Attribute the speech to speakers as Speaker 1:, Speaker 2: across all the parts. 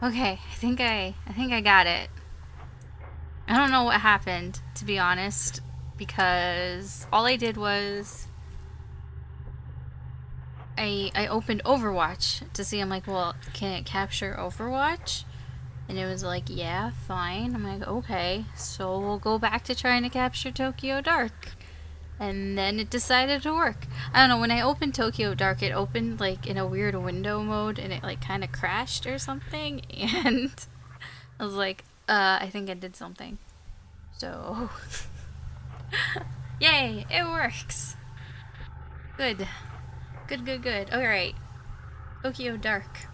Speaker 1: Okay, I think I got it. I don't know what happened, to be honest, because all I did was I opened Overwatch to see. I'm like, well, can it capture Overwatch? And it was like, yeah, fine. I'm like, okay, so we'll go back to trying to capture Tokyo Dark. And then it decided to work. I don't know, when I opened Tokyo Dark, it opened like in a weird window mode and it like kind of crashed or something. And I was like, I think I did something. So, yay, it works. Good. Good, good, good. Alright, Tokyo Dark.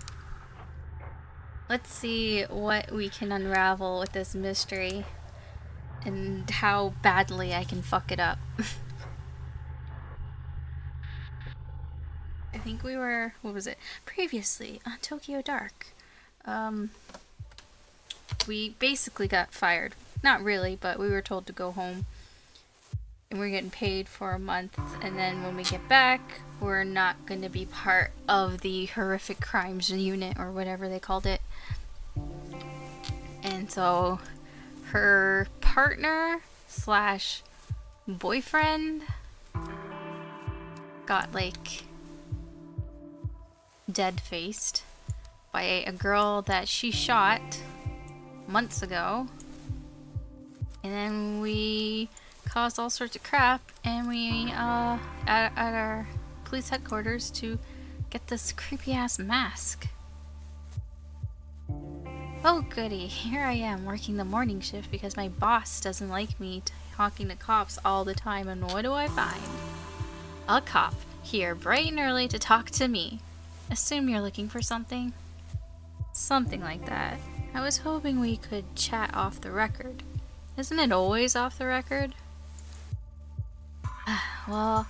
Speaker 1: Let's see what we can unravel with this mystery and how badly I can fuck it up. I think we were, what was it? Previously on Tokyo Dark. Um, we basically got fired. Not really, but we were told to go home. And we're getting paid for a month. And then when we get back, we're not going to be part of the horrific crimes unit or whatever they called it. And so her partner slash boyfriend got like dead faced by a girl that she shot months ago. And then we caused all sorts of crap, and we at our police headquarters to get this creepy ass mask. Oh goody, here I am working the morning shift because my boss doesn't like me talking to cops all the time, and what do I find? A cop here bright and early to talk to me. Assume you're looking for something? Something like that. I was hoping we could chat off the record. Isn't it always off the record? Well,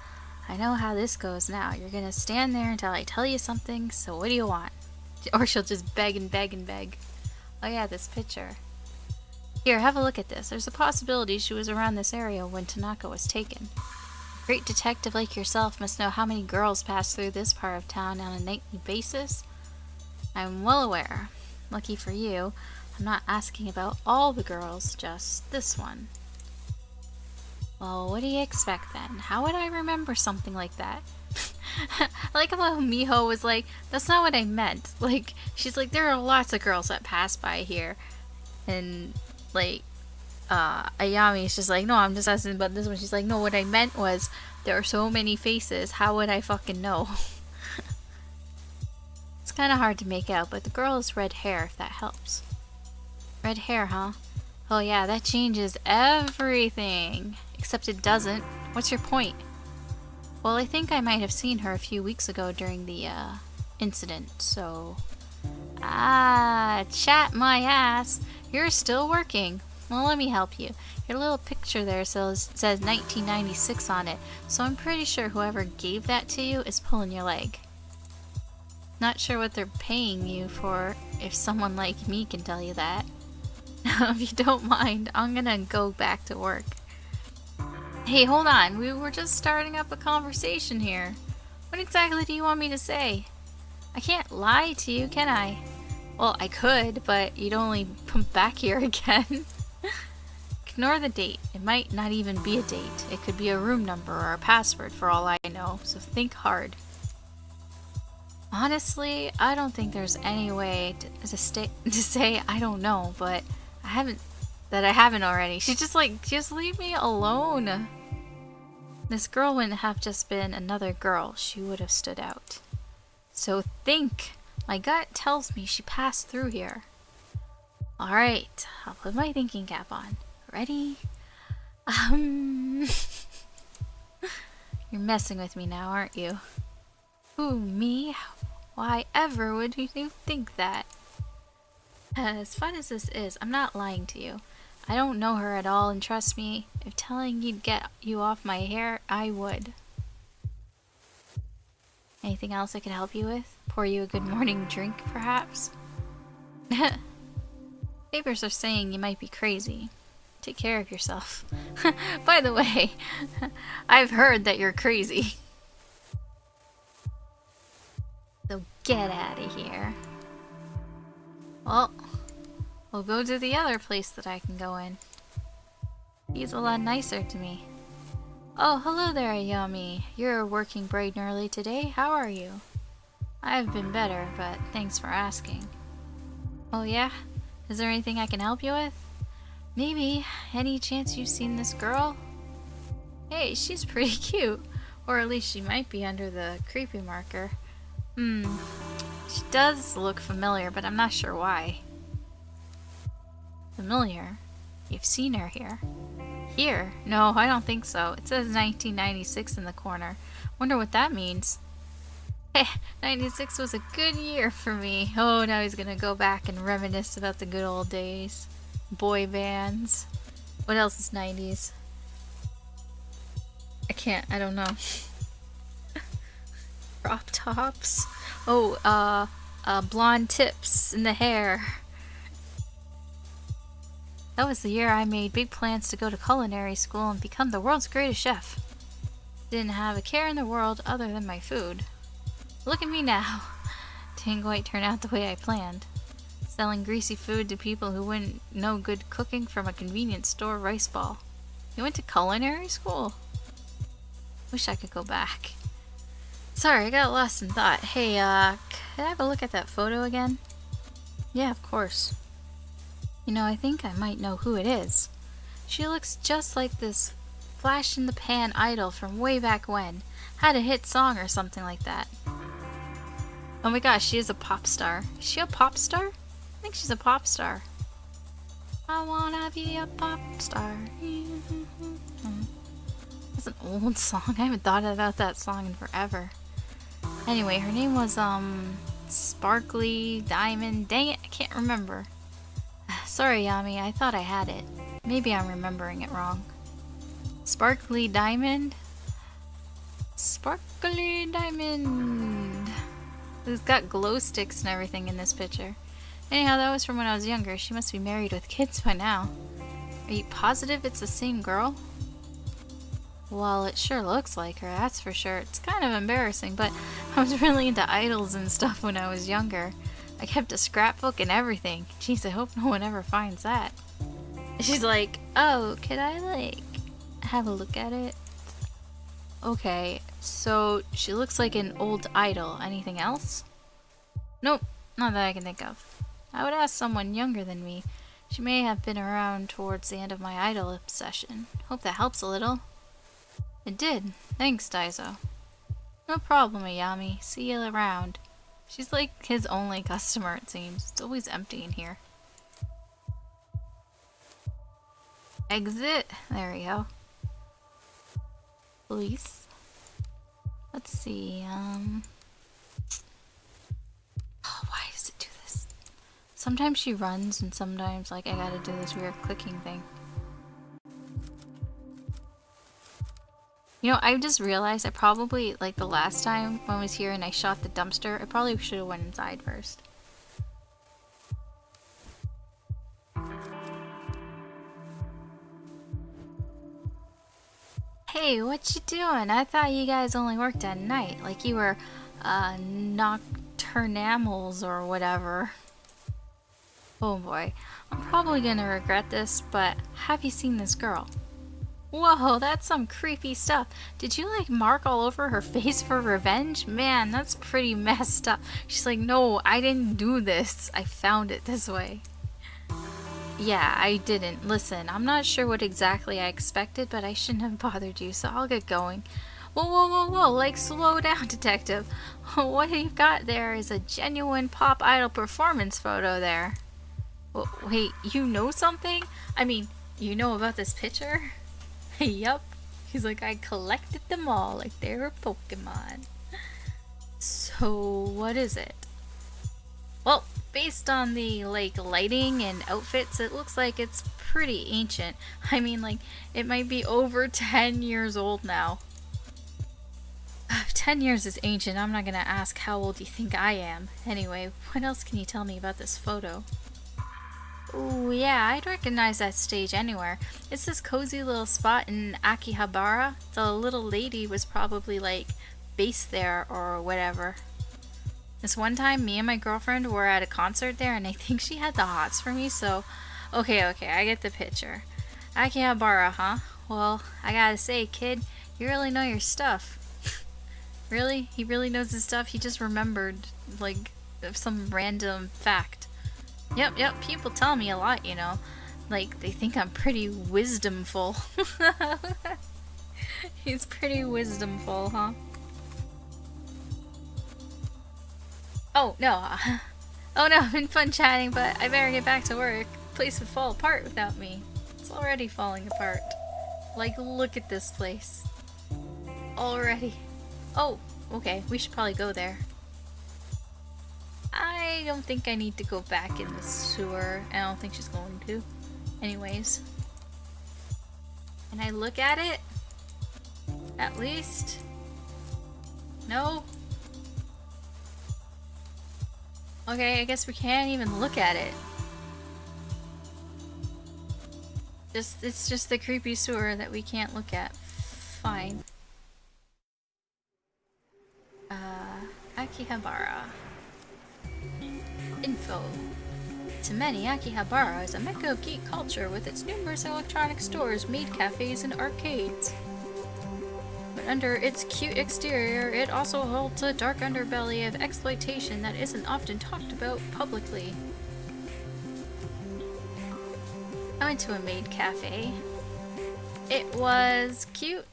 Speaker 1: I know how this goes now. You're gonna stand there until I tell you something, so what do you want? Or she'll just beg and beg and beg. Oh yeah, this picture. Here, have a look at this. There's a possibility she was around this area when Tanaka was taken. A great detective like yourself must know how many girls pass through this part of town on a nightly basis. I'm well aware. Lucky for you, I'm not asking about all the girls, just this one. Well, what do you expect then? How would I remember something like that? I like how Miho was like, that's not what I meant. Like, she's like, there are lots of girls that pass by here. And, like, Ayami's just like, no, I'm just asking about this one. She's like, no, what I meant was, there are so many faces, how would I fucking know? It's kind of hard to make out, but the girl has red hair, if that helps. Red hair, huh? Oh yeah, that changes everything. Except it doesn't. What's your point? Well, I think I might have seen her a few weeks ago during the, incident, so... Ah, chat my ass. You're still working. Well, let me help you. Your little picture there says 1996 on it, so I'm pretty sure whoever gave that to you is pulling your leg. Not sure what they're paying you for if someone like me can tell you that. If you don't mind, I'm gonna go back to work. Hey, hold on. We were just starting up a conversation here. What exactly do you want me to say? I can't lie to you, can I? Well, I could, but you'd only come back here again. Ignore the date. It might not even be a date. It could be a room number or a password for all I know, so think hard. Honestly, I don't think there's any way to say I don't know, but I haven't already. She's just like, just leave me alone. This girl wouldn't have just been another girl. She would have stood out. So think. My gut tells me she passed through here. Alright, I'll put my thinking cap on. Ready? You're messing with me now, aren't you? Who, me? Why ever would you think that? As fun as this is, I'm not lying to you. I don't know her at all, and trust me, if telling you'd get you off my hair, I would. Anything else I could help you with? Pour you a good morning drink, perhaps? Papers are saying you might be crazy. Take care of yourself. By the way, I've heard that you're crazy. So get out of here. Well, we'll go to the other place that I can go in. He's a lot nicer to me. Oh, hello there, Yummy. You're working bright and early today. How are you? I've been better, but thanks for asking. Oh yeah? Is there anything I can help you with? Maybe. Any chance you've seen this girl? Hey, she's pretty cute. Or at least she might be under the creepy marker. She does look familiar, but I'm not sure why. Familiar? You've seen her here. Here? No, I don't think so. It says 1996 in the corner. Wonder what that means. Hey, 96 was a good year for me. Oh, now he's gonna go back and reminisce about the good old days. Boy bands. What else is 90s? I don't know. Crop tops. Oh, blonde tips in the hair. That was the year I made big plans to go to culinary school and become the world's greatest chef. Didn't have a care in the world other than my food. Look at me now. Didn't quite turn out the way I planned. Selling greasy food to people who wouldn't know good cooking from a convenience store rice ball. You went to culinary school? Wish I could go back. Sorry, I got lost in thought. Hey, can I have a look at that photo again? Yeah, of course. You know, I think I might know who it is. She looks just like this flash-in-the-pan idol from way back when. Had a hit song or something like that. Oh my gosh, she is a pop star. Is she a pop star? I think she's a pop star. I wanna be a pop star. That's an old song. I haven't thought about that song in forever. Anyway, her name was, Sparkly Diamond. Dang it, I can't remember. Sorry, Yami, I thought I had it. Maybe I'm remembering it wrong. Sparkly Diamond? Sparkly Diamond. It's got glow sticks and everything in this picture. Anyhow, that was from when I was younger. She must be married with kids by now. Are you positive it's the same girl? Well, it sure looks like her, that's for sure. It's kind of embarrassing, but I was really into idols and stuff when I was younger. I kept a scrapbook and everything. Jeez, I hope no one ever finds that. She's like, oh, could I, like, have a look at it? Okay, so she looks like an old idol. Anything else? Nope, not that I can think of. I would ask someone younger than me. She may have been around towards the end of my idol obsession. Hope that helps a little. It did. Thanks, Daiso. No problem, Ayami. See you around. She's like his only customer, it seems. It's always empty in here. Exit. There we go. Police. Let's see, oh, why does it do this? Sometimes she runs and sometimes, like, I gotta do this weird clicking thing. You know, I just realized I probably, like the last time when I was here and I shot the dumpster, I probably should have went inside first. Hey, what you doing? I thought you guys only worked at night, like you were, nocturnamals or whatever. Oh boy, I'm probably gonna regret this, but have you seen this girl? Whoa, that's some creepy stuff. Did you like mark all over her face for revenge? Man, that's pretty messed up. She's like, no, I didn't do this. I found it this way. Yeah, I didn't. Listen, I'm not sure what exactly I expected, but I shouldn't have bothered you, so I'll get going. Whoa, whoa, whoa, whoa, like slow down, detective. What you've got there is a genuine pop idol performance photo there. Wait, you know something? I mean, you know about this picture? Yup. He's like, I collected them all like they were Pokemon. So, what is it? Well, based on the, like, lighting and outfits, it looks like it's pretty ancient. I mean, like, it might be over 10 years old now. If 10 years is ancient, I'm not gonna ask how old you think I am. Anyway, what else can you tell me about this photo? Oh yeah, I'd recognize that stage anywhere. It's this cozy little spot in Akihabara. The little lady was probably like based there or whatever. This one time, me and my girlfriend were at a concert there, and I think she had the hots for me, so... Okay, I get the picture. Akihabara, huh? Well, I gotta say, kid, you really know your stuff. Really? He really knows his stuff? He just remembered, like, some random fact. Yep, people tell me a lot, you know. Like, they think I'm pretty wisdomful. He's pretty wisdomful, huh? Oh, no. Oh no, been fun chatting, but I better get back to work. Place would fall apart without me. It's already falling apart. Like, look at this place. Already. Oh, okay, we should probably go there. I don't think I need to go back in the sewer. I don't think she's going to. Anyways. Can I look at it? At least? No? Okay, I guess we can't even look at it. It's just the creepy sewer that we can't look at. Fine. Akihabara. Info. To many, Akihabara is a mecca of geek culture with its numerous electronic stores, maid cafes, and arcades. But under its cute exterior, it also holds a dark underbelly of exploitation that isn't often talked about publicly. I went to a maid cafe. It was cute,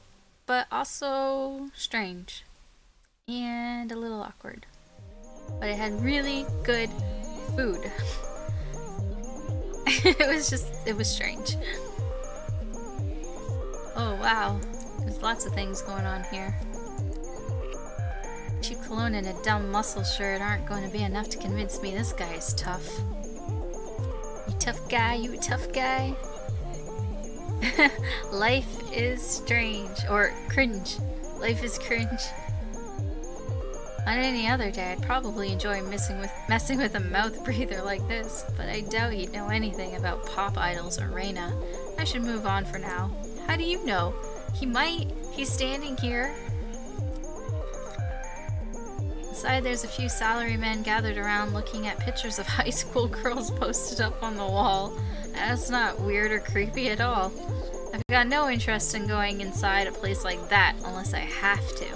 Speaker 1: but also strange. And a little awkward. But it had really good food. It was strange. Oh wow, there's lots of things going on here. Cheap cologne and a dumb muscle shirt aren't going to be enough to convince me this guy is tough. You tough guy, you a tough guy? Life is strange, or cringe. Life is cringe. On any other day, I'd probably enjoy messing with a mouth breather like this, but I doubt he'd know anything about pop idols or Reina. I should move on for now. How do you know? He might. He's standing here. Inside, there's a few salarymen gathered around looking at pictures of high school girls posted up on the wall. That's not weird or creepy at all. I've got no interest in going inside a place like that unless I have to.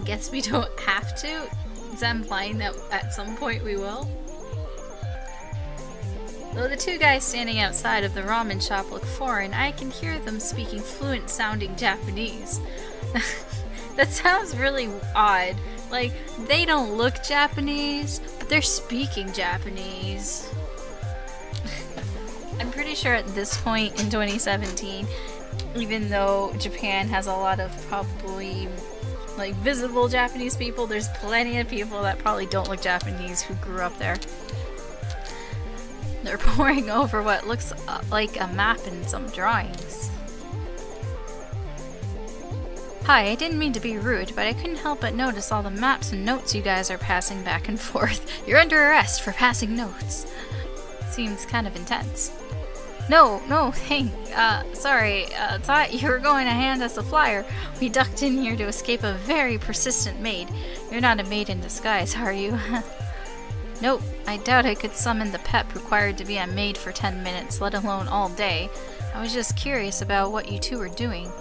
Speaker 1: Guess we don't have to? Is that implying that at some point we will? Though the two guys standing outside of the ramen shop look foreign, I can hear them speaking fluent sounding Japanese. That sounds really odd. Like, they don't look Japanese, but they're speaking Japanese. I'm pretty sure at this point in 2017, even though Japan has a lot of probably like visible Japanese people, there's plenty of people that probably don't look Japanese who grew up there. They're poring over what looks like a map and some drawings. Hi, I didn't mean to be rude, but I couldn't help but notice all the maps and notes you guys are passing back and forth. You're under arrest for passing notes. Seems kind of intense. No, sorry, thought you were going to hand us a flyer. We ducked in here to escape a very persistent maid. You're not a maid in disguise, are you? Nope, I doubt I could summon the pep required to be a maid for 10 minutes, let alone all day. I was just curious about what you two were doing.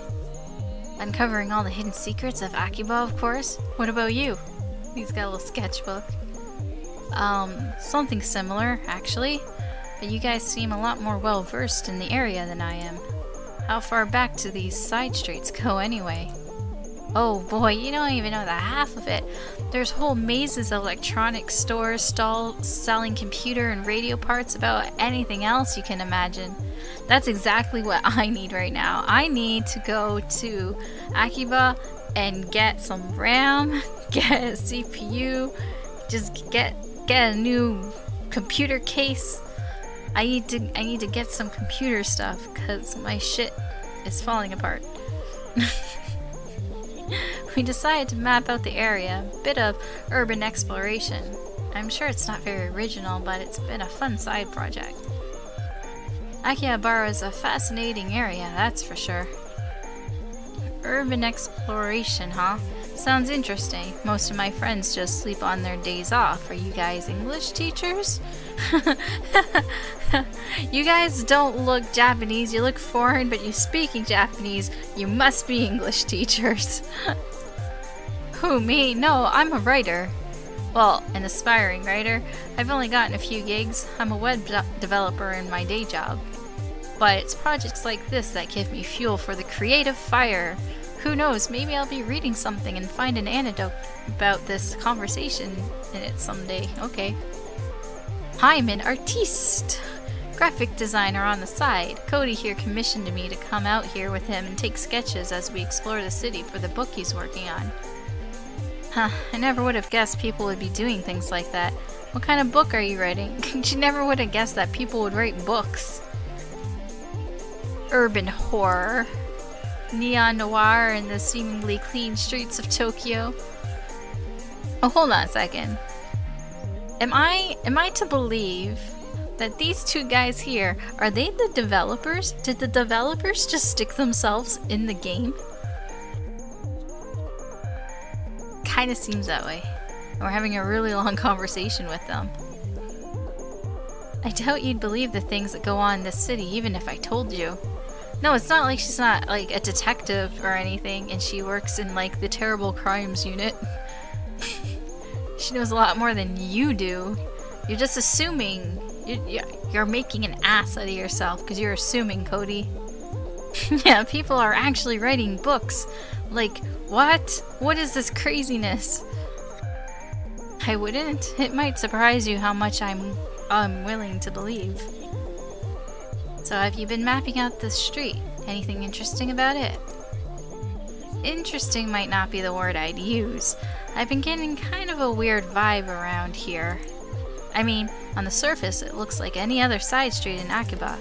Speaker 1: Uncovering all the hidden secrets of Akiba, of course. What about you? He's got a little sketchbook. Something similar, actually. But you guys seem a lot more well-versed in the area than I am. How far back do these side streets go anyway? Oh boy, you don't even know the half of it. There's whole mazes of electronic stores, stalls selling computer and radio parts about anything else you can imagine. That's exactly what I need right now. I need to go to Akiba and get some RAM, get a CPU, just get a new computer case. I need to get some computer stuff because my shit is falling apart. We decided to map out the area, a bit of urban exploration. I'm sure it's not very original, but it's been a fun side project. Akihabara is a fascinating area, that's for sure. Urban exploration, huh? Sounds interesting. Most of my friends just sleep on their days off. Are you guys English teachers? You guys don't look Japanese. You look foreign, but you speak Japanese. You must be English teachers. Who, me? No, I'm a writer. Well, an aspiring writer. I've only gotten a few gigs. I'm a web developer in my day job. But it's projects like this that give me fuel for the creative fire. Who knows, maybe I'll be reading something and find an anecdote about this conversation in it someday. Okay. I'm an artiste. Graphic designer on the side. Cody here commissioned me to come out here with him and take sketches as we explore the city for the book he's working on. Huh, I never would have guessed people would be doing things like that. What kind of book are you writing? You never would have guessed that people would write books. Urban horror. Neon noir in the seemingly clean streets of Tokyo. Oh, hold on a second. Am I to believe that these two guys here, are they the developers? Did the developers just stick themselves in the game? Kinda seems that way. We're having a really long conversation with them. I doubt you'd believe the things that go on in this city even if I told you. No, it's not like she's not like a detective or anything and she works in like the terrible crimes unit. She knows a lot more than you do. You're just assuming. You're making an ass out of yourself because you're assuming, Cody. Yeah, people are actually writing books. Like, what? What is this craziness? I wouldn't. It might surprise you how much I'm willing to believe. So have you been mapping out the street? Anything interesting about it? Interesting might not be the word I'd use. I've been getting kind of a weird vibe around here. I mean, on the surface it looks like any other side street in Akiba.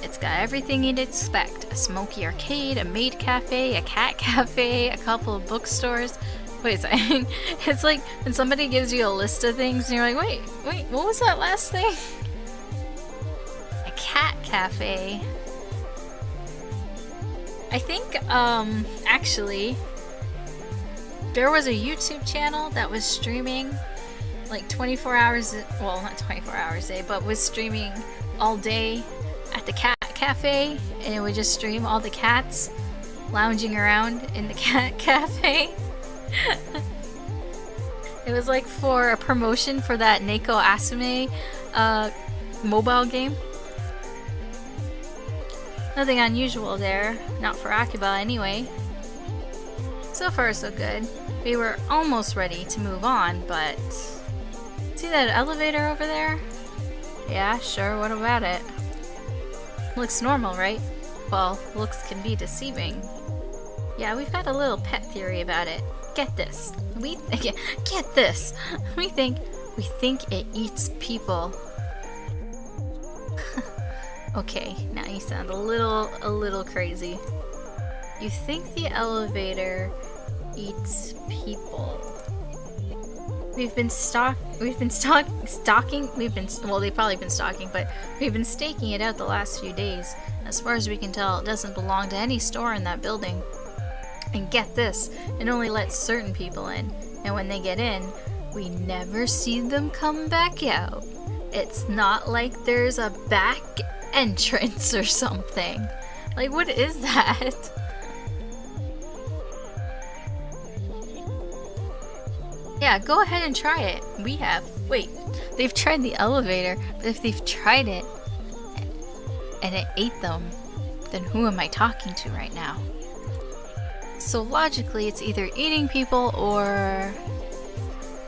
Speaker 1: It's got everything you'd expect. A smoky arcade, a maid cafe, a cat cafe, a couple of bookstores. Wait a second. It's like when somebody gives you a list of things and you're like, wait, what was that last thing? Cat cafe. I think, actually, there was a YouTube channel that was streaming like 24 hours, well, not 24 hours a day, but was streaming all day at the cat cafe, and it would just stream all the cats lounging around in the cat cafe. It was like for a promotion for that Neko Asume mobile game. Nothing unusual there, not for Akiba anyway. So far so good. We were almost ready to move on, but... See that elevator over there? Yeah, sure, what about it? Looks normal, right? Well, looks can be deceiving. Yeah, we've got a little pet theory about it. Get this. Get this! We think it eats people. Okay, now you sound a little crazy. You think the elevator eats people? Well, they've probably been stalking, but we've been staking it out the last few days. As far as we can tell, it doesn't belong to any store in that building. And get this, it only lets certain people in, and when they get in, we never see them come back out. It's not like there's a back entrance or something. Like, what is that? Yeah, go ahead and try it. We have. Wait, they've tried the elevator, but if they've tried it and it ate them, then who am I talking to right now? So logically, it's either eating people or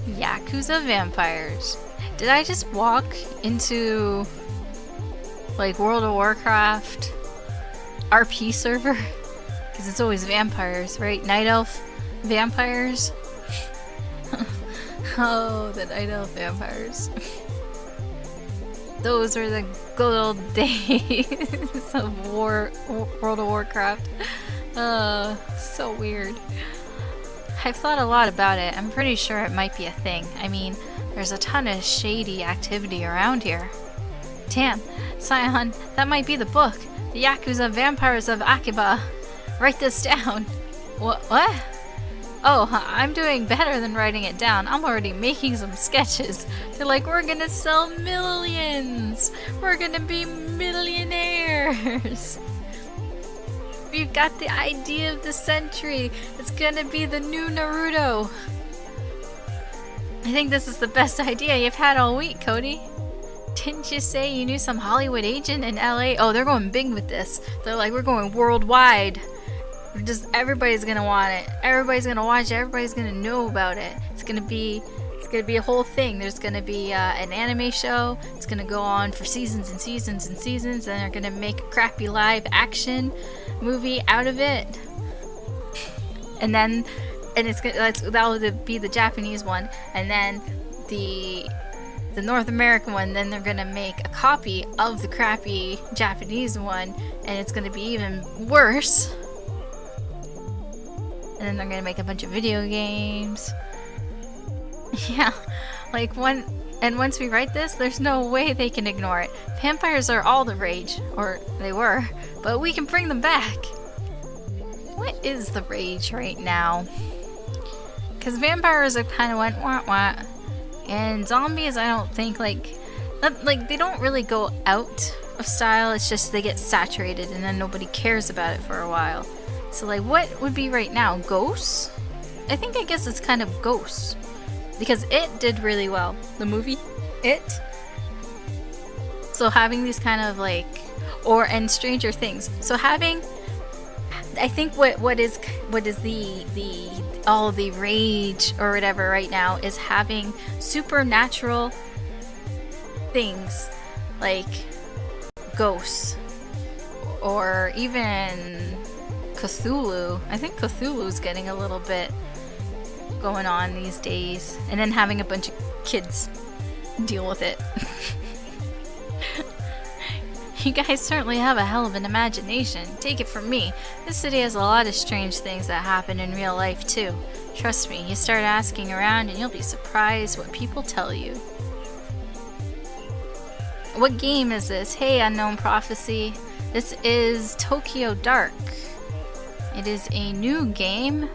Speaker 1: Yakuza vampires. Did I just walk into like World of Warcraft RP server? Because it's always vampires, right? Night elf vampires. Oh, the night elf vampires. Those were the good old days of World of Warcraft. So weird. I've thought a lot about it. I'm pretty sure it might be a thing. I mean, there's a ton of shady activity around here. Damn, Sion, that might be the book. The Yakuza Vampires of Akiba. Write this down. What? Oh, I'm doing better than writing it down. I'm already making some sketches. They're like, we're gonna sell millions. We're gonna be millionaires. We've got the idea of the century. It's gonna be the new Naruto. I think this is the best idea you've had all week, Cody. Didn't you say you knew some Hollywood agent in LA? Oh, they're going big with this. They're like, we're going worldwide. Just everybody's gonna want it. Everybody's gonna watch it. Everybody's gonna know about it. It's gonna be a whole thing. There's gonna be an anime show. It's gonna go on for seasons and seasons and seasons, and they're gonna make a crappy live action movie out of it. And that'll be the Japanese one, and then the North American one. Then they're gonna make a copy of the crappy Japanese one, and it's gonna be even worse. And then they're gonna make a bunch of video games. Yeah, like once we write this, there's no way they can ignore it. Vampires are all the rage, or they were, but we can bring them back. What is the rage right now? Because vampires have kind of went wah wah, and zombies, I don't think they don't really go out of style. It's just they get saturated, and then nobody cares about it for a while. So like, what would be right now? Ghosts? I guess it's kind of ghosts. Because It did really well. The movie, It. So having these kind of like, and Stranger Things. So having, I think what is the all the rage or whatever right now is having supernatural things like ghosts or even Cthulhu. I think Cthulhu's getting a little bit going on these days. And then having a bunch of kids deal with it. You guys certainly have a hell of an imagination. Take it from me. This city has a lot of strange things that happen in real life too. Trust me, you start asking around and you'll be surprised what people tell you. What game is this? Hey, Unknown Prophecy. This is Tokyo Dark. It is a new game.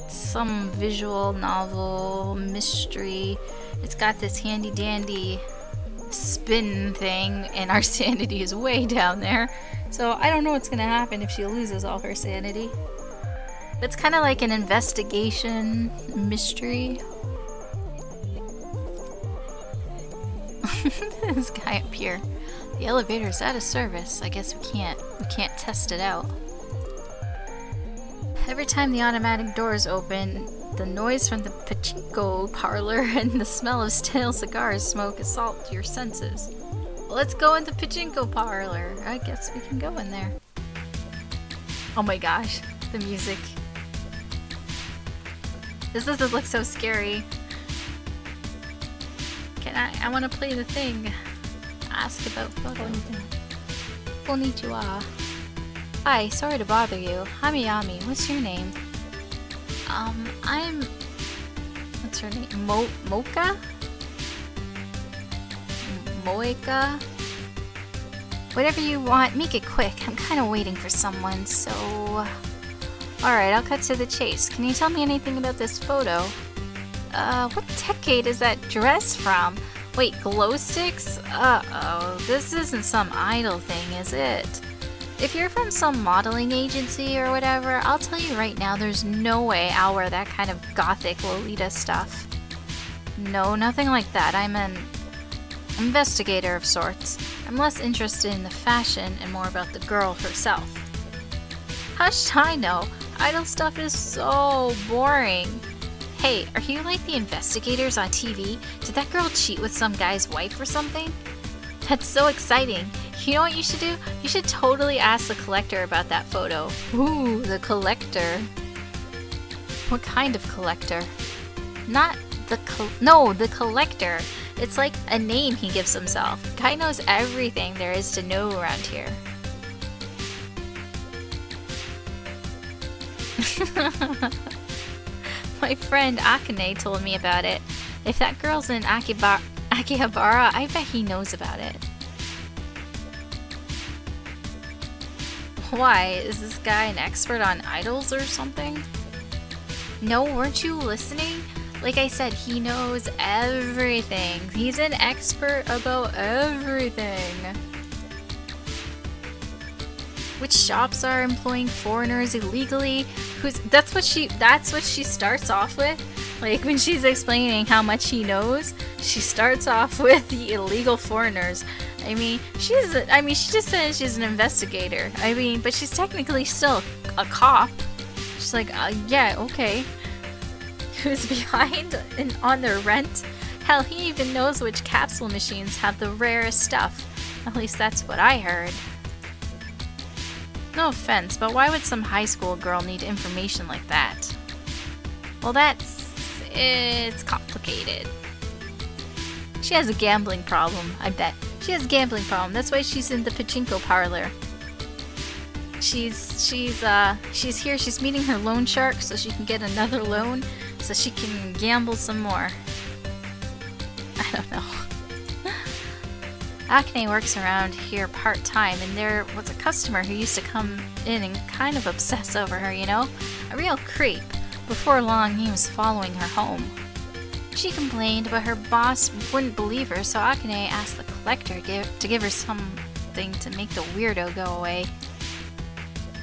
Speaker 1: Some visual novel mystery. It's got this handy dandy spin thing, and our sanity is way down there. So I don't know what's gonna happen if she loses all her sanity. It's kind of like an investigation mystery. This guy up here. The elevator's out of service. I guess we can't test it out. Every time the automatic doors open, the noise from the pachinko parlor and the smell of stale cigar smoke assault your senses. Well, let's go in the pachinko parlor. I guess we can go in there. Oh my gosh, the music. This doesn't look so scary. I want to play the thing. Ask about photo. Konnichiwa. Hi, sorry to bother you. Hamiyami, what's your name? What's her name? Mocha? Moeka? Whatever you want, make it quick. I'm kind of waiting for someone, so... Alright, I'll cut to the chase. Can you tell me anything about this photo? What decade is that dress from? Wait, glow sticks? Uh-oh, this isn't some idol thing, is it? If you're from some modeling agency or whatever, I'll tell you right now, there's no way I'll wear that kind of gothic Lolita stuff. No, nothing like that. I'm an investigator of sorts. I'm less interested in the fashion and more about the girl herself. How should I know? Idol stuff is so boring. Hey, are you like the investigators on TV? Did that girl cheat with some guy's wife or something? That's so exciting. You know what you should do? You should totally ask the collector about that photo. Ooh, the collector. What kind of collector? Not the the collector. It's like a name he gives himself. Guy knows everything there is to know around here. My friend Akane told me about it. If that girl's in Akihabara, I bet he knows about it. Why? Is this guy an expert on idols or something? No, weren't you listening? Like I said, he knows everything. He's an expert about everything. Which shops are employing foreigners illegally? That's what she starts off with. Like when she's explaining how much he knows, she starts off with the illegal foreigners. I mean, she just says she's an investigator. I mean, but she's technically still a cop. She's like, yeah, okay. Who's behind and on their rent? Hell, he even knows which capsule machines have the rarest stuff. At least that's what I heard. No offense, but why would some high school girl need information like that? Well, it's complicated. She has a gambling problem, I bet. She has a gambling problem. That's why she's in the pachinko parlor. She's here. She's meeting her loan shark so she can get another loan so she can gamble some more. I don't know. Akane works around here part-time, and there was a customer who used to come in and kind of obsess over her, you know? A real creep. Before long, he was following her home. She complained, but her boss wouldn't believe her, so Akane asked the collector to give her something to make the weirdo go away.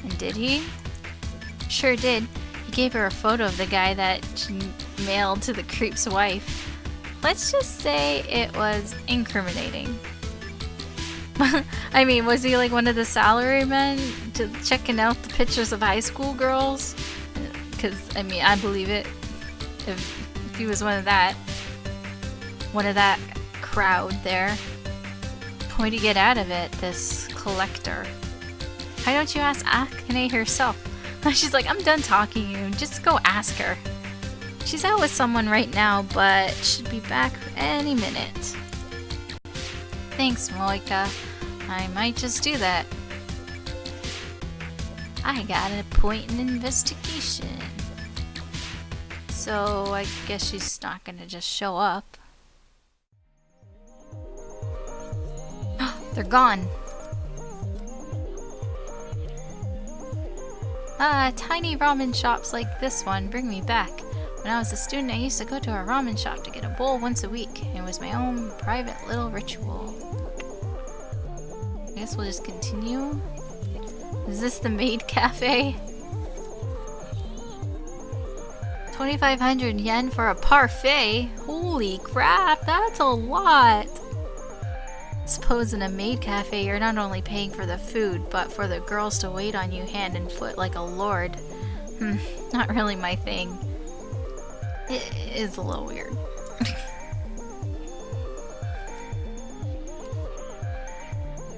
Speaker 1: And did he? Sure did. He gave her a photo of the guy that she mailed to the creep's wife. Let's just say it was incriminating. I mean, was he like one of the salarymen checking out the pictures of high school girls? Because, I mean, I believe it. If he was one of that crowd there. What do you get out of it, this collector? Why don't you ask Akane herself? She's like, I'm done talking to you. Just go ask her. She's out with someone right now, but should be back any minute. Thanks, Moika. I might just do that. I got a point in investigation. So I guess she's not gonna just show up. They're gone. Tiny ramen shops like this one bring me back. When I was a student, I used to go to a ramen shop to get a bowl once a week. It was my own private little ritual. I guess we'll just continue. Is this the Maid Cafe? 2,500 yen for a parfait? Holy crap, that's a lot! Suppose in a Maid Cafe, you're not only paying for the food, but for the girls to wait on you hand and foot like a lord. Not really my thing. It is a little weird.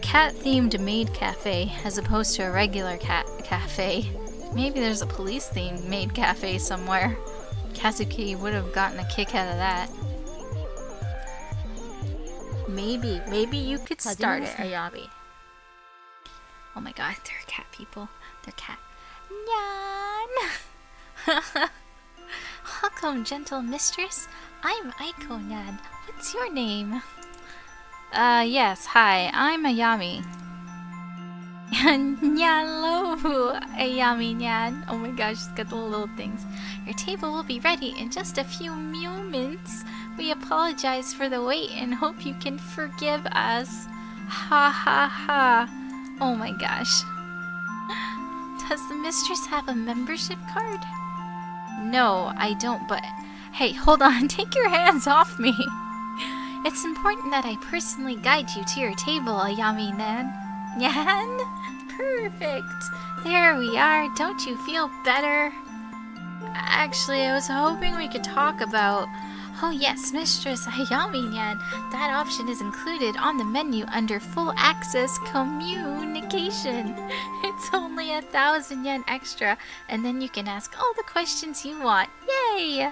Speaker 1: Cat-themed Maid Cafe, as opposed to a regular cat cafe. Maybe there's a police-themed Maid Cafe somewhere. Kazuki would have gotten a kick out of that. Maybe you could start it, Ayami. Oh my god, they're cat people. They're cat. Nyan! Welcome, gentle mistress. I'm Aiko Nyan. What's your name? Yes, hi, I'm Ayami. Hello, Ayami Nyan. Oh my gosh, she's got the little things. Your table will be ready in just a few moments. We apologize for the wait and hope you can forgive us. Ha ha ha. Oh my gosh. Does the mistress have a membership card? No, I don't, but... Hey, hold on, take your hands off me. It's important that I personally guide you to your table, Ayami Nyan. Perfect. There we are. Don't you feel better? Actually, I was hoping we could talk about... Oh yes, Mistress Ayami Nyan. That option is included on the menu under full access communication. It's only 1,000 yen extra, and then you can ask all the questions you want. Yay!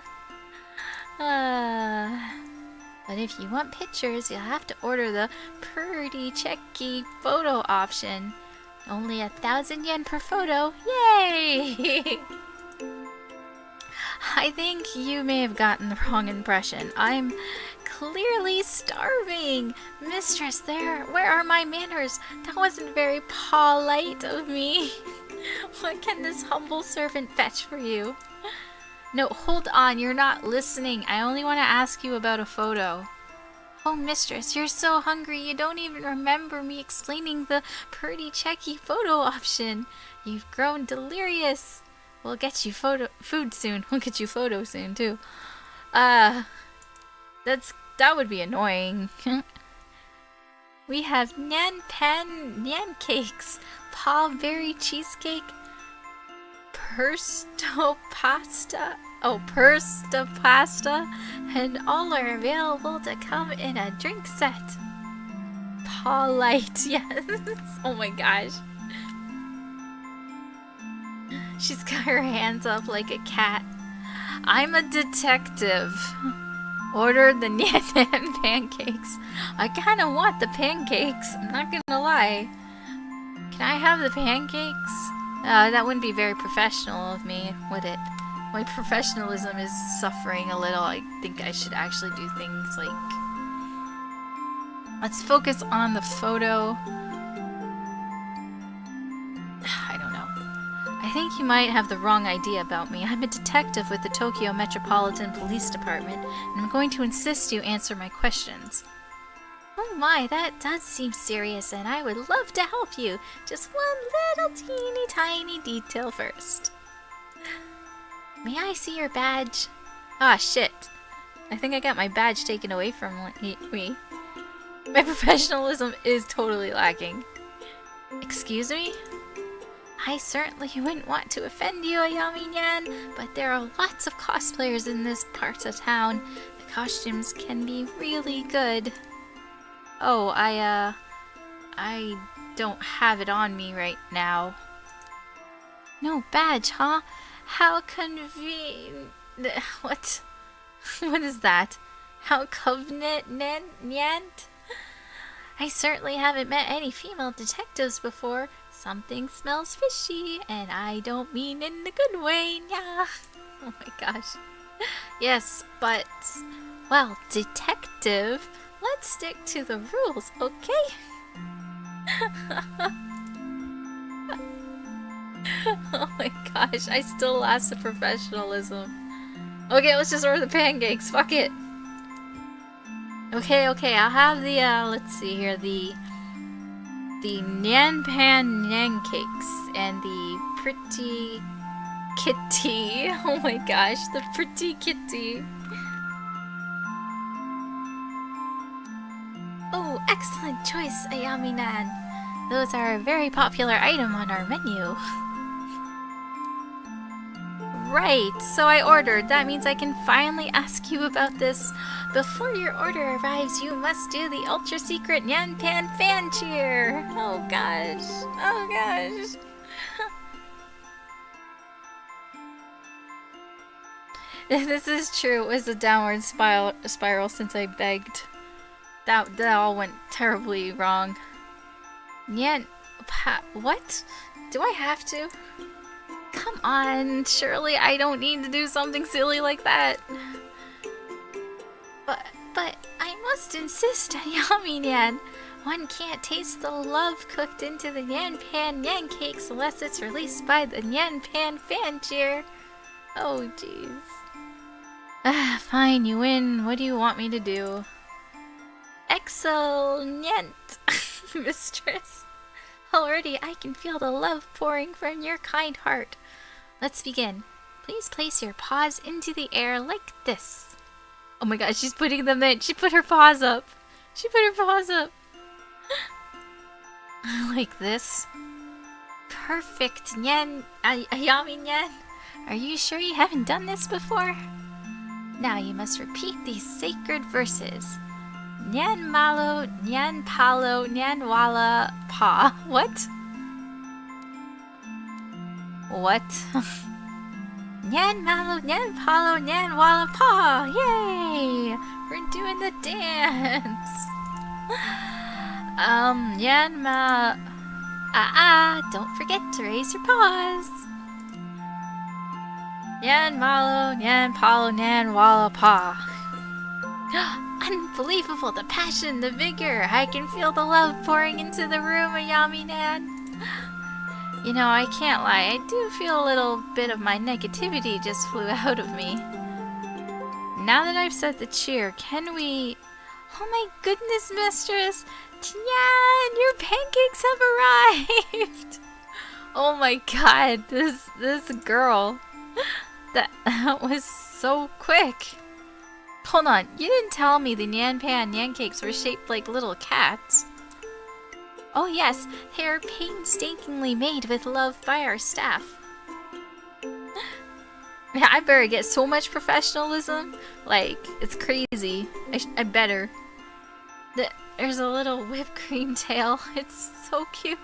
Speaker 1: But if you want pictures, you'll have to order the pretty checky photo option. Only 1,000 yen per photo. Yay! I think you may have gotten the wrong impression. I'm clearly starving. Mistress, where are my manners? That wasn't very polite of me. What can this humble servant fetch for you? No, hold on, you're not listening. I only want to ask you about a photo. Oh, mistress, you're so hungry you don't even remember me explaining the pretty checky photo option. You've grown delirious. We'll get you food soon. We'll get you photo soon, too. That would be annoying. We have Nyan Pan Nyan cakes, paw berry cheesecake, Persto pasta, and all are available to come in a drink set. Paw light, yes. Oh my gosh. She's got her hands up like a cat. I'm a detective. Order the Nyan pancakes. I kind of want the pancakes, I'm not gonna lie. Can I have the pancakes? That wouldn't be very professional of me, would it? My professionalism is suffering a little. I think I should actually do things like... Let's focus on the photo. I don't know. I think you might have the wrong idea about me. I'm a detective with the Tokyo Metropolitan Police Department, and I'm going to insist you answer my questions. Oh my, that does seem serious, and I would love to help you. Just one little teeny tiny detail first. May I see your badge? Ah, shit. I think I got my badge taken away from me. My professionalism is totally lacking. Excuse me? I certainly wouldn't want to offend you, Ayami-nyan, but there are lots of cosplayers in this part of town. The costumes can be really good. Oh, I don't have it on me right now. No badge, huh? How convenient. What? What is that? How convenient? I certainly haven't met any female detectives before. Something smells fishy, and I don't mean in the good way. Yeah. Oh my gosh. Yes, but, well, detective, let's stick to the rules, okay? Oh my gosh, I still lost the professionalism. Okay, let's just order the pancakes, fuck it. Okay, I'll have the, let's see here, the Nyan Pan Nyan cakes and the pretty kitty. Oh my gosh, the pretty kitty. Oh, excellent choice, Ayami-nan. Those are a very popular item on our menu. Right, so I ordered. That means I can finally ask you about this. Before your order arrives, you must do the ultra secret Nyan Pan fan cheer. Oh gosh. Oh gosh. This is true. It was a downward spiral since I begged. That all went terribly wrong. What? Do I have to? Come on, surely I don't need to do something silly like that. But I must insist, Ayami-nyan. One can't taste the love cooked into the Nyan Pan Nyan cakes unless it's released by the Nyan Pan fan cheer. Oh, jeez. Fine, you win. What do you want me to do? Excellent, mistress. Already I can feel the love pouring from your kind heart. Let's begin. Please place your paws into the air like this. Oh my god, she's putting them in. She put her paws up. She put her paws up. Like this. Perfect, Nyan. Ayami-nyan. Are you sure you haven't done this before? Now you must repeat these sacred verses. Nyan malo, nyan palo, nyan wala pa. What? What? Nyan malo, nyan palo, nyan wala pa. Yay! We're doing the dance. Nyan ma. Don't forget to raise your paws. Nyan malo, nyan palo, nyan wala pa. Unbelievable, the passion, the vigor. I can feel the love pouring into the room, Ayami-nan. You know, I can't lie, I do feel a little bit of my negativity just flew out of me. Now that I've said the cheer, can we... Oh my goodness, mistress! Tian, your pancakes have arrived! Oh my god, this girl. That was so quick. Hold on, you didn't tell me the Nyan Pan Nyan cakes were shaped like little cats. Oh yes, they are painstakingly made with love by our staff. I better get so much professionalism. Like, it's crazy. I better. There's a little whipped cream tail. It's so cute.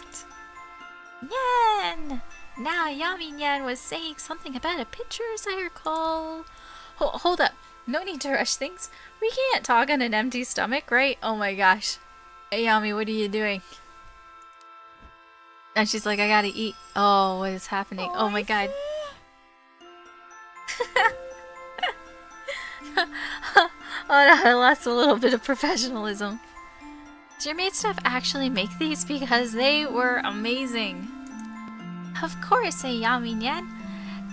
Speaker 1: Nyan! Now Yummy Nyan was saying something about a picture, as I recall. Hold up. No need to rush things. We can't talk on an empty stomach, right? Oh my gosh. Hey Yami, what are you doing? And she's like, I gotta eat. Oh, what is happening? Oh my god. Oh no, I lost a little bit of professionalism. Did your maid staff actually make these? Because they were amazing. Of course, Yami Nyan.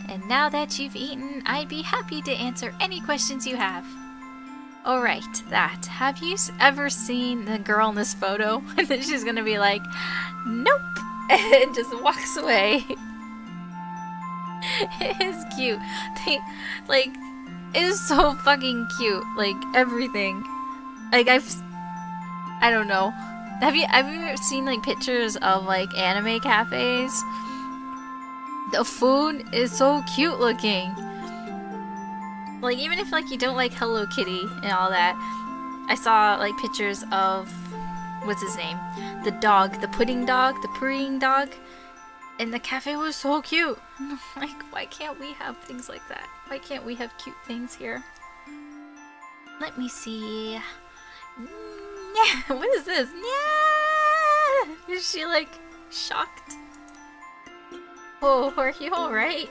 Speaker 1: And now that you've eaten, I'd be happy to answer any questions you have. Alright, that. Have you ever seen the girl in this photo? And then she's gonna be like, nope! And just walks away. It is cute. It is so fucking cute. Like, everything. Like, I don't know. Have you ever seen, like, pictures of, like, anime cafes? The food is so cute looking. Like, even if, like, you don't like Hello Kitty and all that, I saw, like, pictures of, what's his name? The dog, the pudding dog, the preying dog. And the cafe was so cute. Like, why can't we have things like that? Why can't we have cute things here? Let me see. What is this? Is she, like, shocked? Oh, are you alright?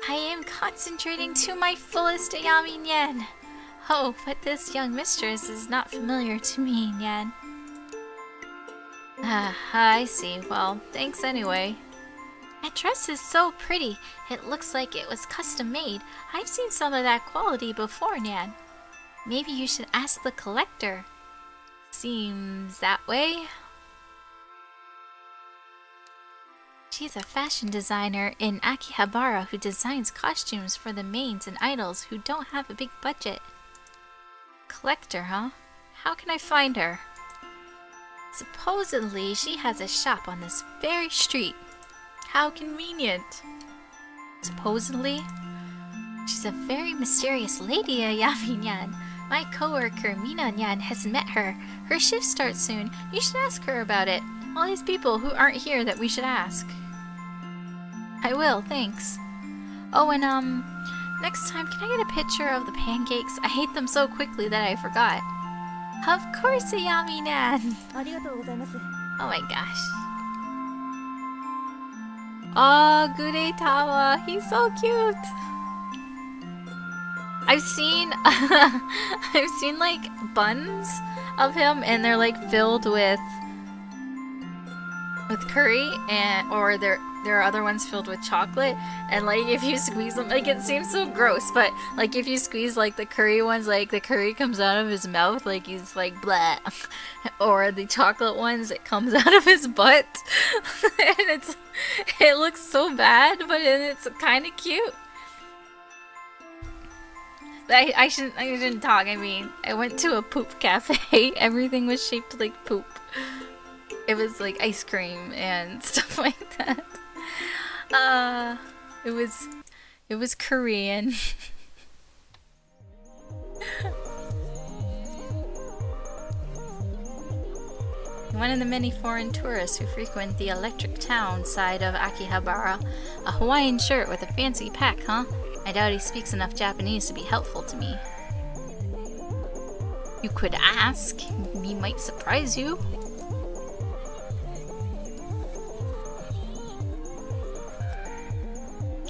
Speaker 1: I am concentrating to my fullest, Yami Nyan. Oh, but this young mistress is not familiar to me, Nyan. I see. Well, thanks anyway. That dress is so pretty. It looks like it was custom made. I've seen some of that quality before, Nyan. Maybe you should ask the collector. Seems that way. She's a fashion designer in Akihabara who designs costumes for the mains and idols who don't have a big budget. Collector, huh? How can I find her? Supposedly, she has a shop on this very street. How convenient. Supposedly? She's a very mysterious lady, Yami Nyan. My coworker, Mina Nyan, has met her. Her shift starts soon. You should ask her about it. All these people who aren't here that we should ask. I will, thanks. Oh, and next time, can I get a picture of the pancakes? I ate them so quickly that I forgot. Of course, Yami Nyan. Oh my gosh. Oh, Gudetawa, he's so cute. I've seen I've seen like buns of him and they're like filled with curry, and or there are other ones filled with chocolate, and like if you squeeze them, like it seems so gross, but like if you squeeze like the curry ones, like the curry comes out of his mouth like he's like blah, or the chocolate ones, it comes out of his butt. And it looks so bad, but it's kind of cute. I shouldn't talk. I mean, I went to a poop cafe. Everything was shaped like poop. It was like ice cream and stuff like that. It was Korean. One of the many foreign tourists who frequent the electric town side of Akihabara. A Hawaiian shirt with a fancy pack, huh? I doubt he speaks enough Japanese to be helpful to me. You could ask. He might surprise you.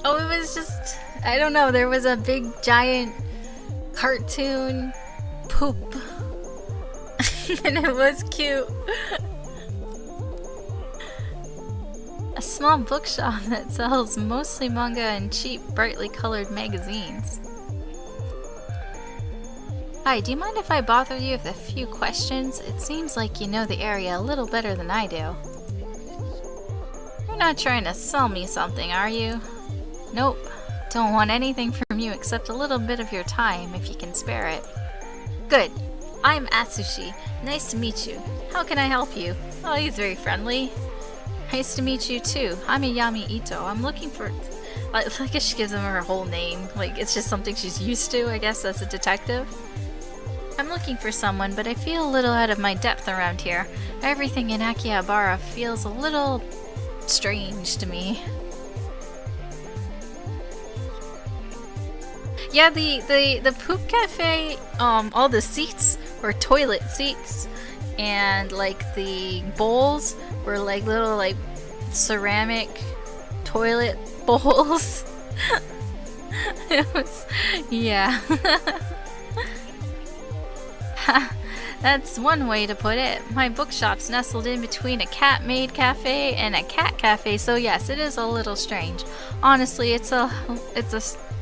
Speaker 1: Oh, it was just... I don't know, there was a big giant cartoon poop. And it was cute. A small bookshop that sells mostly manga and cheap, brightly colored magazines. Hi, do you mind if I bother you with a few questions? It seems like you know the area a little better than I do. You're not trying to sell me something, are you? Nope. Don't want anything from you except a little bit of your time, if you can spare it. Good. I'm Atsushi. Nice to meet you. How can I help you? Oh, he's very friendly. Nice to meet you too. I'm Ayami Ito. I'm looking for... I guess she gives him her whole name. Like, it's just something she's used to, I guess, as a detective. I'm looking for someone, but I feel a little out of my depth around here. Everything in Akihabara feels a little strange to me. Yeah, the poop cafe, all the seats were toilet seats, and like the bowls were like little like ceramic toilet bowls. It was, yeah. That's one way to put it. My bookshop's nestled in between a Maid cafe and a cat cafe, so yes, it is a little strange. Honestly, it's a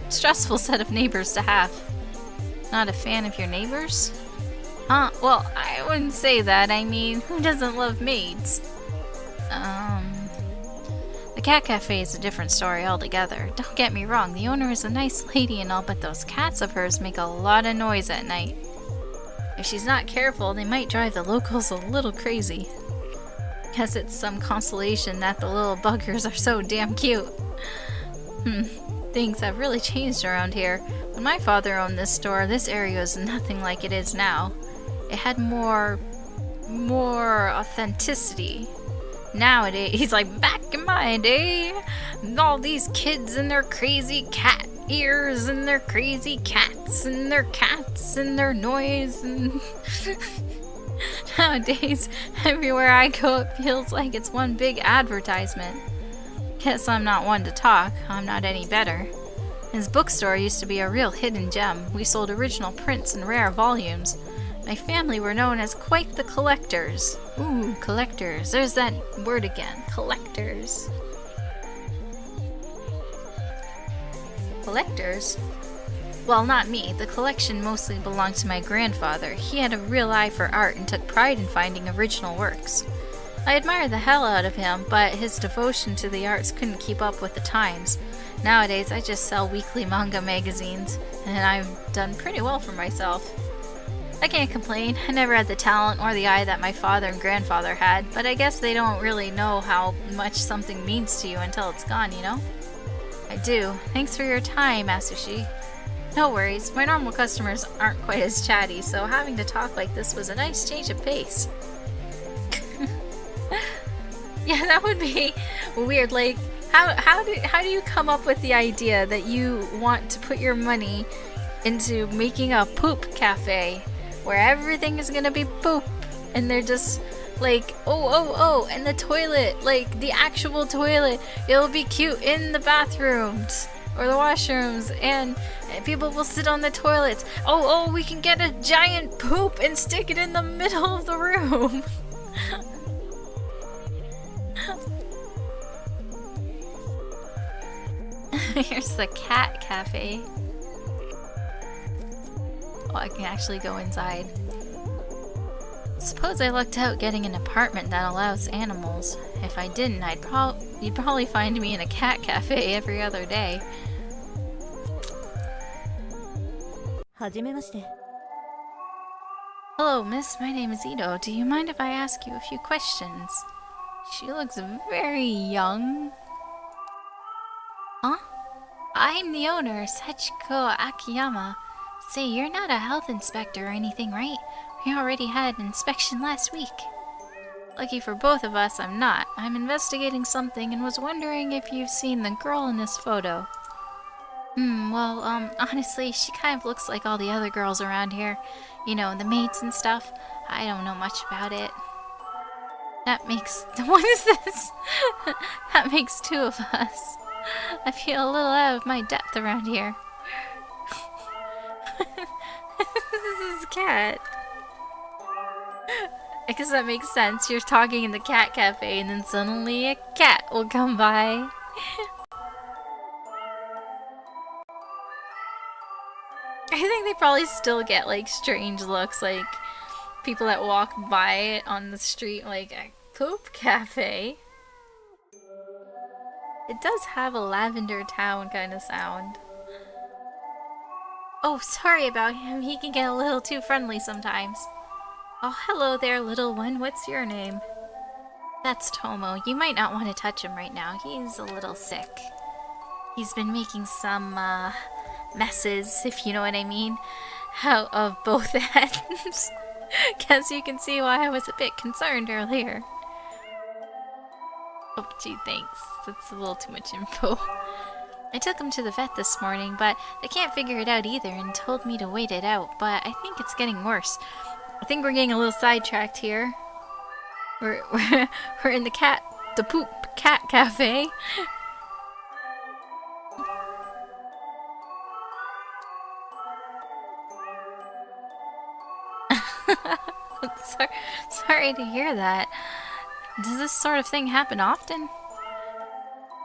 Speaker 1: stressful set of neighbors to have. Not a fan of your neighbors? Well, I wouldn't say that. I mean, who doesn't love maids? The cat cafe is a different story altogether. Don't get me wrong, the owner is a nice lady and all, but those cats of hers make a lot of noise at night. If she's not careful, they might drive the locals a little crazy. Guess it's some consolation that the little buggers are so damn cute. Things have really changed around here. When my father owned this store, this area was nothing like it is now. It had more authenticity. Nowadays, he's like, back in my day, all these kids and their crazy cat ears and their crazy cats and their noise and nowadays, everywhere I go, it feels like it's one big advertisement. Guess I'm not one to talk. I'm not any better. His bookstore used to be a real hidden gem. We sold original prints and rare volumes. My family were known as quite the collectors. Ooh, collectors. There's that word again. Collectors. Collectors? Well, not me. The collection mostly belonged to my grandfather. He had a real eye for art and took pride in finding original works. I admire the hell out of him, but his devotion to the arts couldn't keep up with the times. Nowadays, I just sell weekly manga magazines, and I've done pretty well for myself. I can't complain. I never had the talent or the eye that my father and grandfather had, but I guess they don't really know how much something means to you until it's gone, you know? I do. Thanks for your time, Atsushi. No worries. My normal customers aren't quite as chatty, so having to talk like this was a nice change of pace. Yeah, that would be weird. Like, how do you come up with the idea that you want to put your money into making a poop cafe where everything is gonna be poop, and they're just like, oh, and the toilet, like the actual toilet, it'll be cute in the bathrooms or the washrooms, and people will sit on the toilets. Oh, we can get a giant poop and stick it in the middle of the room. Here's the cat cafe. Oh, I can actually go inside. Suppose I lucked out getting an apartment that allows animals. If I didn't, you'd probably find me in a cat cafe every other day. Hello, miss. My name is Ito. Do you mind if I ask you a few questions? She looks very young. Huh? I'm the owner, Sachiko Akiyama. Say, you're not a health inspector or anything, right? We already had an inspection last week. Lucky for both of us, I'm not. I'm investigating something and was wondering if you've seen the girl in this photo. Well, honestly, she kind of looks like all the other girls around here. You know, the maids and stuff. I don't know much about it. That makes... What is this? That makes two of us. I feel a little out of my depth around here. This is his cat. I guess that makes sense. You're talking in the cat cafe and then suddenly a cat will come by. I think they probably still get like strange looks, like people that walk by it on the street, like a poop cafe. It does have a lavender town kind of sound. Oh, sorry about him. He can get a little too friendly sometimes. Oh, hello there, little one. What's your name? That's Tomo. You might not want to touch him right now. He's a little sick. He's been making some, messes, if you know what I mean, out of both ends. Guess you can see why I was a bit concerned earlier. Oh, gee, thanks. That's a little too much info. I took him to the vet this morning, but they can't figure it out either and told me to wait it out, but I think it's getting worse. I think we're getting a little sidetracked here. We're in the poop cat cafe. Sorry to hear that. Does this sort of thing happen often?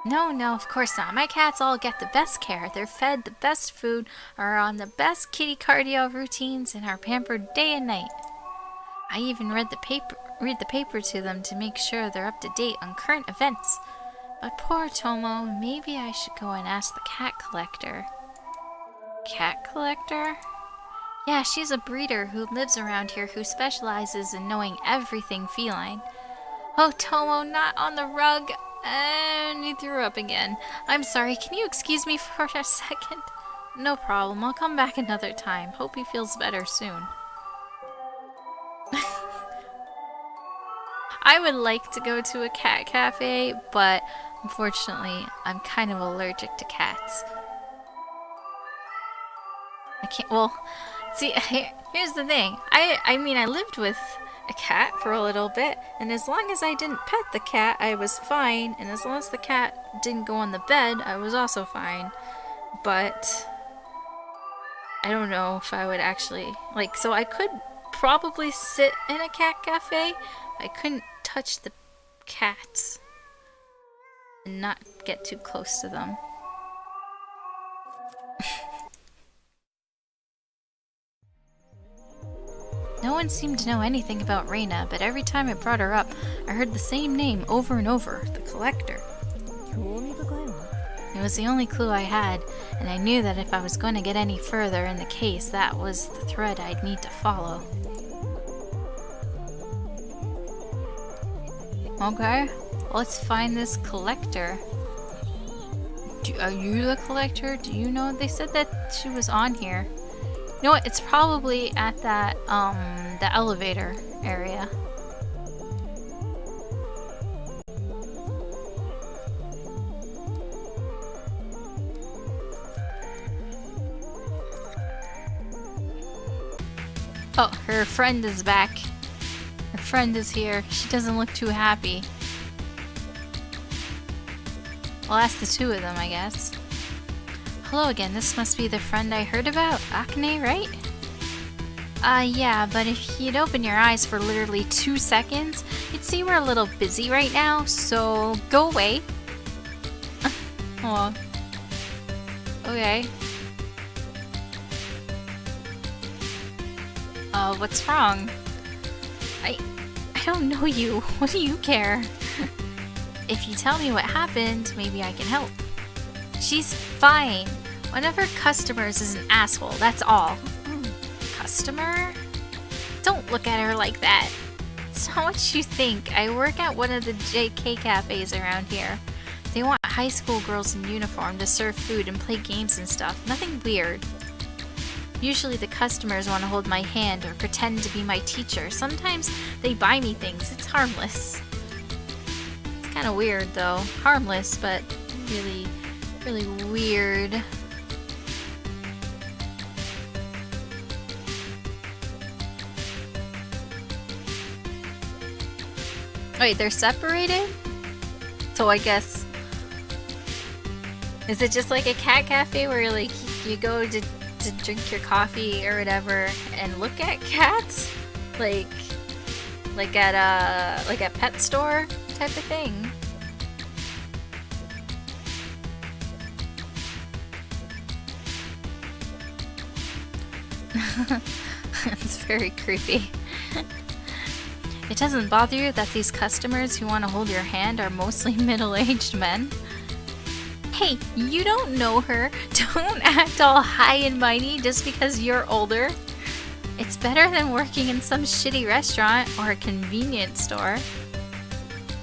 Speaker 1: No, of course not. My cats all get the best care. They're fed the best food, are on the best kitty cardio routines, and are pampered day and night. I even read the paper to them to make sure they're up to date on current events. But poor Tomo, maybe I should go and ask the cat collector. Cat collector? Yeah, she's a breeder who lives around here who specializes in knowing everything feline. Oh, Tomo, not on the rug. And he threw up again. I'm sorry, can you excuse me for a second? No problem, I'll come back another time. Hope he feels better soon. I would like to go to a cat cafe, but unfortunately, I'm kind of allergic to cats. I can't, well, see, here's the thing. I mean, I lived with a cat for a little bit, and as long as I didn't pet the cat, I was fine, and as long as the cat didn't go on the bed, I was also fine. But I don't know if I would actually, like, so I could probably sit in a cat cafe. I couldn't touch the cats and not get too close to them. No one seemed to know anything about Reina, but every time I brought her up, I heard the same name over and over, the Collector. It was the only clue I had, and I knew that if I was going to get any further in the case, that was the thread I'd need to follow. Okay, let's find this Collector. Are you the Collector? Do you know? They said that she was on here. You know what? It's probably at that, the elevator area. Oh, her friend is back. Her friend is here. She doesn't look too happy. Well, that's the two of them, I guess. Hello again, this must be the friend I heard about. Akane, right? Yeah, but if you'd open your eyes for literally 2 seconds, you'd see we're a little busy right now, so go away. Oh. Okay. What's wrong? I don't know you. What do you care? If you tell me what happened, maybe I can help. She's fine. One of her customers is an asshole, that's all. Customer? Don't look at her like that. It's not what you think. I work at one of the JK cafes around here. They want high school girls in uniform to serve food and play games and stuff. Nothing weird. Usually the customers want to hold my hand or pretend to be my teacher. Sometimes they buy me things. It's harmless. It's kind of weird though. Harmless, but really weird. Wait, they're separated? So I guess... Is it just like a cat cafe where like you go to drink your coffee or whatever and look at cats? Like... Like at a pet store type of thing. It's very creepy. It doesn't bother you that these customers who want to hold your hand are mostly middle-aged men? Hey, you don't know her. Don't act all high and mighty just because you're older. It's better than working in some shitty restaurant or a convenience store.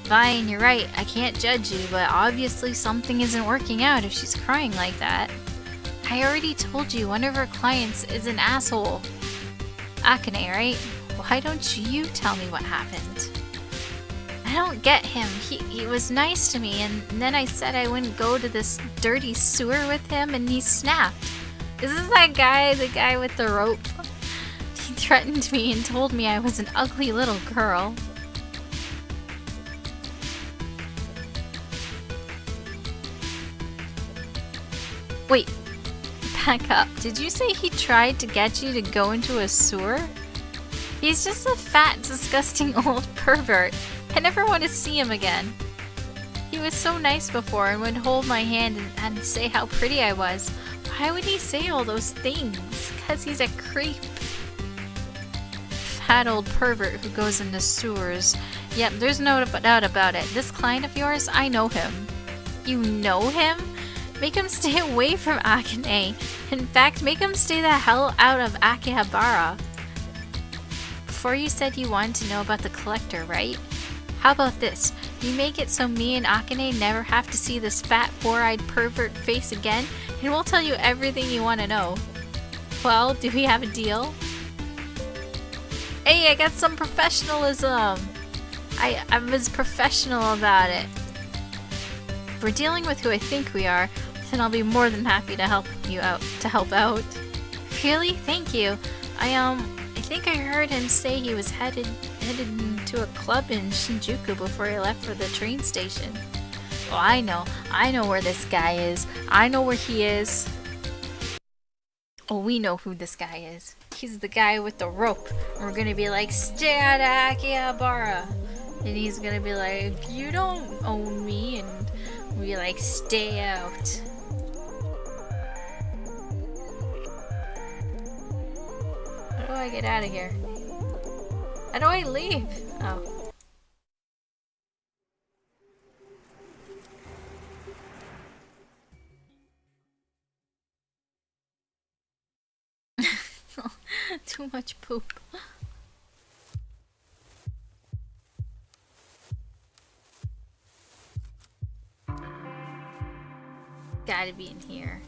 Speaker 1: Fine, you're right. I can't judge you, but obviously something isn't working out if she's crying like that. I already told you one of her clients is an asshole. Akane, right? Why don't you tell me what happened? I don't get him. He was nice to me, and then I said I wouldn't go to this dirty sewer with him, and he snapped. Is this that guy, the guy with the rope? He threatened me and told me I was an ugly little girl. Wait, back up. Did you say he tried to get you to go into a sewer? He's just a fat, disgusting old pervert. I never want to see him again. He was so nice before and would hold my hand and say how pretty I was. Why would he say all those things? Because he's a creep. Fat old pervert who goes into sewers. Yep, there's no doubt about it. This client of yours, I know him. You know him? Make him stay away from Akane. In fact, make him stay the hell out of Akihabara. Before you said you wanted to know about the collector, right? How about this? You make it so me and Akane never have to see this fat, four-eyed pervert face again, and we'll tell you everything you want to know. Well, do we have a deal? Hey, I got some professionalism! I was professional about it. If we're dealing with who I think we are, then I'll be more than happy to help you out. Really? Thank you. I think I heard him say he was headed into a club in Shinjuku before he left for the train station. Oh, I know where this guy is. I know where he is. Oh, we know who this guy is. He's the guy with the rope. And we're gonna be like, stay out of Akihabara. And he's gonna be like, you don't own me. And we'll be like, stay out. How do I get out of here? How do I leave? Oh. Too much poop. Gotta be in here.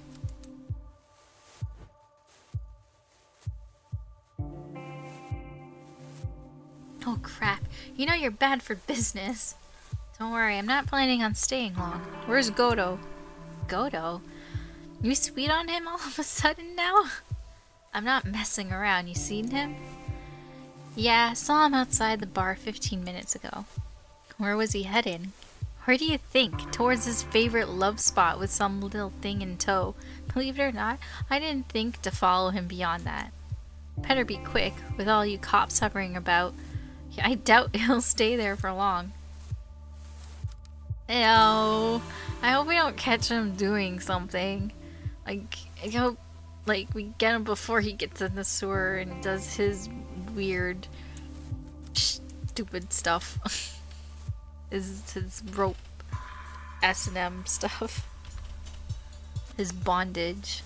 Speaker 1: Oh crap, you know you're bad for business. Don't worry, I'm not planning on staying long. Where's Goto? Goto? You sweet on him all of a sudden now? I'm not messing around, you seen him? Yeah, saw him outside the bar 15 minutes ago. Where was he heading? Where do you think? Towards his favorite love spot with some little thing in tow. Believe it or not, I didn't think to follow him beyond that. Better be quick, with all you cops hovering about. I doubt he'll stay there for long. Ew. I hope we don't catch him doing something. I hope we get him before he gets in the sewer and does his weird, stupid stuff. his rope S&M stuff. His bondage.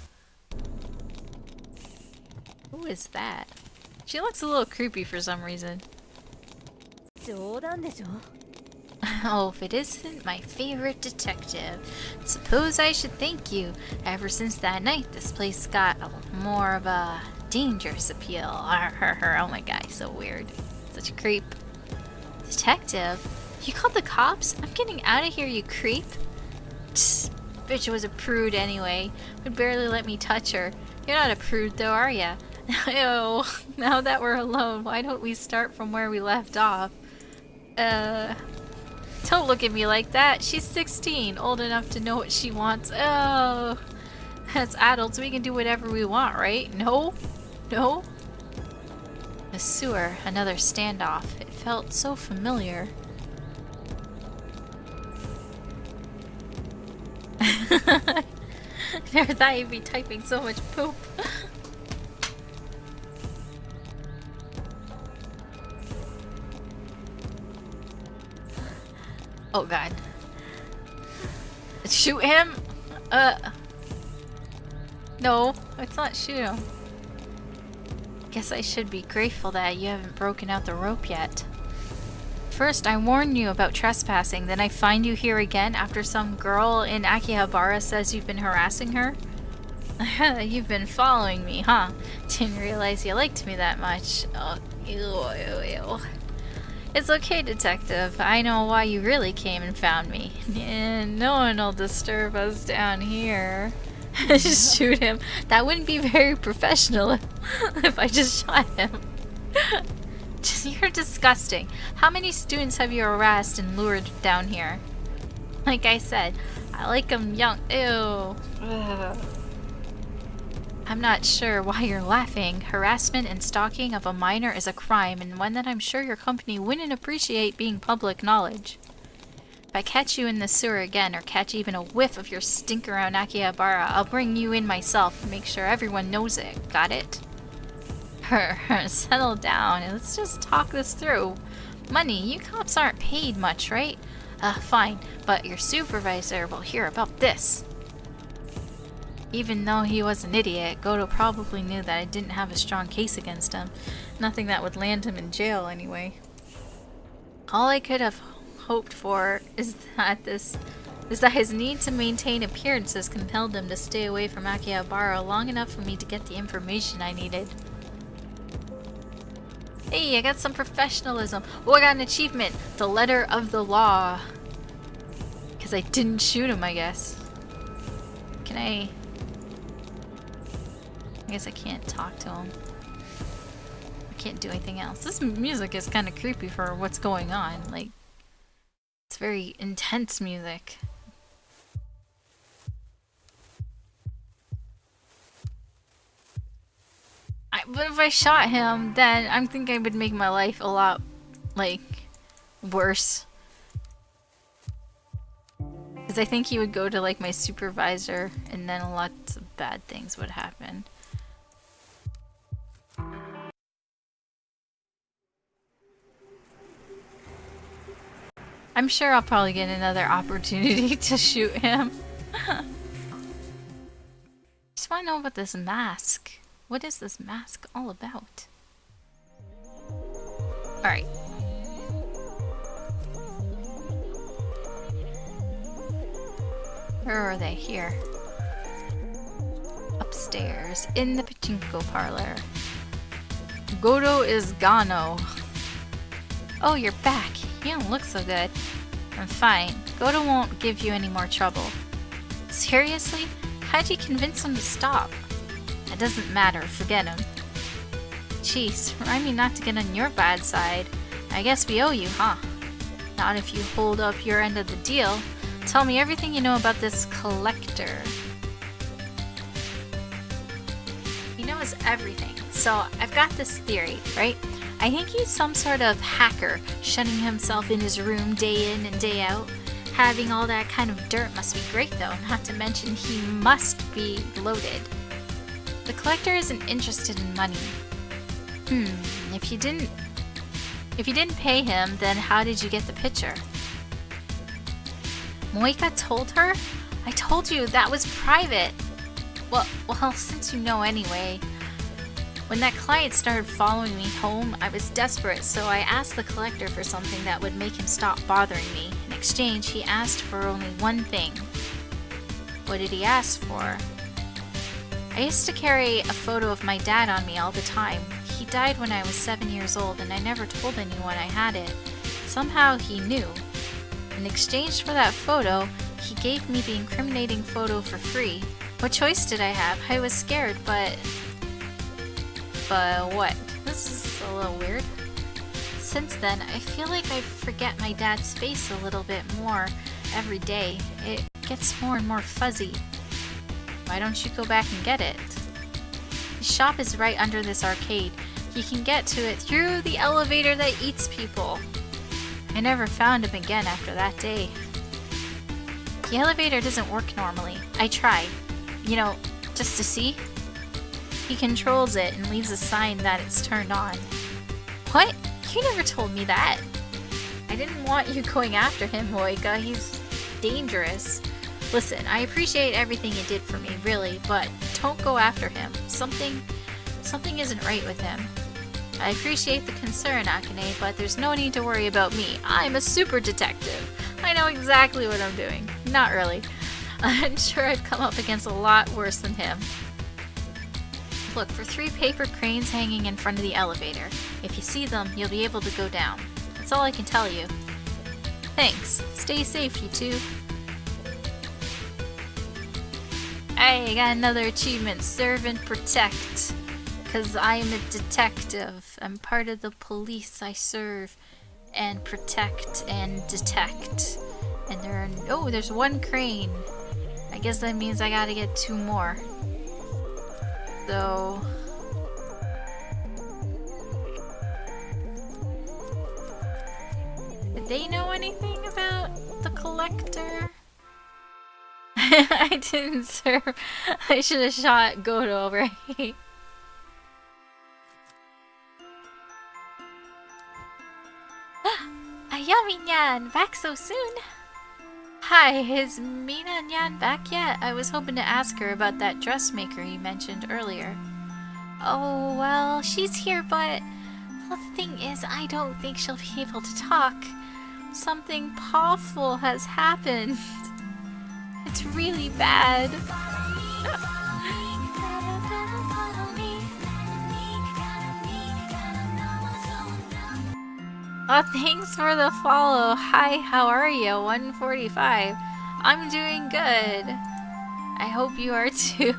Speaker 1: Who is that? She looks a little creepy for some reason. Oh, if it isn't my favorite detective. Suppose I should thank you. Ever since that night, this place got more of a dangerous appeal. Oh my god, so weird. Such a creep. Detective? You called the cops? I'm getting out of here, you creep. Tss, bitch was a prude anyway. Would barely let me touch her. You're not a prude though, are ya? Ew. Now that we're alone, why don't we start from where we left off? Don't look at me like that. She's 16, old enough to know what she wants. Oh, as adults, we can do whatever we want, right? No? No? The sewer, another standoff. It felt so familiar. Never thought you'd be typing so much poop. Oh god. Shoot him? No, let's not shoot him. Guess I should be grateful that you haven't broken out the rope yet. First, I warned you about trespassing, then I find you here again after some girl in Akihabara says you've been harassing her? You've been following me, huh? Didn't realize you liked me that much. Oh, ew, ew, ew. It's okay, detective. I know why you really came and found me. And no one will disturb us down here. Just shoot him. That wouldn't be very professional if I just shot him. You're disgusting. How many students have you harassed and lured down here? Like I said, I like them young. Ew. Ugh. I'm not sure why you're laughing. Harassment and stalking of a minor is a crime, and one that I'm sure your company wouldn't appreciate being public knowledge. If I catch you in the sewer again, or catch even a whiff of your stink around Akihabara, I'll bring you in myself and make sure everyone knows it. Got it? Settle down and let's just talk this through. Money, you cops aren't paid much, right? Fine, but your supervisor will hear about this. Even though he was an idiot, Goto probably knew that I didn't have a strong case against him. Nothing that would land him in jail anyway. All I could have hoped for is that his need to maintain appearances compelled him to stay away from Akihabara long enough for me to get the information I needed. Hey, I got some professionalism. Oh, I got an achievement. The letter of the law. Because I didn't shoot him, I guess. Can I guess I can't talk to him. I can't do anything else. This music is kind of creepy for what's going on. Like, it's very intense music. But if I shot him, then I think I would make my life a lot, like, worse. Because I think he would go to, like, my supervisor, and then lots of bad things would happen. I'm sure I'll probably get another opportunity to shoot him. Just want to know about this mask. What is this mask all about? Alright. Where are they? Here. Upstairs, in the pachinko parlor. Goto is Gano. Oh, you're back. You don't look so good. I'm fine. Goto won't give you any more trouble. Seriously? How'd you convince him to stop? It doesn't matter. Forget him. Jeez, remind me not to get on your bad side. I guess we owe you, huh? Not if you hold up your end of the deal. Tell me everything you know about this collector. He knows everything. So, I've got this theory, right? I think he's some sort of hacker, shutting himself in his room day in and day out. Having all that kind of dirt must be great though, not to mention he must be loaded. The collector isn't interested in money. If you didn't pay him, then how did you get the picture? Moika told her? I told you, that was private. Well, since you know anyway. When that client started following me home, I was desperate, so I asked the collector for something that would make him stop bothering me. In exchange, he asked for only one thing. What did he ask for? I used to carry a photo of my dad on me all the time. He died when I was 7 years old, and I never told anyone I had it. Somehow he knew. In exchange for that photo, he gave me the incriminating photo for free. What choice did I have? I was scared, but what? This is a little weird. Since then, I feel like I forget my dad's face a little bit more every day. It gets more and more fuzzy. Why don't you go back and get it? The shop is right under this arcade. You can get to it through the elevator that eats people. I never found him again after that day. The elevator doesn't work normally. I tried. You know, just to see. He controls it and leaves a sign that it's turned on. What? You never told me that. I didn't want you going after him, Moika. He's dangerous. Listen, I appreciate everything you did for me, really, but don't go after him. Something isn't right with him. I appreciate the concern, Akane, but there's no need to worry about me. I'm a super detective. I know exactly what I'm doing. Not really. I'm sure I've come up against a lot worse than him. Look for 3 paper cranes hanging in front of the elevator. If you see them, you'll be able to go down. That's all I can tell you. Thanks. Stay safe, you two. Hey, I got another achievement. Serve and protect. Because I'm a detective. I'm part of the police. I serve and protect and detect. And there are... Oh, there's 1 crane. I guess that means I gotta get 2 more. So... Did they know anything about the collector? I didn't serve. I should have shot Goto, right? Ayami-nyan, back so soon? Hi, is Mina-nyan back yet? I was hoping to ask her about that dressmaker you mentioned earlier. Oh, well, she's here, but... Well, the thing is, I don't think she'll be able to talk. Something awful has happened. It's really bad. Oh, thanks for the follow. Hi, how are you? 145. I'm doing good. I hope you are too.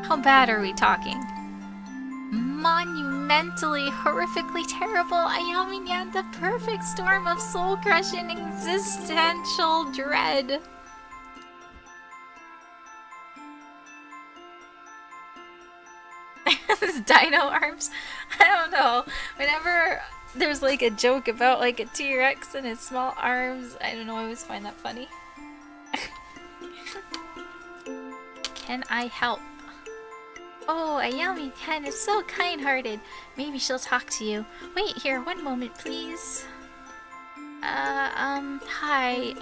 Speaker 1: How bad are we talking? Monumentally, horrifically terrible. Ayami-nyan, the perfect storm of soul-crushing existential dread. Dino arms? I don't know. Whenever there's like a joke about like a T-Rex and its small arms, I don't know, I always find that funny. Can I help? Oh, Ayami-nyan is so kind-hearted. Maybe she'll talk to you. Wait here, 1 moment, please. Hi,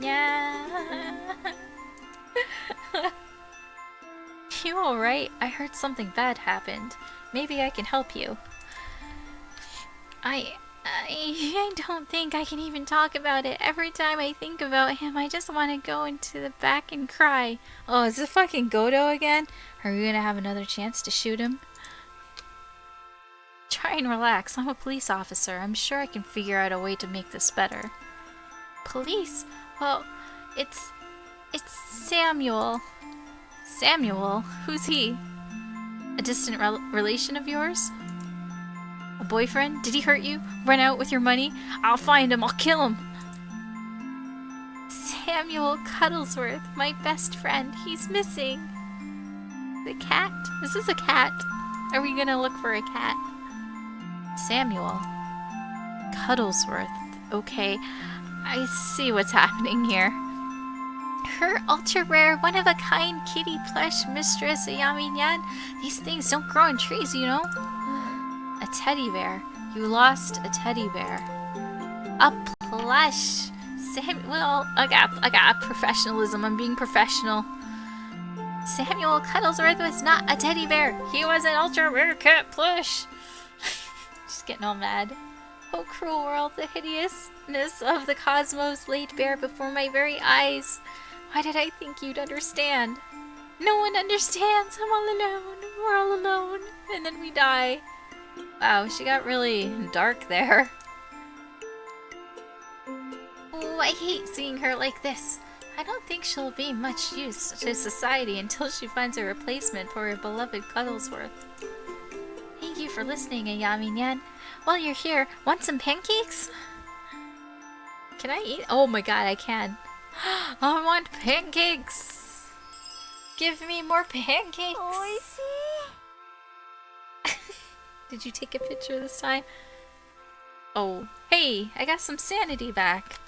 Speaker 1: yeah. You alright? I heard something bad happened. Maybe I can help you. I don't think I can even talk about it. Every time I think about him, I just want to go into the back and cry. Oh, is it fucking Goto again? Are we gonna have another chance to shoot him? Try and relax. I'm a police officer. I'm sure I can figure out a way to make this better. Police? Well, it's Samuel. Samuel? Who's he? A distant relation of yours? A boyfriend? Did he hurt you? Run out with your money? I'll find him. I'll kill him. Samuel Cuddlesworth, my best friend. He's missing. The cat? Is this a cat? Are we gonna look for a cat? Samuel Cuddlesworth. Okay, I see what's happening here. Her ultra-rare, one-of-a-kind kitty plush mistress, Ayami-nyan. These things don't grow in trees, you know? A teddy bear. You lost a teddy bear. A plush. Well, I got professionalism. I'm being professional. Samuel Cuddlesworth was not a teddy bear. He was an ultra-rare cat plush. Just getting all mad. Oh, cruel world, the hideousness of the cosmos laid bare before my very eyes. Why did I think you'd understand? No one understands. I'm all alone. We're all alone. And then we die. Wow, she got really dark there. Oh, I hate seeing her like this. I don't think she'll be much use to society until she finds a replacement for her beloved Cuddlesworth. Thank you for listening, Ayami-nyan. While you're here, want some pancakes? Can I eat? Oh my god, I can. I want pancakes! give me more pancakes. Did you take a picture this time? Oh, hey, I got some sanity back.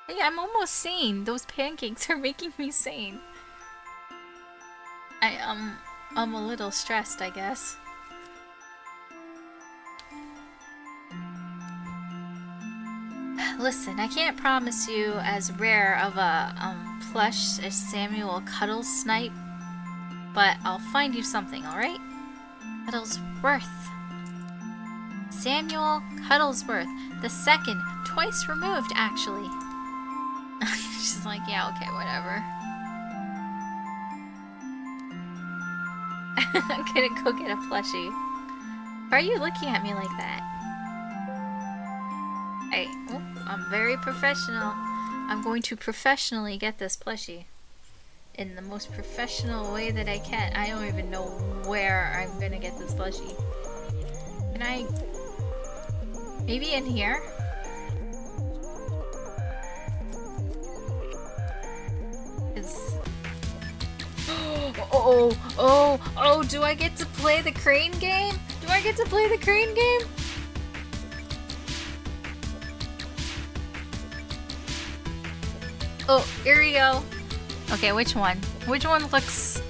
Speaker 1: Hey, I'm almost sane. Those pancakes are making me sane. I'm a little stressed, I guess. Listen, I can't promise you as rare of a plush as Samuel Cuddlesnipe, but I'll find you something, alright? Cuddlesworth. Samuel Cuddlesworth. The second. Twice removed, actually. She's like, yeah, okay, whatever. I'm gonna go get a plushie. Why are you looking at me like that? Hey, oh, I'm very professional. I'm going to professionally get this plushie. In the most professional way that I can. I don't even know where I'm gonna get this plushie. Can I... Maybe in here? Oh, do I get to play the crane game? Do I get to play the crane game? Oh, here we go. Okay, which one? Which one looks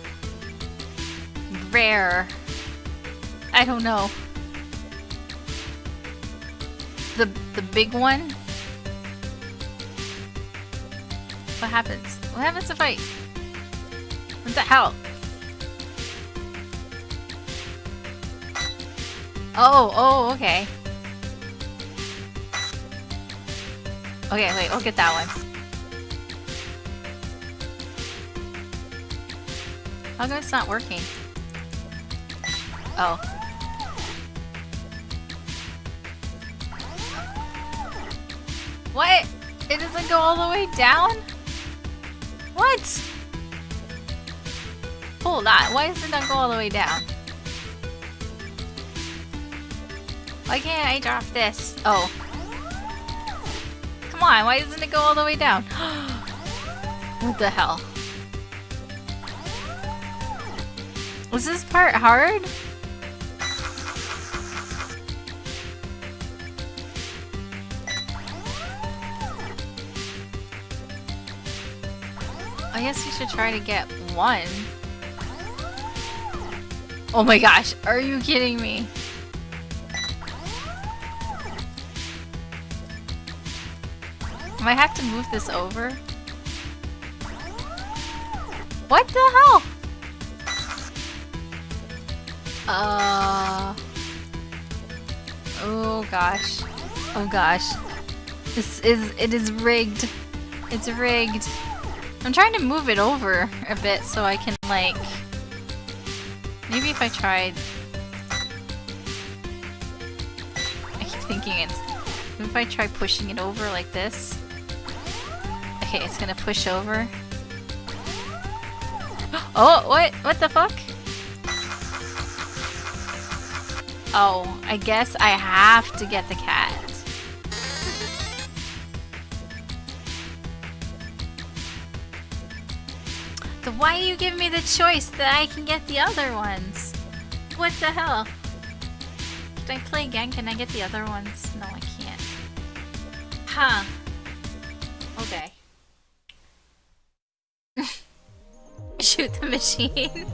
Speaker 1: rare? I don't know. The big one? What happens? What happens if I... What the hell? Oh, okay. Okay, wait, I'll get that one. How come it's not working? Oh. What? It doesn't go all the way down? What? Hold on, why does it not go all the way down? Why can't I drop this? Oh. Come on, why doesn't it go all the way down? What the hell? Was this part hard? I guess you should try to get one. Oh my gosh, are you kidding me? I have to move this over? What the hell? Oh gosh. Oh gosh. It is rigged. It's rigged. I'm trying to move it over a bit so I can, like... Maybe if I tried... I keep thinking it's... Maybe if I try pushing it over like this... Okay, it's gonna push over. Oh, what? What the fuck? Oh, I guess I have to get the cat. So why do you give me the choice that I can get the other ones? What the hell? Can I play again? Can I get the other ones? No, I can't. Huh. Okay. Shoot the machine.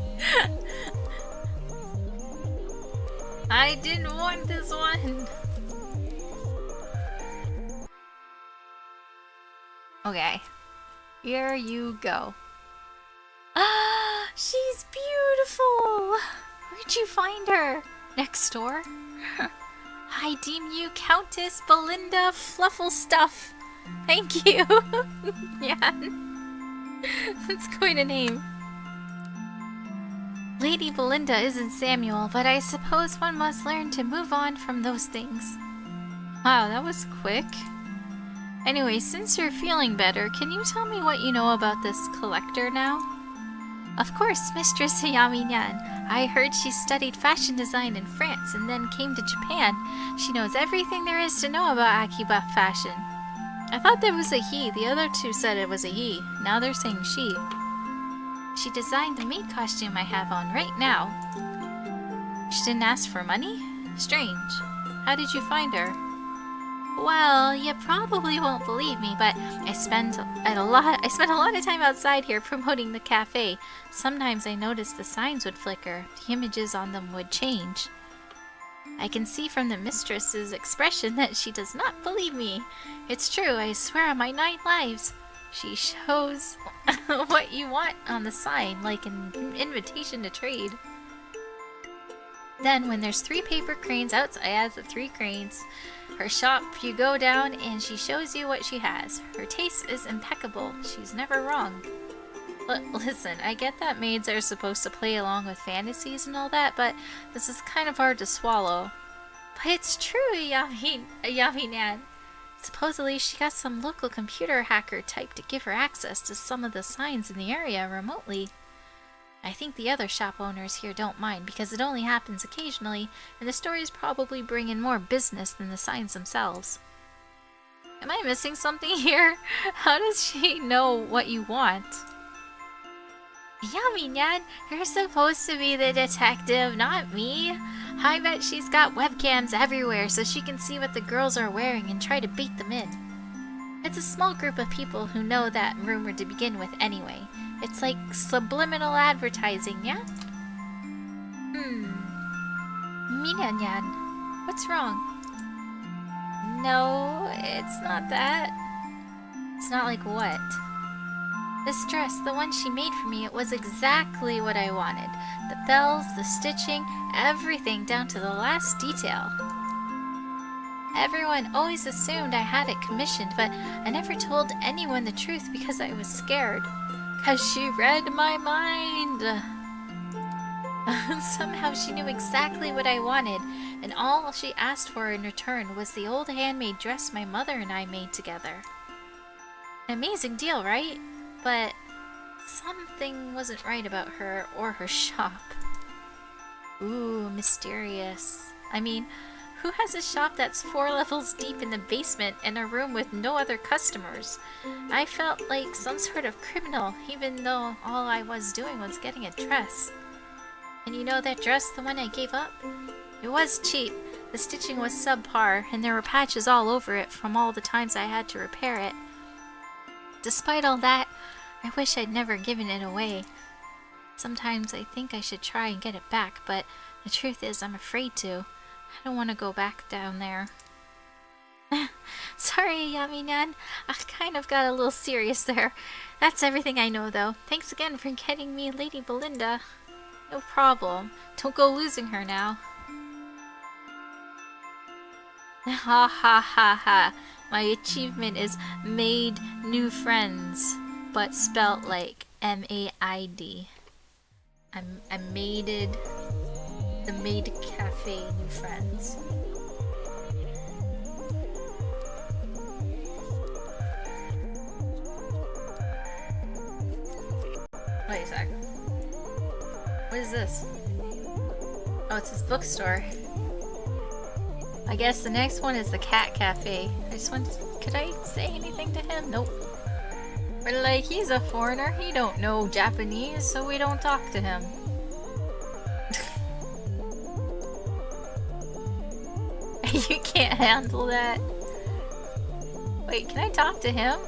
Speaker 1: I didn't want this one. Okay. Here you go. Ah, she's beautiful. Where'd you find her? Next door? I deem you Countess Belinda Flufflestuff. Thank you. Yeah. That's quite a name. Lady Belinda isn't Samuel, but I suppose one must learn to move on from those things. Wow, that was quick. Anyway, since you're feeling better, can you tell me what you know about this collector now? Of course, Mistress Hayami Nyan. I heard she studied fashion design in France and then came to Japan. She knows everything there is to know about Akiba fashion. I thought there was a he. The other two said it was a he. Now they're saying she. She designed the maid costume I have on right now. She didn't ask for money? Strange. How did you find her? Well, you probably won't believe me, but I spent a lot of time outside here promoting the cafe. Sometimes I noticed the signs would flicker, the images on them would change. I can see from the mistress's expression that she does not believe me. It's true, I swear on my 9 lives. She shows what you want on the sign, like an invitation to trade. Then, when there's 3 paper cranes outside the 3 cranes, her shop, you go down and she shows you what she has. Her taste is impeccable. She's never wrong. Listen, I get that maids are supposed to play along with fantasies and all that, but this is kind of hard to swallow. But it's true, Yummy Nan. Supposedly, she got some local computer hacker type to give her access to some of the signs in the area remotely. I think the other shop owners here don't mind because it only happens occasionally, and the stories probably bring in more business than the signs themselves. Am I missing something here? How does she know what you want? Yummy Nyan, you're supposed to be the detective, not me. I bet she's got webcams everywhere so she can see what the girls are wearing and try to bait them in. It's a small group of people who know that rumor to begin with anyway. It's like subliminal advertising, yeah? Minanyan, what's wrong? No, it's not that. It's not like what? This dress, the one she made for me, it was exactly what I wanted. The bells, the stitching, everything down to the last detail. Everyone always assumed I had it commissioned, but I never told anyone the truth because I was scared. 'Cause she read my mind. Somehow she knew exactly what I wanted, and all she asked for in return was the old handmade dress my mother and I made together. An amazing deal, right? But something wasn't right about her or her shop. Ooh, mysterious. I mean, who has a shop that's 4 levels deep in the basement and a room with no other customers? I felt like some sort of criminal, even though all I was doing was getting a dress. And you know that dress, the one I gave up? It was cheap. The stitching was subpar, and there were patches all over it from all the times I had to repair it. Despite all that, I wish I'd never given it away. Sometimes I think I should try and get it back, but the truth is I'm afraid to. I don't want to go back down there. Sorry, Yummy Nan. I kind of got a little serious there. That's everything I know, though. Thanks again for getting me Lady Belinda. No problem. Don't go losing her now. Ha ha ha ha. My achievement is made new friends, but spelt like M-A-I-D. I maided the Maid Cafe new friends. Wait a sec. What is this? Oh, it's this bookstore. I guess the next one is the Cat Cafe. I just wanted to, could I say anything to him? Nope. But like, he's a foreigner. He don't know Japanese, so we don't talk to him. You can't handle that. Wait, can I talk to him?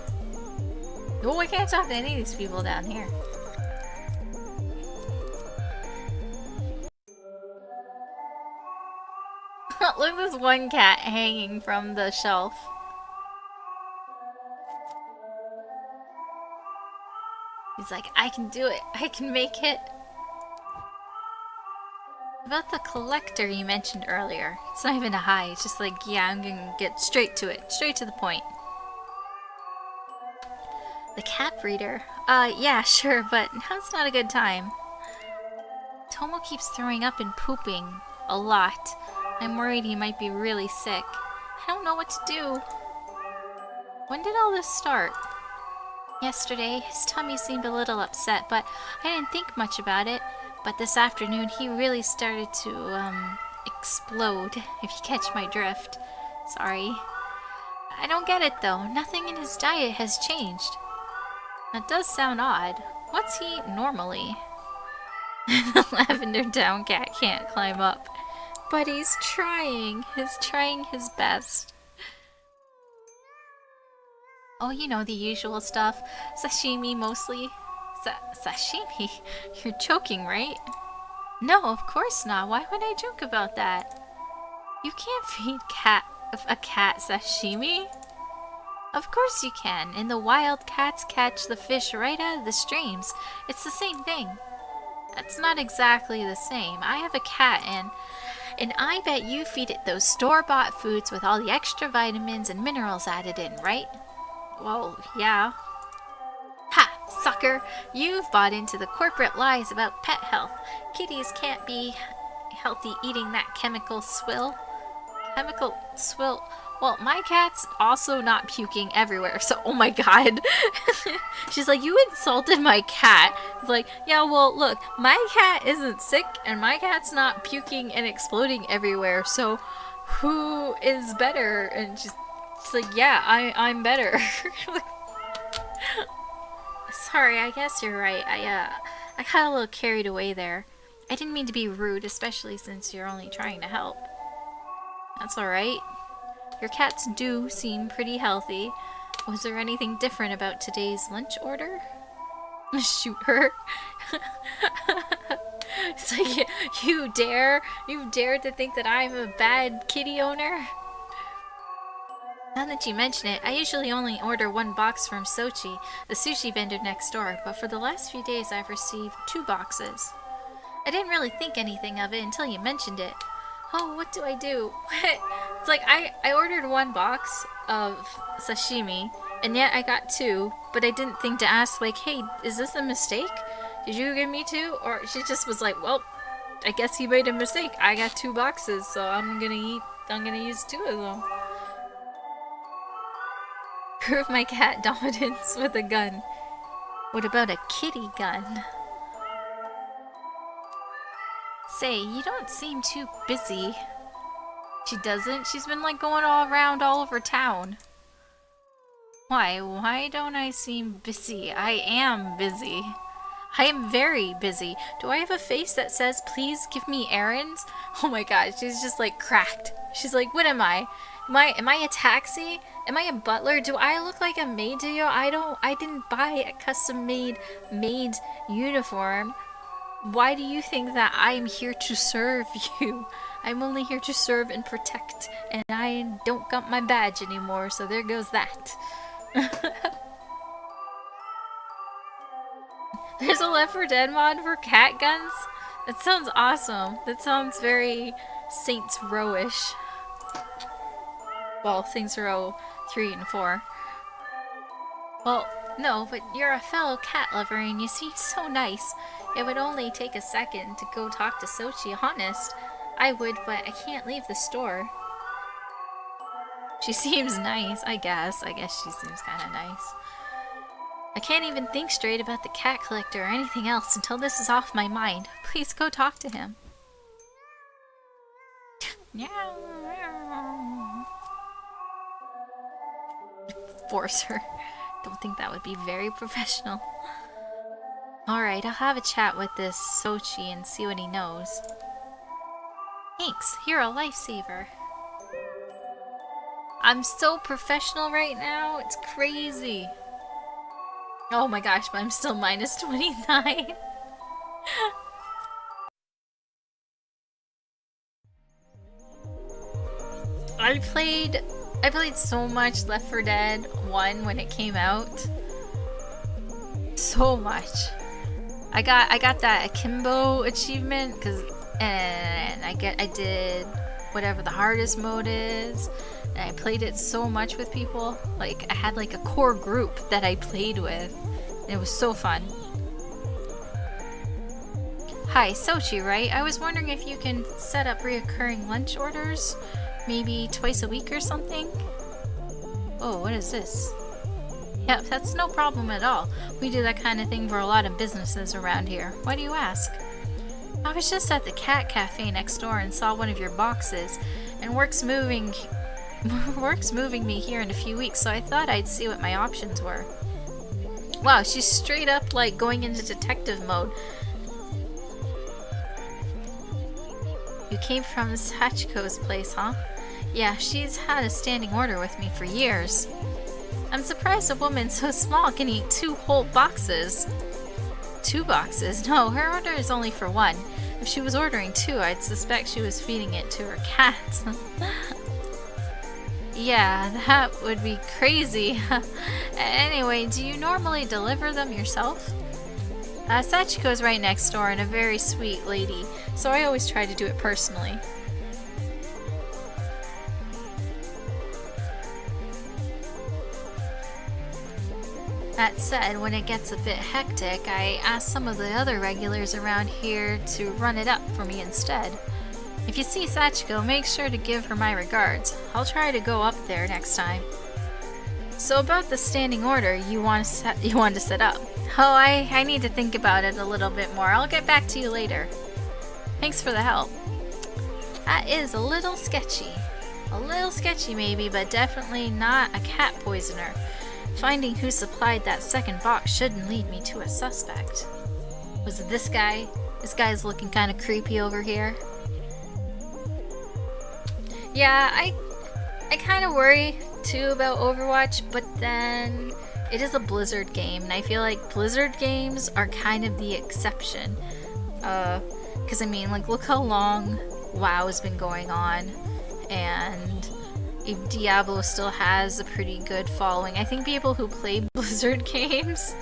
Speaker 1: No, I can't talk to any of these people down here. Look at this one cat hanging from the shelf. He's like, I can do it. I can make it. About the collector you mentioned earlier. It's not even a hi. It's just like, yeah, I'm gonna get straight to it. Straight to the point. The cat breeder? Yeah, sure, but now's not a good time. Tomo keeps throwing up and pooping. A lot. I'm worried he might be really sick. I don't know what to do. When did all this start? Yesterday, his tummy seemed a little upset, but I didn't think much about it. But this afternoon, he really started to, explode, if you catch my drift. Sorry. I don't get it, though. Nothing in his diet has changed. That does sound odd. What's he normally? The lavender down cat can't climb up. But he's trying. He's trying his best. Oh, you know, the usual stuff. Sashimi mostly. Sashimi? You're joking, right? No, of course not. Why would I joke about that? You can't feed a cat sashimi. Of course you can. In the wild, cats catch the fish right out of the streams. It's the same thing. That's not exactly the same. I have a cat and I bet you feed it those store-bought foods with all the extra vitamins and minerals added in, right? Well, yeah. Ha! Sucker! You've bought into the corporate lies about pet health. Kitties can't be healthy eating that chemical swill. Chemical swill. Well, my cat's also not puking everywhere, so oh my god. She's like, you insulted my cat. It's like, yeah, well, look, my cat isn't sick, and my cat's not puking and exploding everywhere, so who is better? And she's like, yeah, I'm better. Sorry, I guess you're right. I got a little carried away there. I didn't mean to be rude, especially since you're only trying to help. That's alright. Your cats do seem pretty healthy. Was there anything different about today's lunch order? Shoot her. It's like, you dare to think that I'm a bad kitty owner? Now that you mention it, I usually only order one box from Sochi, the sushi vendor next door, but for the last few days I've received 2 boxes. I didn't really think anything of it until you mentioned it. Oh, what do I do? It's like, I ordered 1 box of sashimi, and yet I got 2, but I didn't think to ask, like, hey, is this a mistake? Did you give me 2? Or she just was like, well, I guess you made a mistake. I got 2 boxes, so I'm gonna use 2 of them. Prove my cat dominance with a gun. What about a kitty gun? Say, you don't seem too busy. She doesn't? She's been like going all around all over town. Why? Why don't I seem busy? I am busy. I am very busy. Do I have a face that says, please give me errands? Oh my god, she's just like cracked. She's like, what am I? Am I a taxi? Am I a butler? Do I look like a maid to you? I didn't buy a custom-made maid uniform. Why do you think that I'm here to serve you? I'm only here to serve and protect, and I don't got my badge anymore, so there goes that. There's a Left 4 Dead mod for cat guns? That sounds awesome. That sounds very Saints Row-ish. Well, Saints Row 3 and 4. Well, no, but you're a fellow cat lover and you seem so nice. It would only take a second to go talk to Sochi, honest. I would, but I can't leave the store. She seems nice, I guess. I guess she seems kind of nice. I can't even think straight about the cat collector or anything else until this is off my mind. Please go talk to him. Force her. Don't think that would be very professional. Alright, I'll have a chat with this Sochi and see what he knows. Thanks, you're a lifesaver. I'm so professional right now, it's crazy. Oh my gosh, but I'm still minus 29. I played so much Left 4 Dead 1 when it came out. So much. I got that Akimbo achievement and I did whatever the hardest mode is, and I played it so much with people. Like, I had like a core group that I played with, and it was so fun. Hi, Sochi, right? I was wondering if you can set up reoccurring lunch orders, maybe twice a week or something? Oh, what is this? Yep, that's no problem at all. We do that kind of thing for a lot of businesses around here. Why do you ask? I was just at the cat cafe next door and saw one of your boxes, and work's moving me here in a few weeks, so I thought I'd see what my options were. Wow, she's straight up like going into detective mode. You came from Sachiko's place, huh? Yeah, she's had a standing order with me for years. I'm surprised a woman so small can eat 2 whole boxes. 2 boxes? No, her order is only for 1. If she was ordering 2, I'd suspect she was feeding it to her cats. Yeah, that would be crazy. Anyway, do you normally deliver them yourself? Sachiko's right next door and a very sweet lady, so I always try to do it personally. That said, when it gets a bit hectic, I ask some of the other regulars around here to run it up for me instead. If you see Sachiko, make sure to give her my regards. I'll try to go up there next time. So about the standing order you want to set up. Oh, I need to think about it a little bit more. I'll get back to you later. Thanks for the help. That is a little sketchy. A little sketchy maybe, but definitely not a cat poisoner. Finding who supplied that second box shouldn't lead me to a suspect. Was it this guy? This guy's looking kind of creepy over here. Yeah, I kind of worry too about Overwatch, but then it is a Blizzard game, and I feel like Blizzard games are kind of the exception. Because I mean, like, look how long WoW has been going on, and Diablo still has a pretty good following. I think people who play Blizzard games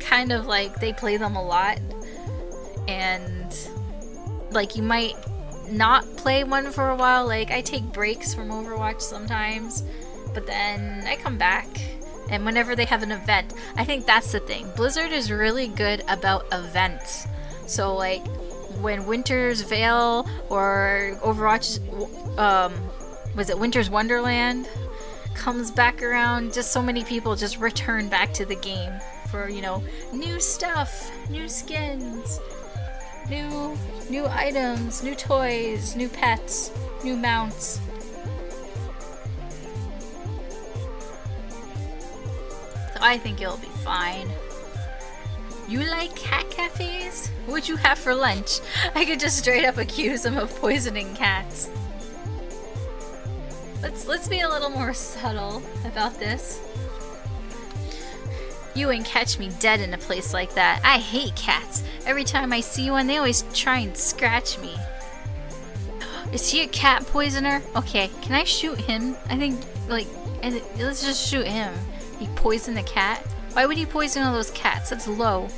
Speaker 1: kind of like, they play them a lot, and like, you might not play one for a while. Like, I take breaks from Overwatch sometimes, but then I come back, and whenever they have an event, I think that's the thing. Blizzard is really good about events. So like when Winter's Veil or Overwatch, was it Winter's Wonderland comes back around, just so many people just return back to the game for, you know, new stuff, new skins, new items, new toys, new pets, new mounts. So I think it'll be fine. You like cat cafes? What would you have for lunch? I could just straight up accuse him of poisoning cats. Let's be a little more subtle about this. You wouldn't catch me dead in a place like that. I hate cats. Every time I see one, they always try and scratch me. Is he a cat poisoner? Okay, can I shoot him? I think, like, let's just shoot him. He poisoned a cat? Why would he poison all those cats? That's low.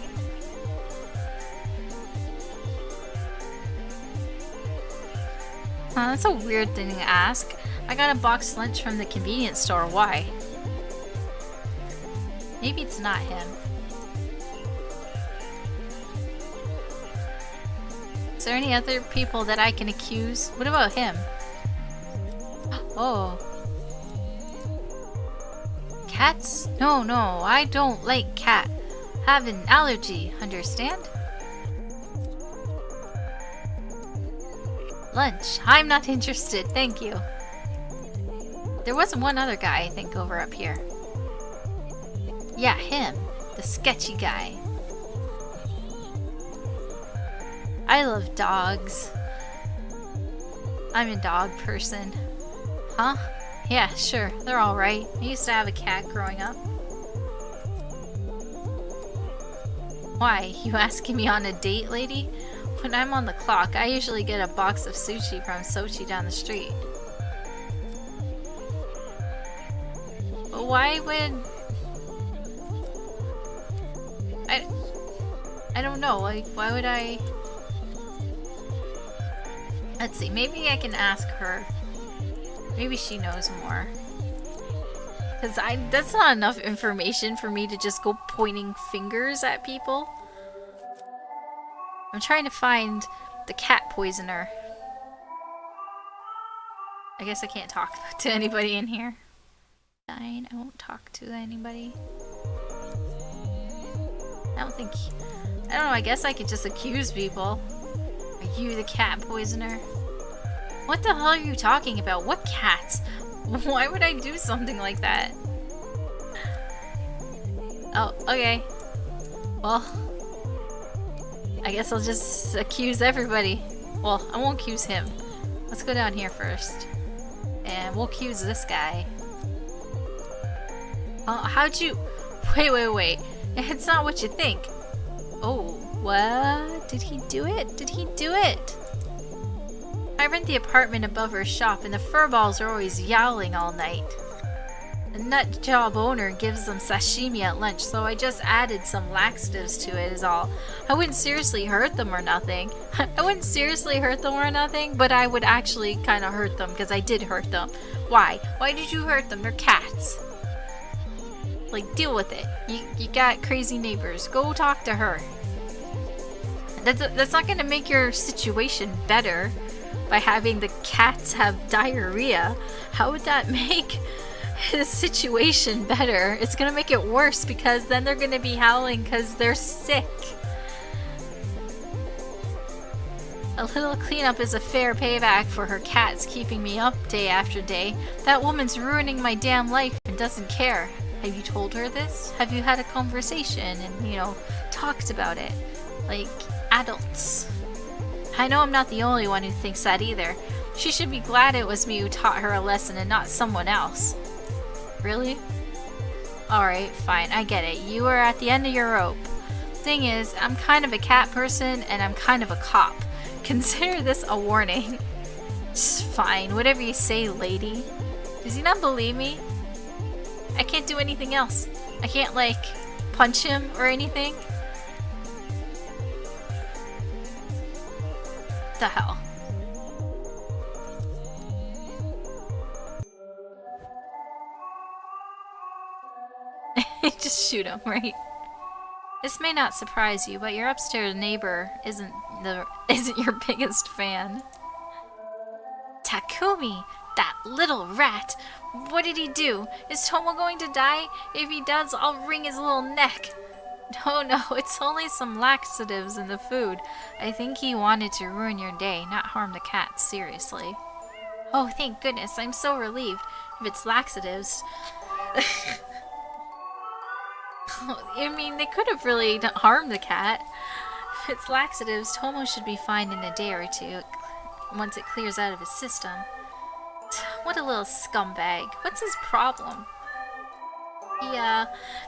Speaker 1: That's a weird thing to ask. I got a boxed lunch from the convenience store. Why? Maybe it's not him. Is there any other people that I can accuse? What about him? Oh. Cats? No, I don't like cat. Have an allergy, understand? Lunch. I'm not interested, thank you. There wasn't one other guy, I think, over up here. Yeah, him. The sketchy guy. I love dogs. I'm a dog person. Huh? Yeah, sure. They're alright. I used to have a cat growing up. Why? You asking me on a date, lady? When I'm on the clock, I usually get a box of sushi from Sochi down the street. But why would... I don't know, like, why would I... Let's see, maybe I can ask her. Maybe she knows more. Because that's not enough information for me to just go pointing fingers at people. I'm trying to find the cat poisoner. I guess I can't talk to anybody in here. Fine, I won't talk to anybody. I don't know, I guess I could just accuse people. Are you the cat poisoner? What the hell are you talking about? What cats? Why would I do something like that? Oh, okay. Well, I guess I'll just accuse everybody. Well, I won't accuse him. Let's go down here first. And we'll accuse this guy. How'd you... Wait. It's not what you think. Oh, what? Did he do it? Did he do it? I rent the apartment above her shop and the furballs are always yowling all night. The nut job owner gives them sashimi at lunch, so I just added some laxatives to it is all. I wouldn't seriously hurt them or nothing. But I would actually kind of hurt them because I did hurt them. Why? Why did you hurt them? They're cats. Like, deal with it. You got crazy neighbors. Go talk to her. That's not gonna make your situation better by having the cats have diarrhea. How would that make the situation better? It's gonna make it worse because then they're gonna be howling because they're sick. A little cleanup is a fair payback for her cats keeping me up day after day. That woman's ruining my damn life and doesn't care. Have you told her this? Have you had a conversation and, you know, talked about it? Like, adults. I know I'm not the only one who thinks that either. She should be glad it was me who taught her a lesson and not someone else. Really? Alright, fine, I get it. You are at the end of your rope. Thing is, I'm kind of a cat person and I'm kind of a cop. Consider this a warning. Fine, whatever you say, lady. Does he not believe me? I can't do anything else. I can't, like, punch him or anything. The hell? Just shoot him, right? This may not surprise you, but your upstairs neighbor isn't your biggest fan. Takumi, that little rat. What did he do? Is Tomo going to die? If he does, I'll wring his little neck. No, it's only some laxatives in the food. I think he wanted to ruin your day, not harm the cat, seriously. Oh, thank goodness, I'm so relieved. If it's laxatives... I mean, they could have really harmed the cat. If it's laxatives, Tomo should be fine in a day or two, once it clears out of his system. What a little scumbag. What's his problem? He,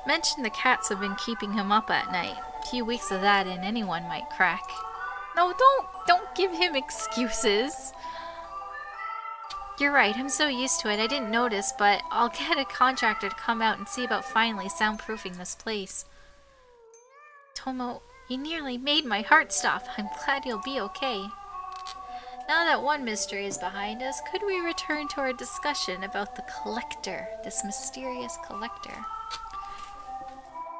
Speaker 1: mentioned the cats have been keeping him up at night. A few weeks of that and anyone might crack. No, don't give him excuses. You're right, I'm so used to it, I didn't notice, but I'll get a contractor to come out and see about finally soundproofing this place. Tomo, you nearly made my heart stop. I'm glad you'll be okay. Now that one mystery is behind us, could we return to our discussion about the collector, this mysterious collector?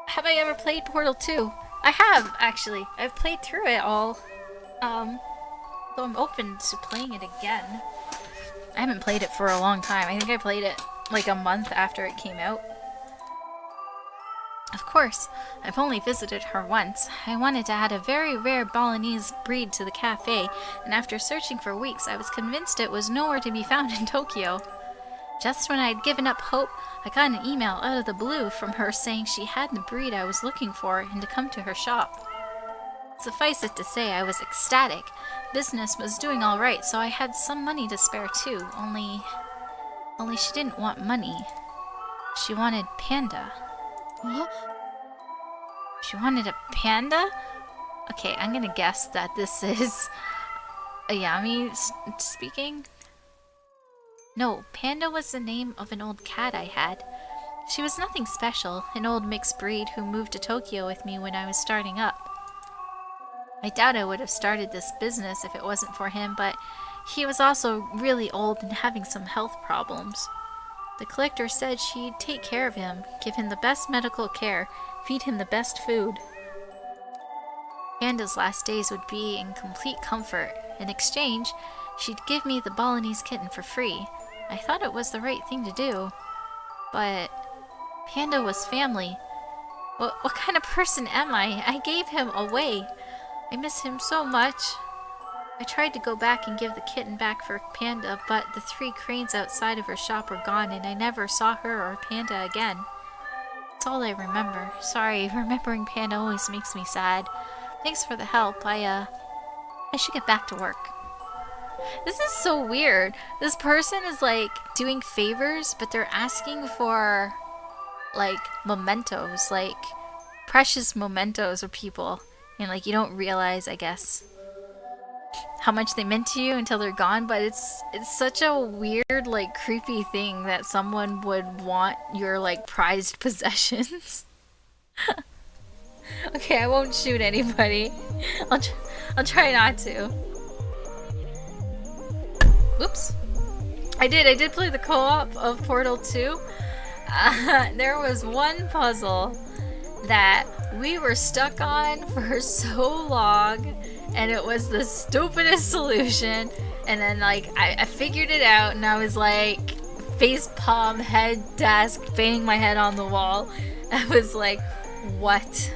Speaker 1: Have I ever played Portal 2? I have, actually. I've played through it all. Though I'm open to playing it again. I haven't played it for a long time. I think I played it like a month after it came out. Of course, I've only visited her once. I wanted to add a very rare Balinese breed to the cafe, and after searching for weeks, I was convinced it was nowhere to be found in Tokyo. Just when I'd given up hope, I got an email out of the blue from her saying she had the breed I was looking for and to come to her shop. Suffice it to say, I was ecstatic. Business was doing all right, so I had some money to spare too, only she didn't want money. She wanted panda. What? She wanted a panda? Okay, I'm gonna guess that this is Ayami speaking. No, Panda was the name of an old cat I had. She was nothing special, an old mixed breed who moved to Tokyo with me when I was starting up. I doubt I would have started this business if it wasn't for him, but he was also really old and having some health problems. The collector said she'd take care of him, give him the best medical care, feed him the best food. Panda's last days would be in complete comfort. In exchange, she'd give me the Balinese kitten for free. I thought it was the right thing to do. But Panda was family. What kind of person am I? I gave him away. I miss him so much. I tried to go back and give the kitten back for Panda, but the 3 cranes outside of her shop were gone and I never saw her or Panda again. That's all I remember. Sorry, remembering Panda always makes me sad. Thanks for the help. I should get back to work. This is so weird. This person is like doing favors, but they're asking for like mementos, like precious mementos of people. And like you don't realize, I guess, how much they meant to you until they're gone, but it's such a weird, like, creepy thing that someone would want your, like, prized possessions. Okay, I won't shoot anybody. I'll try not to. Oops. I did play the co-op of Portal 2. There was one puzzle that we were stuck on for so long, and it was the stupidest solution, and then like I figured it out, and I was like face palm, head desk, banging my head on the wall. I was like, what?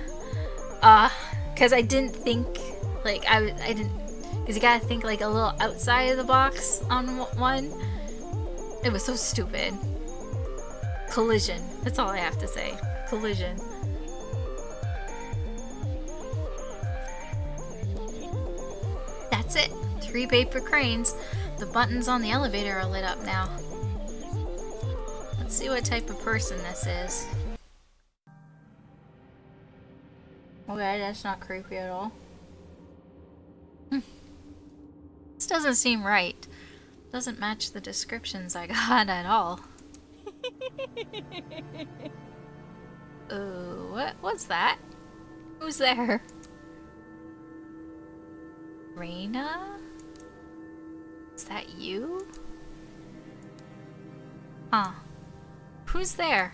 Speaker 1: Because I didn't think, like, I didn't, because you gotta think like a little outside of the box on one. It was so stupid. Collision. That's all I have to say. Collision. That's it. 3 paper cranes. The buttons on the elevator are lit up now. Let's see what type of person this is. Okay, that's not creepy at all. This doesn't seem right. Doesn't match the descriptions I got at all. Oh, what's that? Who's there? Reina? Is that you? Huh. Who's there?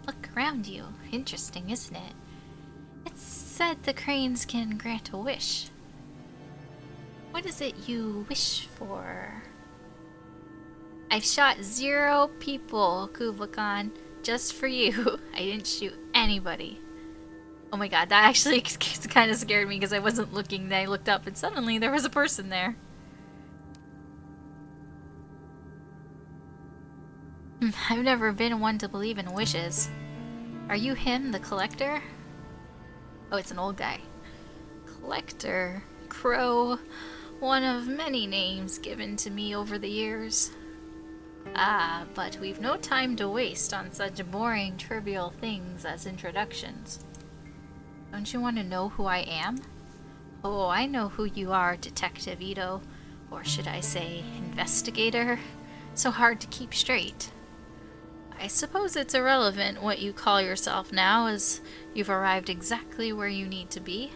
Speaker 1: Look around you. Interesting, isn't it? It's said the cranes can grant a wish. What is it you wish for? I've shot 0 people, Kubakan, just for you. I didn't shoot anybody. Oh my god, that actually kind of scared me because I wasn't looking, then I looked up and suddenly there was a person there. I've never been one to believe in wishes. Are you him, the collector? Oh, it's an old guy. Collector. Crow. One of many names given to me over the years. Ah, but we've no time to waste on such boring, trivial things as introductions. Don't you want to know who I am? Oh, I know who you are, Detective Ito. Or should I say, investigator? So hard to keep straight. I suppose it's irrelevant what you call yourself now, as you've arrived exactly where you need to be.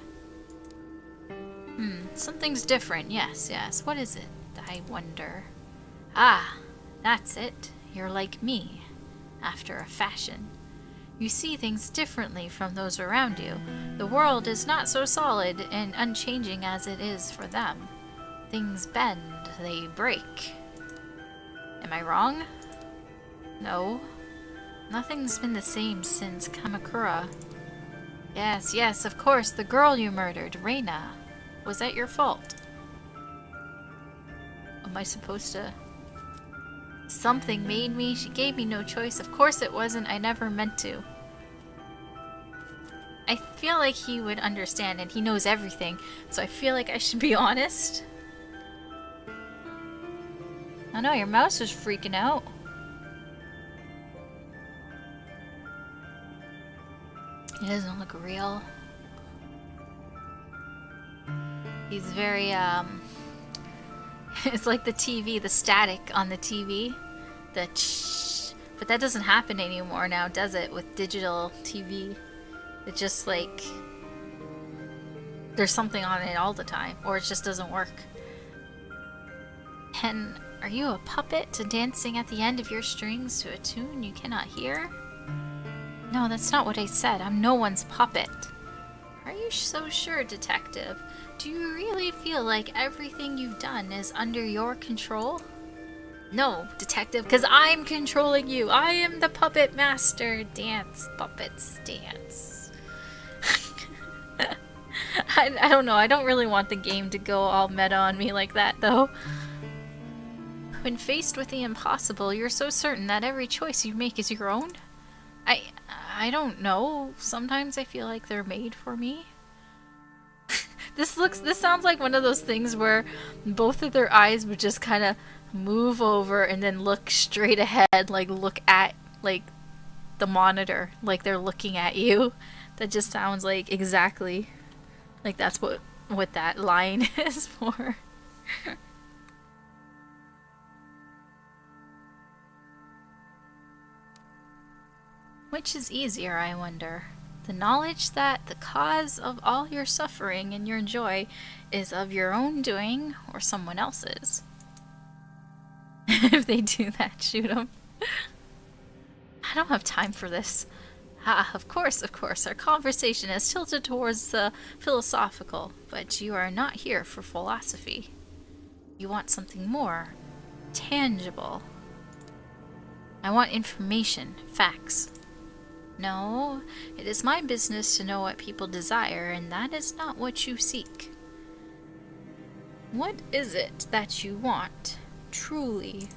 Speaker 1: Something's different, yes. What is it, I wonder? Ah, that's it. You're like me, after a fashion. You see things differently from those around you. The world is not so solid and unchanging as it is for them. Things bend, they break. Am I wrong? No. Nothing's been the same since Kamakura. Yes, of course, the girl you murdered, Reina. Was that your fault? Am I supposed to... Something made me. She gave me no choice. Of course it wasn't. I never meant to. I feel like he would understand, and he knows everything, so I feel like I should be honest. I know, your mouse is freaking out. It doesn't look real. He's very, it's like the TV, the static on the TV. The but that doesn't happen anymore now, does it, with digital TV? It just, like, there's something on it all the time, or it just doesn't work. And are you a puppet to dancing at the end of your strings to a tune you cannot hear? No, that's not what I said. I'm no one's puppet. Are you so sure, Detective? Do you really feel like everything you've done is under your control? No, Detective, because I'm controlling you. I am the puppet master. Dance, puppets, dance. I don't know. I don't really want the game to go all meta on me like that, though. When faced with the impossible, you're so certain that every choice you make is your own? I I don't know. Sometimes I feel like they're made for me. This sounds like one of those things where both of their eyes would just kind of move over and then look straight ahead, like look at like the monitor, like they're looking at you. That just sounds like exactly like that's what that line is for. Which is easier, I wonder? The knowledge that the cause of all your suffering and your joy is of your own doing or someone else's. If they do that, shoot them. I don't have time for this. Ah, of course, our conversation is tilted towards the philosophical, but you are not here for philosophy. You want something more tangible. I want information, facts. No, it is my business to know what people desire, and that is not what you seek. What is it that you want, truly?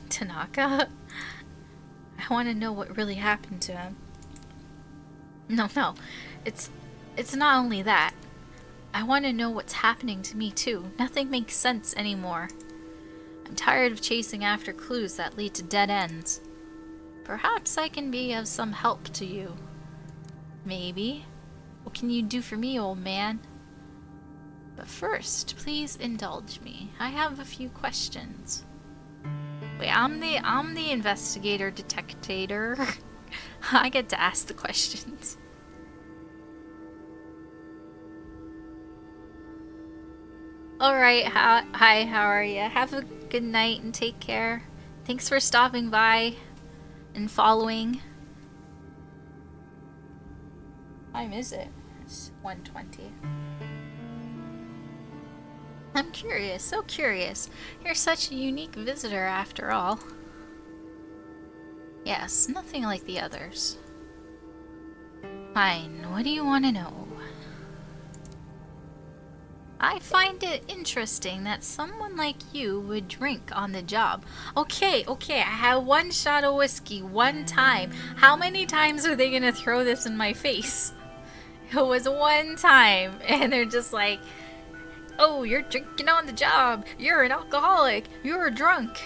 Speaker 1: Tanaka? I want to know what really happened to him. No, it's not only that. I want to know what's happening to me too. Nothing makes sense anymore. I'm tired of chasing after clues that lead to dead ends. Perhaps I can be of some help to you. Maybe. What can you do for me, old man? But first, please indulge me. I have a few questions. Wait, I'm the investigator detectator. I get to ask the questions. Alright, hi, how are you? Have a good night and take care. Thanks for stopping by and following. What time is it? It's 1:20. I'm curious, so curious. You're such a unique visitor after all. Yes, nothing like the others. Fine, what do you want to know? I find it interesting that someone like you would drink on the job. Okay, I had one shot of whiskey one time. How many times are they gonna throw this in my face? It was one time, and they're just like, oh, you're drinking on the job. You're an alcoholic. You're drunk.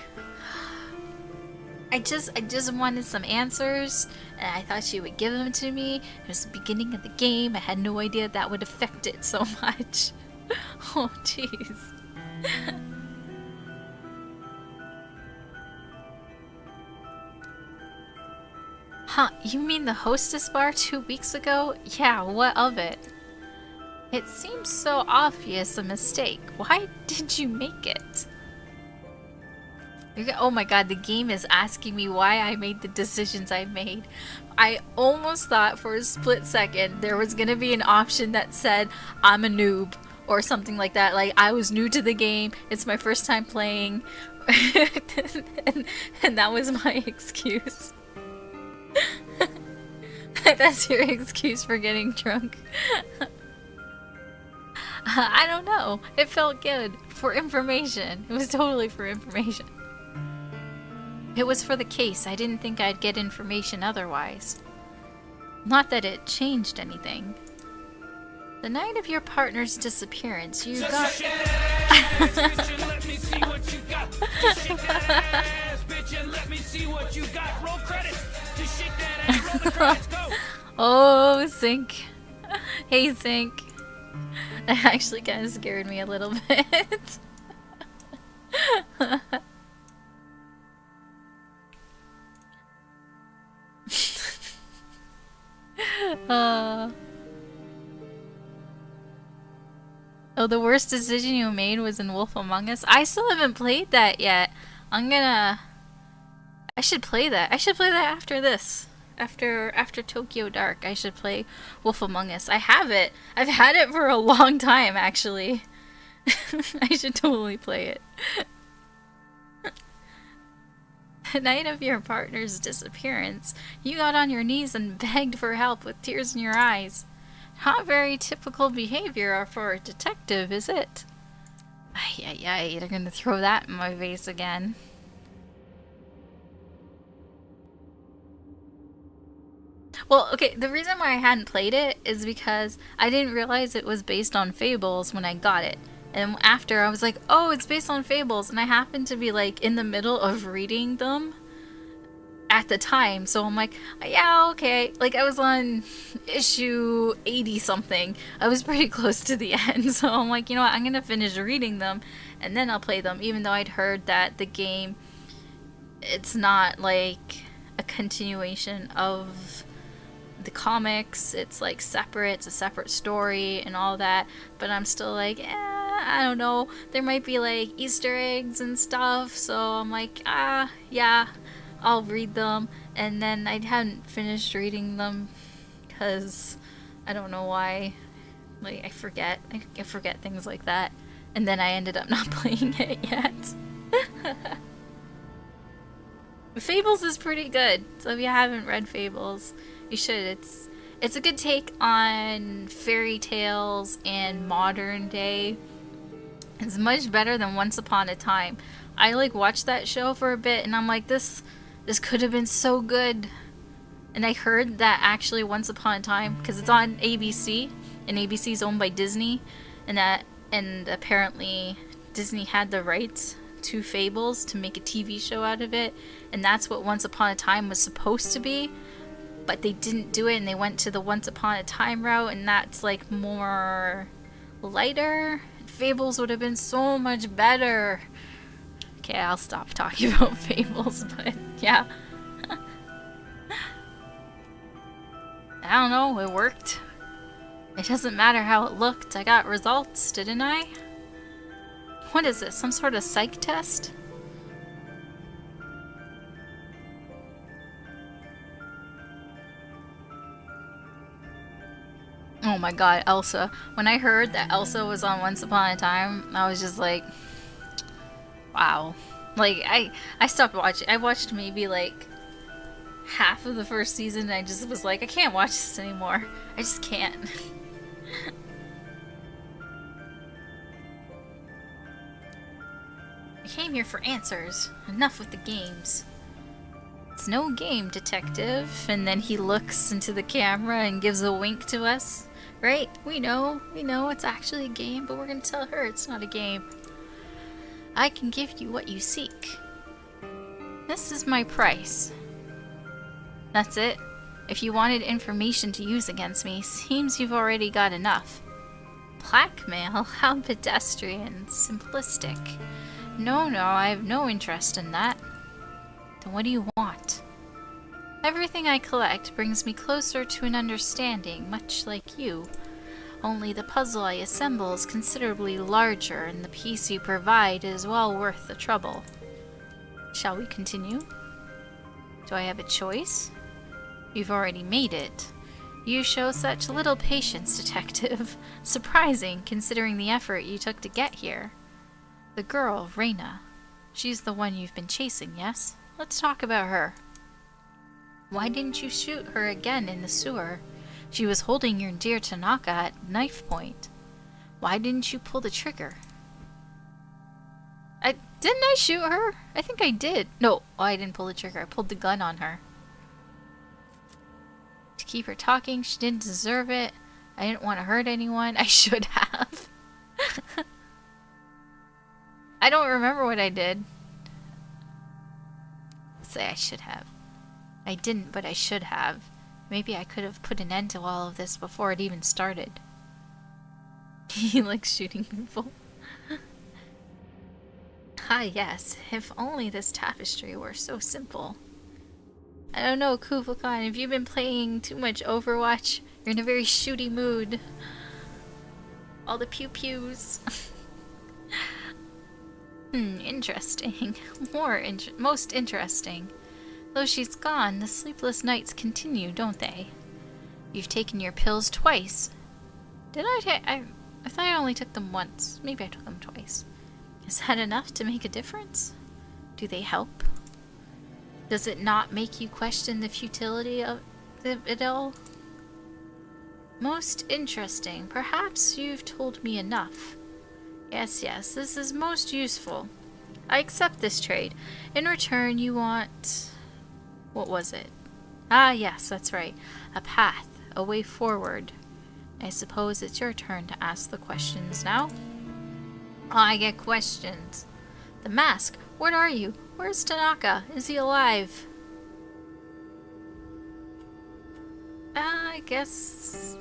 Speaker 1: I just wanted some answers, and I thought she would give them to me. It was the beginning of the game. I had no idea that would affect it so much. Oh, jeez. Huh, you mean the hostess bar 2 weeks ago? Yeah, what of it? It seems so obvious a mistake. Why did you make it? Oh my god, the game is asking me why I made the decisions I made. I almost thought for a split second there was gonna be an option that said, I'm a noob, or something like that. Like, I was new to the game, it's my first time playing, and that was my excuse. That's your excuse for getting drunk. I don't know. It felt good. For information. It was totally for information. It was for the case. I didn't think I'd get information otherwise. Not that it changed anything. The night of your partner's disappearance, you got... Oh, Sync. Hey, Sync. That actually kind of scared me a little bit. Oh, the worst decision you made was in Wolf Among Us? I still haven't played that yet. I should play that. I should play that after this. After Tokyo Dark, I should play Wolf Among Us. I have it. I've had it for a long time, actually. I should totally play it. The night of your partner's disappearance, you got on your knees and begged for help with tears in your eyes. Not very typical behavior for a detective, is it? Ay, they're gonna throw that in my face again. Well, okay, the reason why I hadn't played it is because I didn't realize it was based on fables when I got it. And after I was like, oh, it's based on fables. And I happened to be like in the middle of reading them at the time. So I'm like, yeah, okay. Like I was on issue 80 something. I was pretty close to the end. So I'm like, you know what? I'm going to finish reading them and then I'll play them. Even though I'd heard that the game, it's not like a continuation of the comics. It's like separate. It's a separate story and all that. But I'm still like, I don't know. There might be like Easter eggs and stuff. So I'm like, yeah, I'll read them. And then I hadn't finished reading them because I don't know why. Like I forget things like that. And then I ended up not playing it yet. Fables is pretty good. So if you haven't read Fables, you should. It's a good take on fairy tales and modern day. It's much better than Once Upon a Time. I like watched that show for a bit and I'm like, this could have been so good. And I heard that actually Once Upon a Time, because it's on ABC and ABC is owned by Disney, and apparently Disney had the rights to Fables to make a TV show out of it, and that's what Once Upon a Time was supposed to be, but they didn't do it and they went to the Once Upon a Time route, and that's like more lighter. Fables would have been so much better. Okay, I'll stop talking about Fables, but yeah. I don't know, it worked. It doesn't matter how it looked, I got results, didn't I? What is this, some sort of psych test? Oh my god, Elsa. When I heard that Elsa was on Once Upon a Time, I was just like, wow. Like, I stopped watching. I watched maybe like half of the first season and I just was like, I can't watch this anymore. I just can't. I came here for answers. Enough with the games. It's no game, detective. And then he looks into the camera and gives a wink to us. Right? We know it's actually a game, but we're gonna tell her it's not a game. I can give you what you seek. This is my price. That's it? If you wanted information to use against me, seems you've already got enough. Blackmail? How pedestrian, simplistic. No, I have no interest in that. Then what do you want? Everything I collect brings me closer to an understanding, much like you. Only the puzzle I assemble is considerably larger, and the piece you provide is well worth the trouble. Shall we continue? Do I have a choice? You've already made it. You show such little patience, detective. Surprising, considering the effort you took to get here. The girl, Reina. She's the one you've been chasing, yes? Let's talk about her. Why didn't you shoot her again in the sewer? She was holding your dear Tanaka at knife point. Why didn't you pull the trigger? Didn't I shoot her? I think I did. No, I didn't pull the trigger. I pulled the gun on her. To keep her talking, she didn't deserve it. I didn't want to hurt anyone. I should have. I don't remember what I did. Say I should have. I didn't, but I should have. Maybe I could have put an end to all of this before it even started. He likes shooting people. Ah, yes. If only this tapestry were so simple. I don't know, Kublai, if you've been playing too much Overwatch, you're in a very shooty mood. All the pew-pews. Interesting. Most interesting. Though she's gone, the sleepless nights continue, don't they? You've taken your pills twice. Did I thought I only took them once. Maybe I took them twice. Is that enough to make a difference? Do they help? Does it not make you question the futility of it all? Most interesting. Perhaps you've told me enough. Yes, this is most useful. I accept this trade. In return, you want... What was it? Ah, yes, that's right. A path, a way forward. I suppose it's your turn to ask the questions now. Oh, I get questions. The mask. What are you? Where's Tanaka? Is he alive? I guess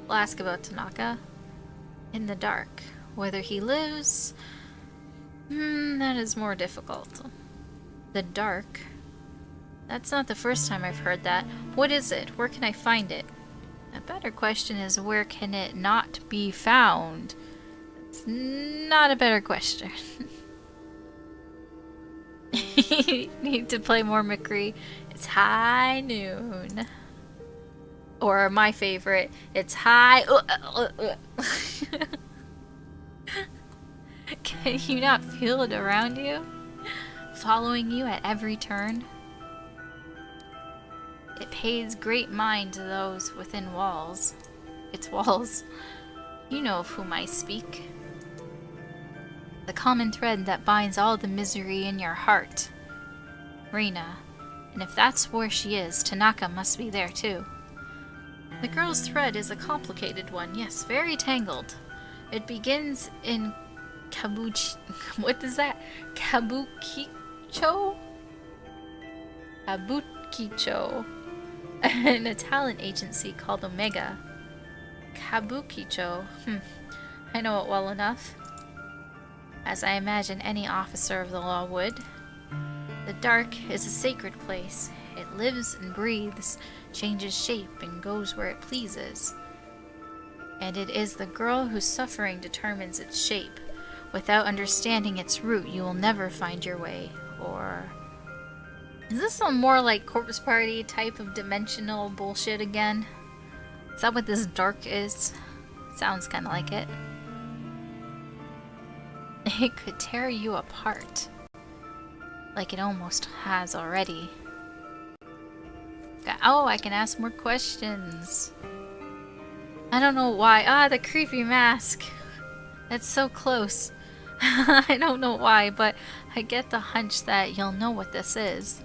Speaker 1: we'll ask about Tanaka. In the dark. Whether he lives... that is more difficult. The dark? That's not the first time I've heard that. What is it? Where can I find it? A better question is, where can it not be found? It's not a better question. You need to play more McCree. It's high noon. Or my favorite, it's high... Can you not feel it around you? Following you at every turn? It pays great mind to those within walls. Its walls. You know of whom I speak. The common thread that binds all the misery in your heart. Reina. And if that's where she is, Tanaka must be there too. The girl's thread is a complicated one, yes, very tangled. It begins in what is that? Kabukicho? Kabukicho. A talent agency called Omega. Kabukicho. I know it well enough. As I imagine any officer of the law would. The dark is a sacred place. It lives and breathes, changes shape, and goes where it pleases. And it is the girl whose suffering determines its shape. Without understanding its root, you will never find your way. Or... is this some more like Corpse Party type of dimensional bullshit again? Is that what this dark is? Sounds kind of like it. It could tear you apart. Like it almost has already. Oh, I can ask more questions. I don't know why. Ah, the creepy mask. It's so close. I don't know why, but I get the hunch that you'll know what this is.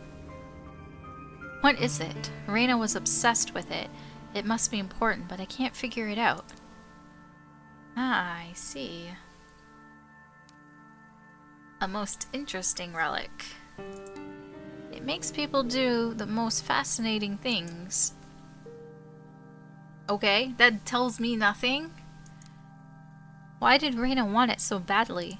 Speaker 1: What is it? Reina was obsessed with it. It must be important, but I can't figure it out. Ah, I see. A most interesting relic. It makes people do the most fascinating things. Okay, that tells me nothing. Why did Reina want it so badly?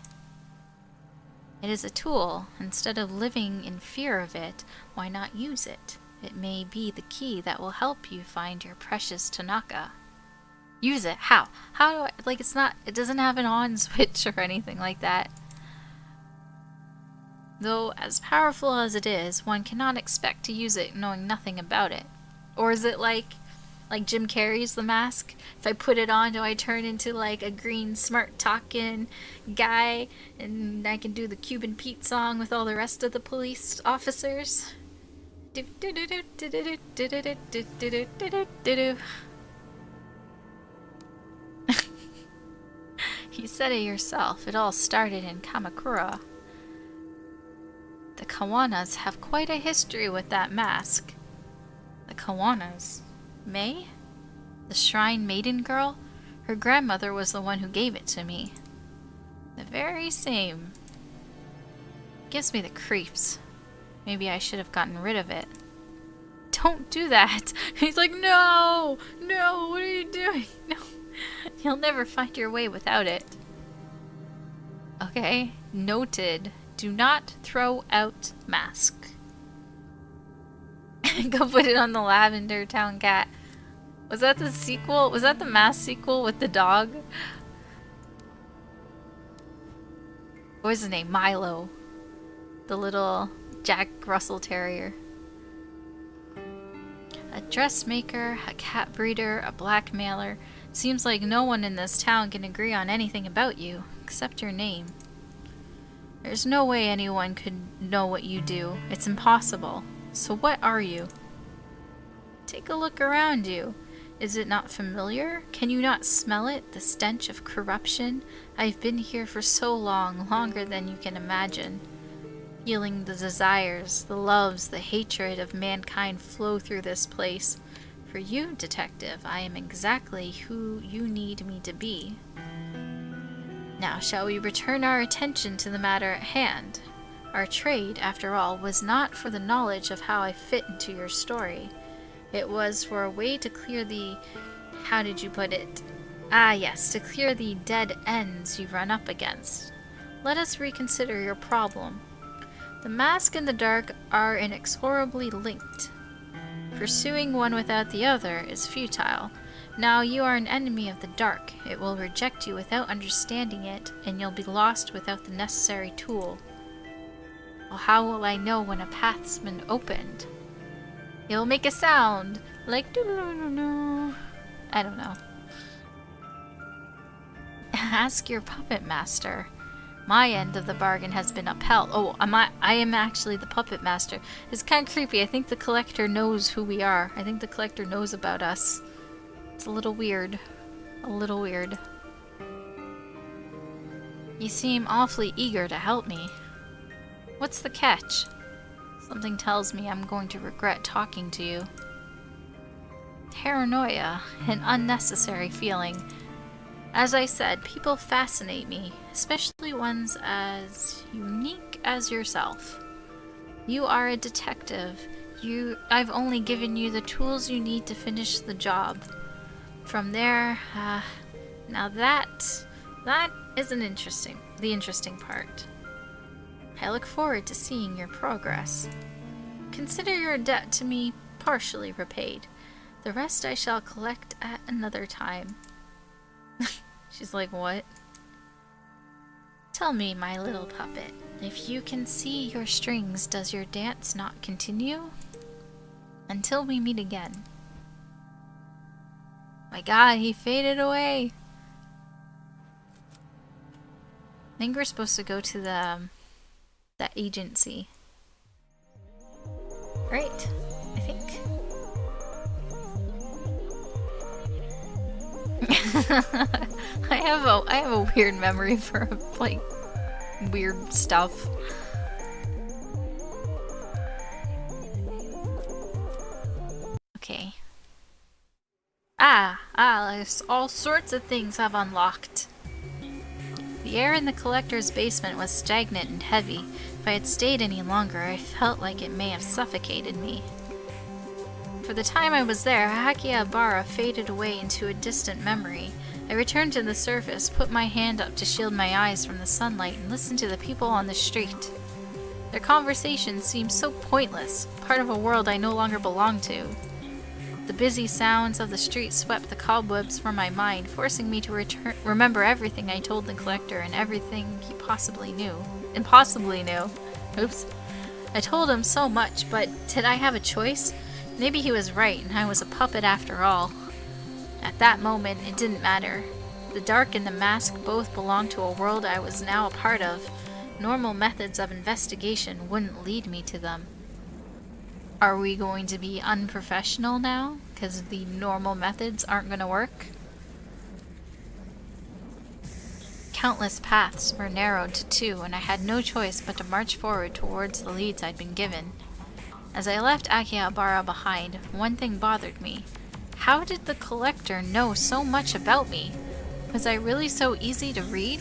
Speaker 1: It is a tool. Instead of living in fear of it, why not use it? It may be the key that will help you find your precious Tanaka. Use it? How? How do I... like, it's not... it doesn't have an on switch or anything like that. Though, as powerful as it is, one cannot expect to use it knowing nothing about it. Or is it like Jim Carrey's The Mask? If I put it on, do I turn into like a green, smart-talking guy and I can do the Cuban Pete song with all the rest of the police officers? You said it yourself. It all started in Kamakura. The Kawanas have quite a history with that mask. The Kawanas? May? The shrine maiden girl? Her grandmother was the one who gave it to me. The very same. Gives me the creeps. Maybe I should have gotten rid of it. Don't do that! He's like, no! No, what are you doing? No. You'll never find your way without it. Okay, noted. Do not throw out mask. Go put it on the Lavender Town cat. Was that the sequel? Was that the Mask sequel with the dog? What was his name? Milo. The little Jack Russell Terrier. A dressmaker, a cat breeder, a blackmailer. Seems like no one in this town can agree on anything about you, except your name. There's no way anyone could know what you do. It's impossible. So what are you? Take a look around you. Is it not familiar? Can you not smell it? The stench of corruption? I've been here for so long, longer than you can imagine. Feeling the desires, the loves, the hatred of mankind flow through this place. For you, detective, I am exactly who you need me to be. Now, shall we return our attention to the matter at hand? Our trade, after all, was not for the knowledge of how I fit into your story. It was for a way to clear the... how did you put it? Ah, yes, to clear the dead ends you run up against. Let us reconsider your problem. The mask and the dark are inexorably linked. Pursuing one without the other is futile. Now you are an enemy of the dark. It will reject you without understanding it, and you'll be lost without the necessary tool. Well, how will I know when a path's been opened? It will make a sound, like doo-doo-doo-doo. I don't know. Ask your puppet master. My end of the bargain has been upheld. Oh, I am actually the puppet master. It's kind of creepy. I think the collector knows who we are. I think the collector knows about us. It's a little weird. A little weird. You seem awfully eager to help me. What's the catch? Something tells me I'm going to regret talking to you. Paranoia, an unnecessary feeling. As I said, people fascinate me, especially ones as unique as yourself. You are a detective. I've only given you the tools you need to finish the job. From there, now that is the interesting part. I look forward to seeing your progress. Consider your debt to me partially repaid. The rest I shall collect at another time. She's like, what? Tell me, my little puppet, if you can see your strings, does your dance not continue? Until we meet again. My god, he faded away! I think we're supposed to go to that agency. Right, I think. I have a weird memory for like weird stuff. Okay. Alisz, all sorts of things have unlocked. The air in the collector's basement was stagnant and heavy. If I had stayed any longer, I felt like it may have suffocated me. For the time I was there, Akihabara faded away into a distant memory. I returned to the surface, put my hand up to shield my eyes from the sunlight, and listened to the people on the street. Their conversations seemed so pointless, part of a world I no longer belonged to. The busy sounds of the street swept the cobwebs from my mind, forcing me to remember everything I told the collector and everything he possibly knew. Oops. I told him so much, but did I have a choice? Maybe he was right, and I was a puppet after all. At that moment, it didn't matter. The dark and the mask both belonged to a world I was now a part of. Normal methods of investigation wouldn't lead me to them. Are we going to be unprofessional now? Because the normal methods aren't going to work? Countless paths were narrowed to two, and I had no choice but to march forward towards the leads I'd been given. As I left Akihabara behind, one thing bothered me. How did the collector know so much about me? Was I really so easy to read?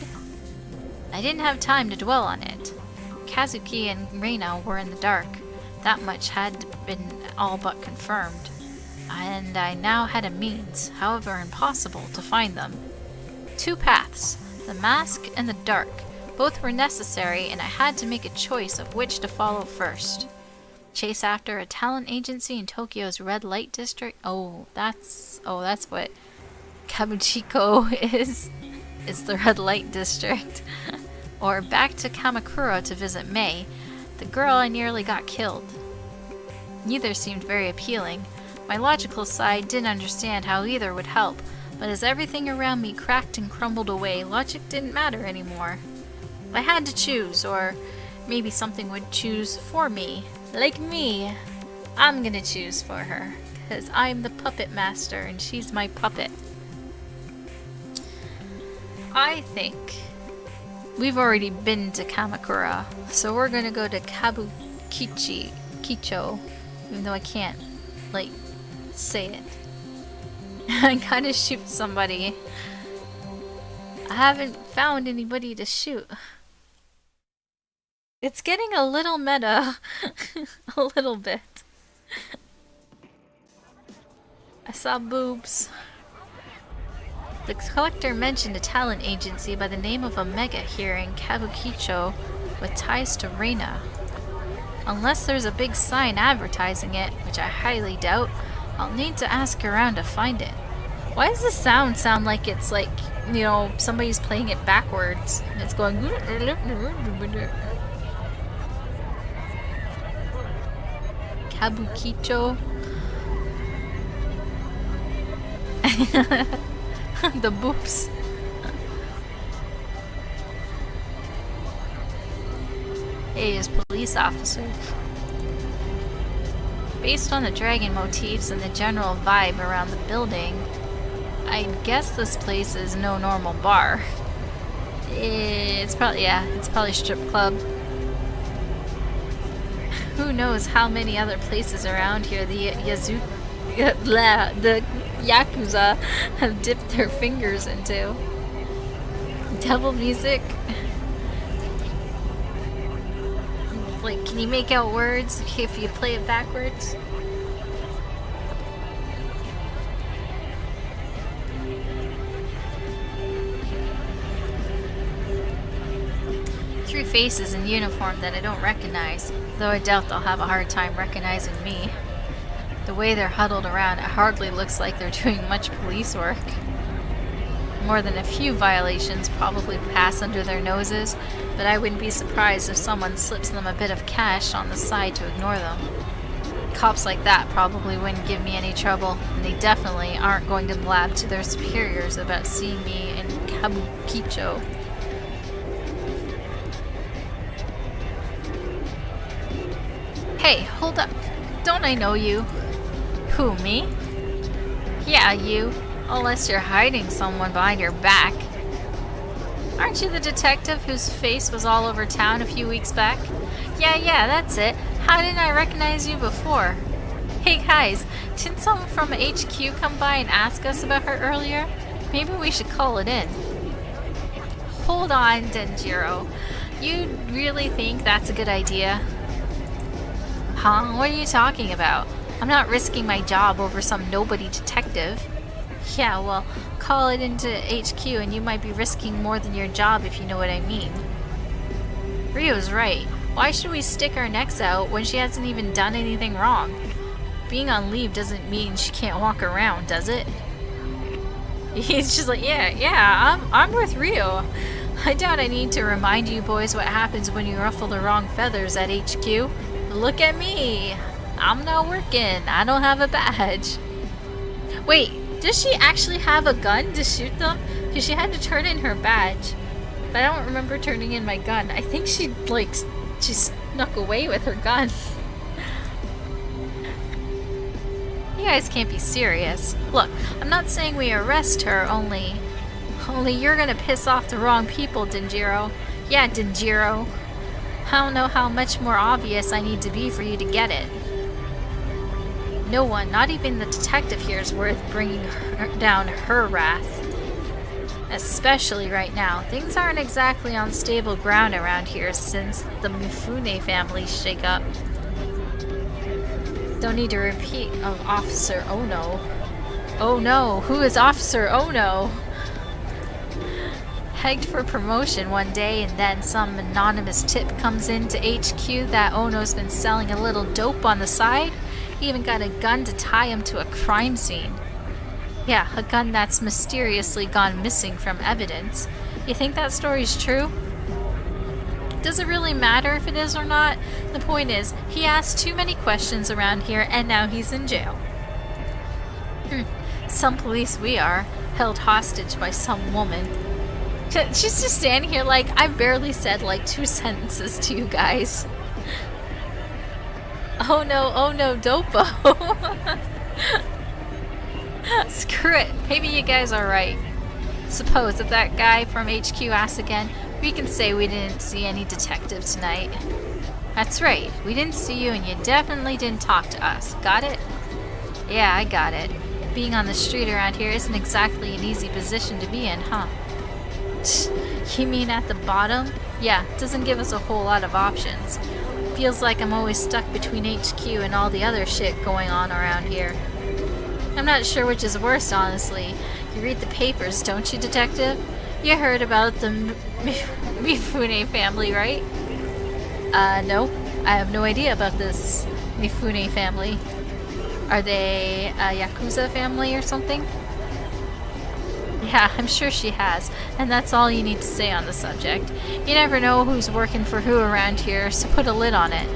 Speaker 1: I didn't have time to dwell on it. Kazuki and Reina were in the dark. That much had been all but confirmed. And I now had a means, however impossible, to find them. Two paths, the mask and the dark. Both were necessary, and I had to make a choice of which to follow first. Chase after a talent agency in Tokyo's red light district. That's what Kabuchiko is. It's the red light district. Or back to Kamakura to visit Maid, the girl I nearly got killed. Neither seemed very appealing. My logical side didn't understand how either would help, but as everything around me cracked and crumbled away, logic didn't matter anymore. I had to choose, or maybe something would choose for me. Like me. I'm gonna choose for her, because I'm the puppet master and she's my puppet. I think We've already been to Kamakura, so we're gonna go to Kicho, even though I can't, like, say it. I gotta shoot somebody. I haven't found anybody to shoot. It's getting a little meta. A little bit. I saw boobs. The collector mentioned a talent agency by the name of Omega here in Kabukicho with ties to Reina. Unless there's a big sign advertising it, which I highly doubt, I'll need to ask around to find it. Why does the sound like it's like, you know, somebody's playing it backwards? And it's going... Kabukicho. The boobs. Hey, as police officer. Based on the dragon motifs and the general vibe around the building, I guess this place is no normal bar. It's probably a strip club. Who knows how many other places around here the Yakuza have dipped their fingers into. Devil music. Like, can you make out words if you play it backwards? Three faces in uniform that I don't recognize, though I doubt they'll have a hard time recognizing me. The way they're huddled around, it hardly looks like they're doing much police work. More than a few violations probably pass under their noses, but I wouldn't be surprised if someone slips them a bit of cash on the side to ignore them. Cops like that probably wouldn't give me any trouble, and they definitely aren't going to blab to their superiors about seeing me in Kabukicho. Hey, hold up. Don't I know you? Who, me? Yeah, you. Unless you're hiding someone behind your back. Aren't you the detective whose face was all over town a few weeks back? Yeah, that's it. How didn't I recognize you before? Hey guys, didn't someone from HQ come by and ask us about her earlier? Maybe we should call it in. Hold on, Denjiro. You really think that's a good idea? Huh? What are you talking about? I'm not risking my job over some nobody detective. Yeah, well, call it into HQ and you might be risking more than your job if you know what I mean. Rio's right. Why should we stick our necks out when she hasn't even done anything wrong? Being on leave doesn't mean she can't walk around, does it? He's just like, yeah, I'm with Rio. I doubt I need to remind you boys what happens when you ruffle the wrong feathers at HQ. Look at me. I'm not working. I don't have a badge. Wait, does she actually have a gun to shoot them? Because she had to turn in her badge. But I don't remember turning in my gun. I think she snuck away with her gun. You guys can't be serious. Look, I'm not saying we arrest her, only you're gonna piss off the wrong people, Denjiro. Yeah, Denjiro. I don't know how much more obvious I need to be for you to get it. No one, not even the detective here, is worth bringing down her wrath. Especially right now. Things aren't exactly on stable ground around here since the Mifune family shake-up. Don't need to repeat of Officer Ono. Oh no, who is Officer Ono? Pegged for promotion one day and then some anonymous tip comes into HQ that Ono's been selling a little dope on the side. He even got a gun to tie him to a crime scene. Yeah, a gun that's mysteriously gone missing from evidence. You think that story's true? Does it really matter if it is or not? The point is, he asked too many questions around here and now he's in jail. Some police we are, held hostage by some woman. She's just standing here like, I barely said like 2 sentences to you guys. Oh no, Dopo. Screw it. Maybe you guys are right. Suppose if that guy from HQ asks again, We can say we didn't see any detective tonight. That's right, we didn't see you and you definitely didn't talk to us. Got it? Yeah, I got it. Being on the street around here isn't exactly an easy position to be in, huh? You mean at the bottom? Yeah, it doesn't give us a whole lot of options. Feels like I'm always stuck between HQ and all the other shit going on around here. I'm not sure which is worse, honestly. You read the papers, don't you, detective? You heard about the Mifune family, right? No. I have no idea about this Mifune family. Are they a Yakuza family or something? Yeah, I'm sure she has, and that's all you need to say on the subject. You never know who's working for who around here, so put a lid on it.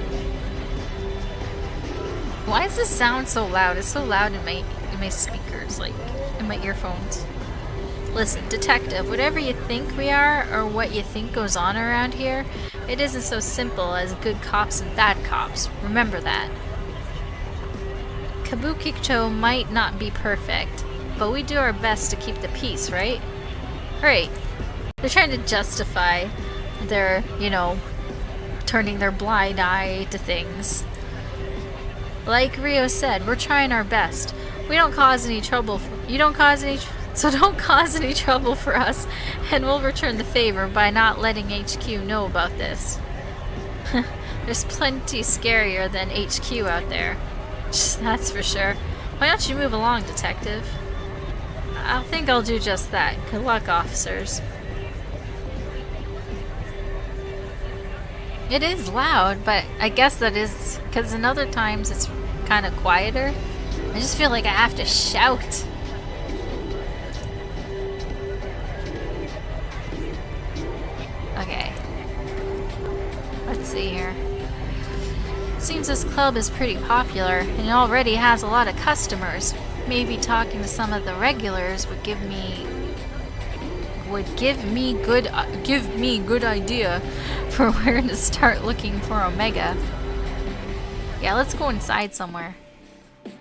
Speaker 1: Why does this sound so loud? It's so loud in my speakers, like in my earphones. Listen, detective, whatever you think we are, or what you think goes on around here, it isn't so simple as good cops and bad cops. Remember that. Kabukicho might not be perfect, but we do our best to keep the peace, right? Right. They're trying to justify their, turning their blind eye to things. Like Rio said, we're trying our best. We don't cause any trouble. So don't cause any trouble for us, and we'll return the favor by not letting HQ know about this. There's plenty scarier than HQ out there. That's for sure. Why don't you move along, detective? I think I'll do just that. Good luck, officers. It is loud, but I guess that is because in other times it's kind of quieter. I just feel like I have to shout. Okay. Let's see here. Seems this club is pretty popular and it already has a lot of customers. Maybe talking to some of the regulars would give me good idea for where to start looking for Omega. Yeah, let's go inside somewhere.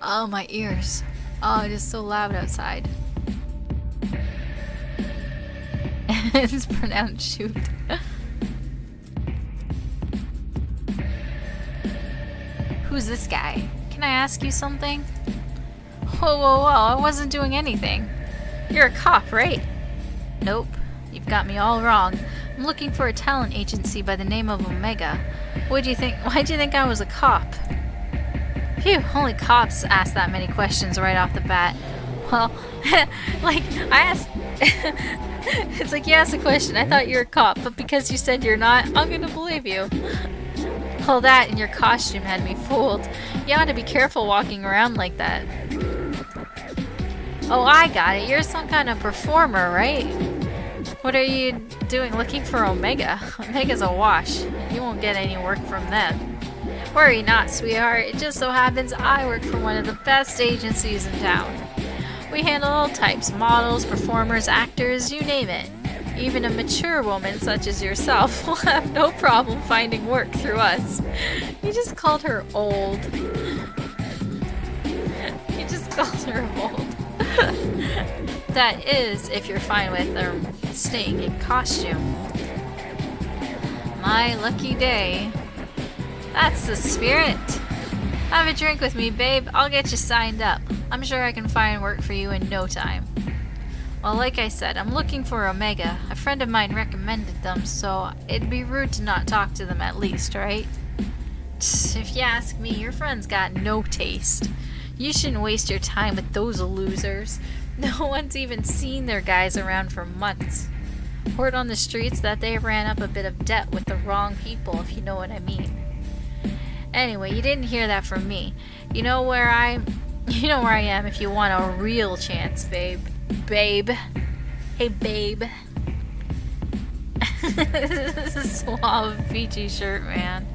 Speaker 1: Oh, my ears. Oh, it is so loud outside. It's pronounced shoot. Who's this guy? Can I ask you something? Whoa, whoa, whoa, I wasn't doing anything. You're a cop, right? Nope, you've got me all wrong. I'm looking for a talent agency by the name of Omega. Why'd you think I was a cop? Phew, only cops ask that many questions right off the bat. Well, like, I asked... It's like, you asked a question, I thought you were a cop, but because you said you're not, I'm gonna believe you. All that and your costume had me fooled. You ought to be careful walking around like that. Oh, I got it. You're some kind of performer, right? What are you doing looking for Omega? Omega's a wash. You won't get any work from them. Worry not, sweetheart. It just so happens I work for one of the best agencies in town. We handle all types, models, performers, actors, you name it. Even a mature woman such as yourself will have no problem finding work through us. You just called her old. You just called her old. That is, if you're fine with staying in costume. My lucky day. That's the spirit. Have a drink with me, babe. I'll get you signed up. I'm sure I can find work for you in no time. Well, like I said, I'm looking for Omega. A friend of mine recommended them, so it'd be rude to not talk to them at least, right? If you ask me, your friend's got no taste. You shouldn't waste your time with those losers. No one's even seen their guys around for months. Word on the streets that they ran up a bit of debt with the wrong people, if you know what I mean. Anyway, you didn't hear that from me. You know where I am if you want a real chance, babe. Babe. Hey, babe. This is a Suave Fiji shirt, man.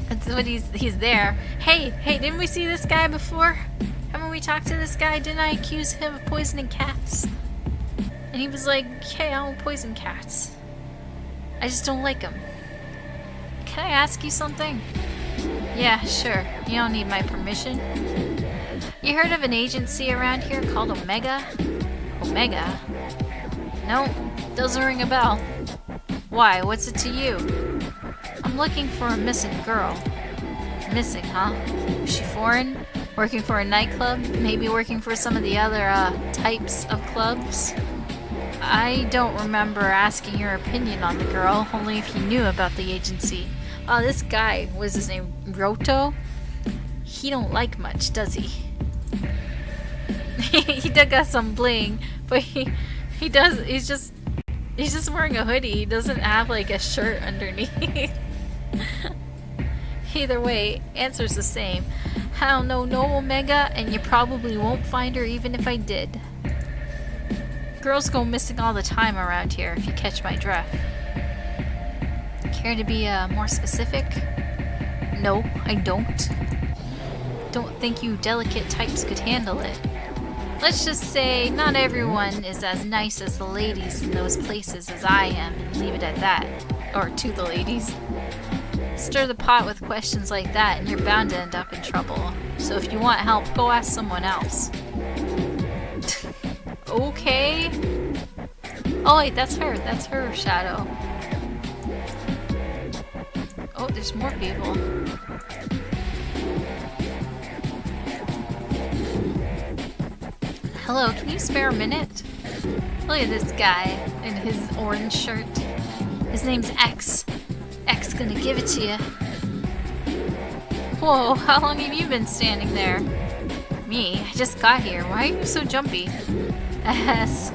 Speaker 1: That's what he's there. Hey, didn't we see this guy before? Haven't we talked to this guy? Didn't I accuse him of poisoning cats? And he was like, hey, I don't poison cats. I just don't like them. Can I ask you something? Yeah, sure. You don't need my permission. You heard of an agency around here called Omega? Omega? No, doesn't ring a bell. Why? What's it to you? I'm looking for a missing girl. Missing, huh? Is she foreign? Working for a nightclub? Maybe working for some of the other, types of clubs? I don't remember asking your opinion on the girl, only if you knew about the agency. Oh, this guy, was his name Roto? He don't like much, does he? He does got some bling, but he does, he's just wearing a hoodie. He doesn't have like a shirt underneath. Either way, answer's the same. I don't know no Omega, and you probably won't find her even if I did. Girls go missing all the time around here, if you catch my drift. Care to be more specific? No, I don't. Don't think you delicate types could handle it. Let's just say not everyone is as nice as the ladies in those places as I am, and leave it at that. Or to the ladies. Stir the pot with questions like that and you're bound to end up in trouble. So if you want help, go ask someone else. Okay. Oh wait, that's her shadow. Oh, there's more people. Hello, can you spare a minute? Look at this guy in his orange shirt. His name's X. X gonna give it to you. Whoa, how long have you been standing there? Me? I just got here. Why are you so jumpy?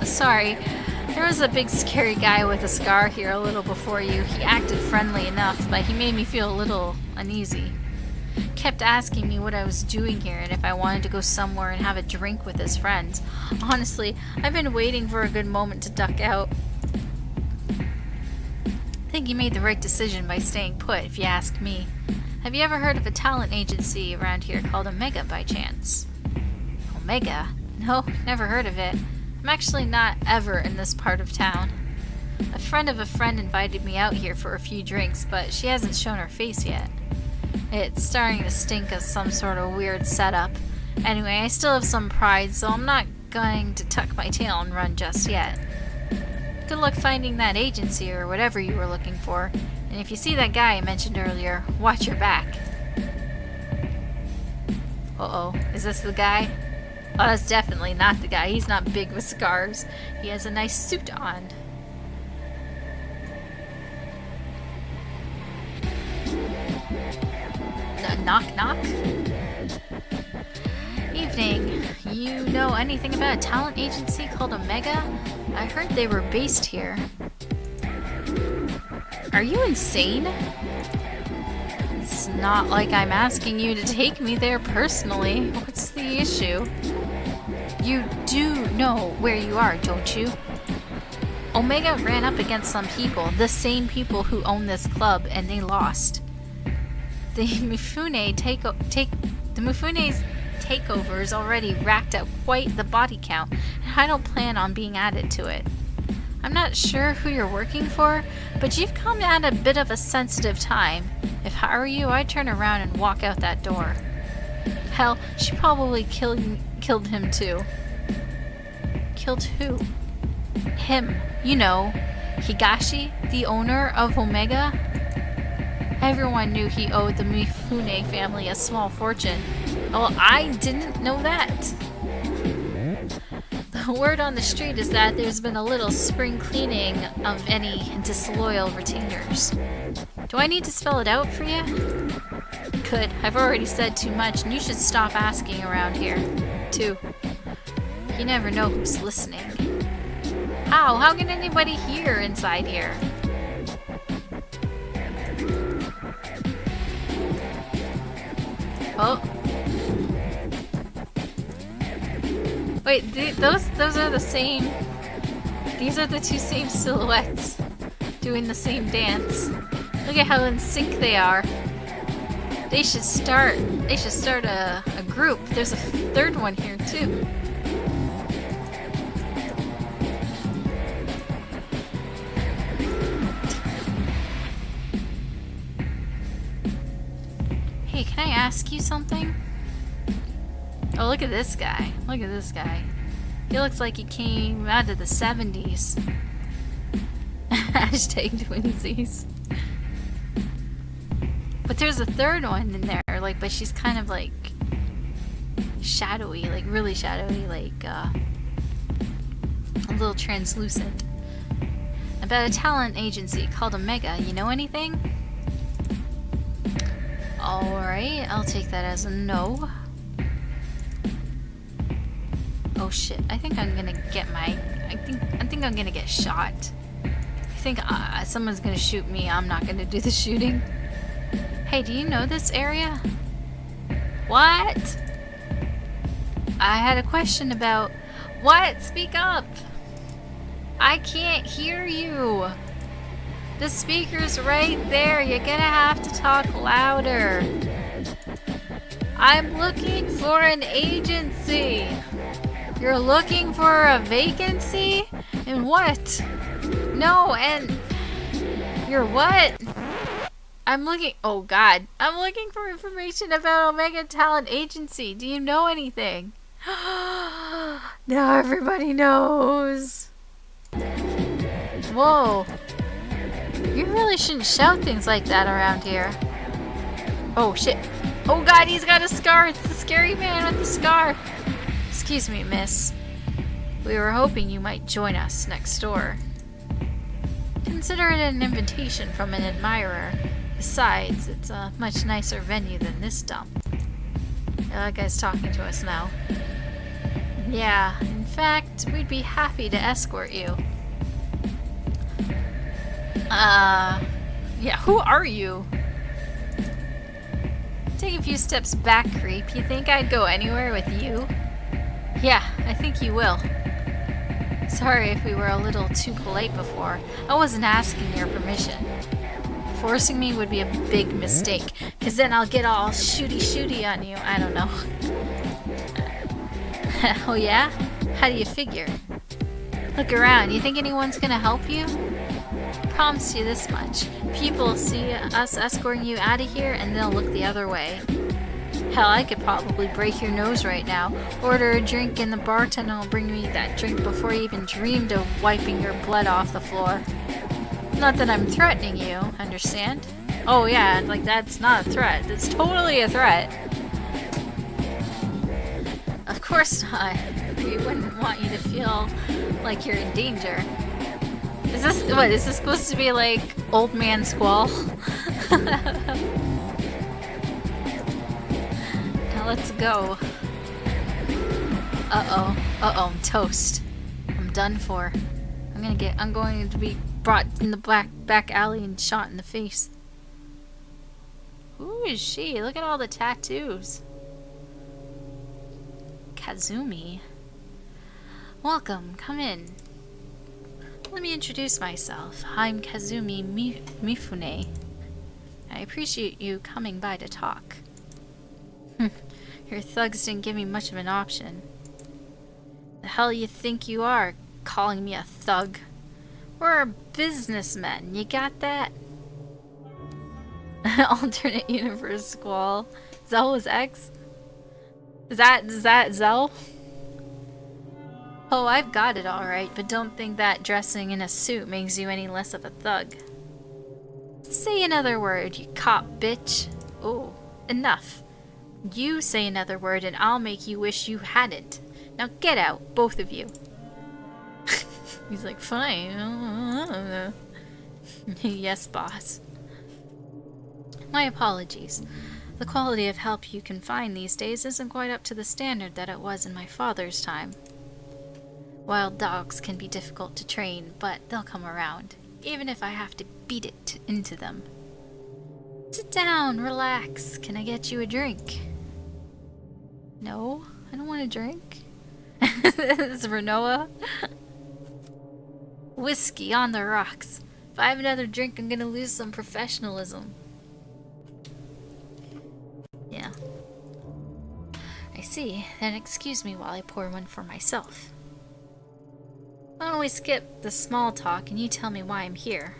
Speaker 1: Sorry. There was a big scary guy with a scar here a little before you. He acted friendly enough, but he made me feel a little uneasy. Kept asking me what I was doing here and if I wanted to go somewhere and have a drink with his friends. Honestly, I've been waiting for a good moment to duck out. I think you made the right decision by staying put, if you ask me. Have you ever heard of a talent agency around here called Omega by chance? Omega? No, never heard of it. I'm actually not ever in this part of town. A friend of a friend invited me out here for a few drinks, but she hasn't shown her face yet. It's starting to stink of some sort of weird setup. Anyway, I still have some pride, so I'm not going to tuck my tail and run just yet. Good luck finding that agency or whatever you were looking for. And if you see that guy I mentioned earlier, watch your back. Uh-oh, is this the guy? Oh, that's definitely not the guy. He's not big with scars. He has a nice suit on. Knock, knock. Evening. You know anything about a talent agency called Omega? I heard they were based here. Are you insane? It's not like I'm asking you to take me there personally. What's the issue? You do know where you are, don't you? Omega ran up against some people, the same people who own this club, and they lost. The Mifune's takeovers already racked up quite the body count, and I don't plan on being added to it. I'm not sure who you're working for, but you've come at a bit of a sensitive time. If I were you, I'd turn around and walk out that door. Hell, she probably killed him too. Killed who? Him. You know, Higashi, the owner of Omega. Everyone knew he owed the Mifune family a small fortune. Well, I didn't know that. The word on the street is that there's been a little spring cleaning of any disloyal retainers. Do I need to spell it out for you? Good. I've already said too much, and you should stop asking around here, too. You never know who's listening. How can anybody hear inside here? Oh. Wait, those are the same. These are the two same silhouettes doing the same dance. Look at how in sync they are. They should start a group. There's a third one here too. Hey, can I ask you something? Oh, look at this guy. Look at this guy. He looks like he came out of the 70s. Hashtag twinsies. But there's a third one in there, like, but she's kind of like shadowy, like really shadowy, like a little translucent. About a talent agency called Omega. You know anything? Alright, I'll take that as a no. Oh shit, I think I'm gonna get my... I think I'm gonna get shot. I think someone's gonna shoot me. I'm not gonna do the shooting. Hey, do you know this area? What? I had a question about... What? Speak up! I can't hear you! The speaker's right there. You're gonna have to talk louder. I'm looking for an agency. You're looking for a vacancy? And what? No, and... You're what? I'm looking... Oh god. I'm looking for information about Omega Talent Agency. Do you know anything? Now everybody knows. Whoa. You really shouldn't shout things like that around here. Oh shit. Oh god, he's got a scar. It's the scary man with the scar. Excuse me, miss. We were hoping you might join us next door. Consider it an invitation from an admirer. Besides, it's a much nicer venue than this dump. That guy's talking to us now. Yeah, in fact, we'd be happy to escort you. Yeah, who are you? Take a few steps back, creep. You think I'd go anywhere with you? Yeah, I think you will. Sorry if we were a little too polite before. I wasn't asking your permission. Forcing me would be a big mistake, because then I'll get all shooty on you. I don't know. Oh yeah? How do you figure? Look around. You think anyone's gonna help you? Promise you this much. People see us escorting you out of here and they'll look the other way. Hell, I could probably break your nose right now. Order a drink and the bartender will bring me that drink before you even dreamed of wiping your blood off the floor. Not that I'm threatening you, understand? Oh yeah, like that's not a threat. That's totally a threat. Of course not. We wouldn't want you to feel like you're in danger. Is this supposed to be like old man squall? Now let's go. Uh-oh, I'm toast. I'm done for. I'm going to be brought in the back alley and shot in the face. Who is she? Look at all the tattoos. Kazumi. Welcome, come in. Let me introduce myself. I'm Kazumi Mifune. I appreciate you coming by to talk. Your thugs didn't give me much of an option. The hell you think you are, calling me a thug? We're businessmen, you got that? Alternate universe squall. Zell was X? Is that Zell? Oh, I've got it alright, but don't think that dressing in a suit makes you any less of a thug. Say another word, you cop bitch. Oh, enough. You say another word and I'll make you wish you hadn't. Now get out, both of you. He's like, fine. Yes, boss. My apologies. The quality of help you can find these days isn't quite up to the standard that it was in my father's time. Wild dogs can be difficult to train, but they'll come around, even if I have to beat it into them. Sit down, relax. Can I get you a drink? No, I don't want a drink. This is Renoa. Whiskey on the rocks. If I have another drink, I'm gonna lose some professionalism. Yeah. I see. Then excuse me while I pour one for myself. Why don't we skip the small talk and you tell me why I'm here?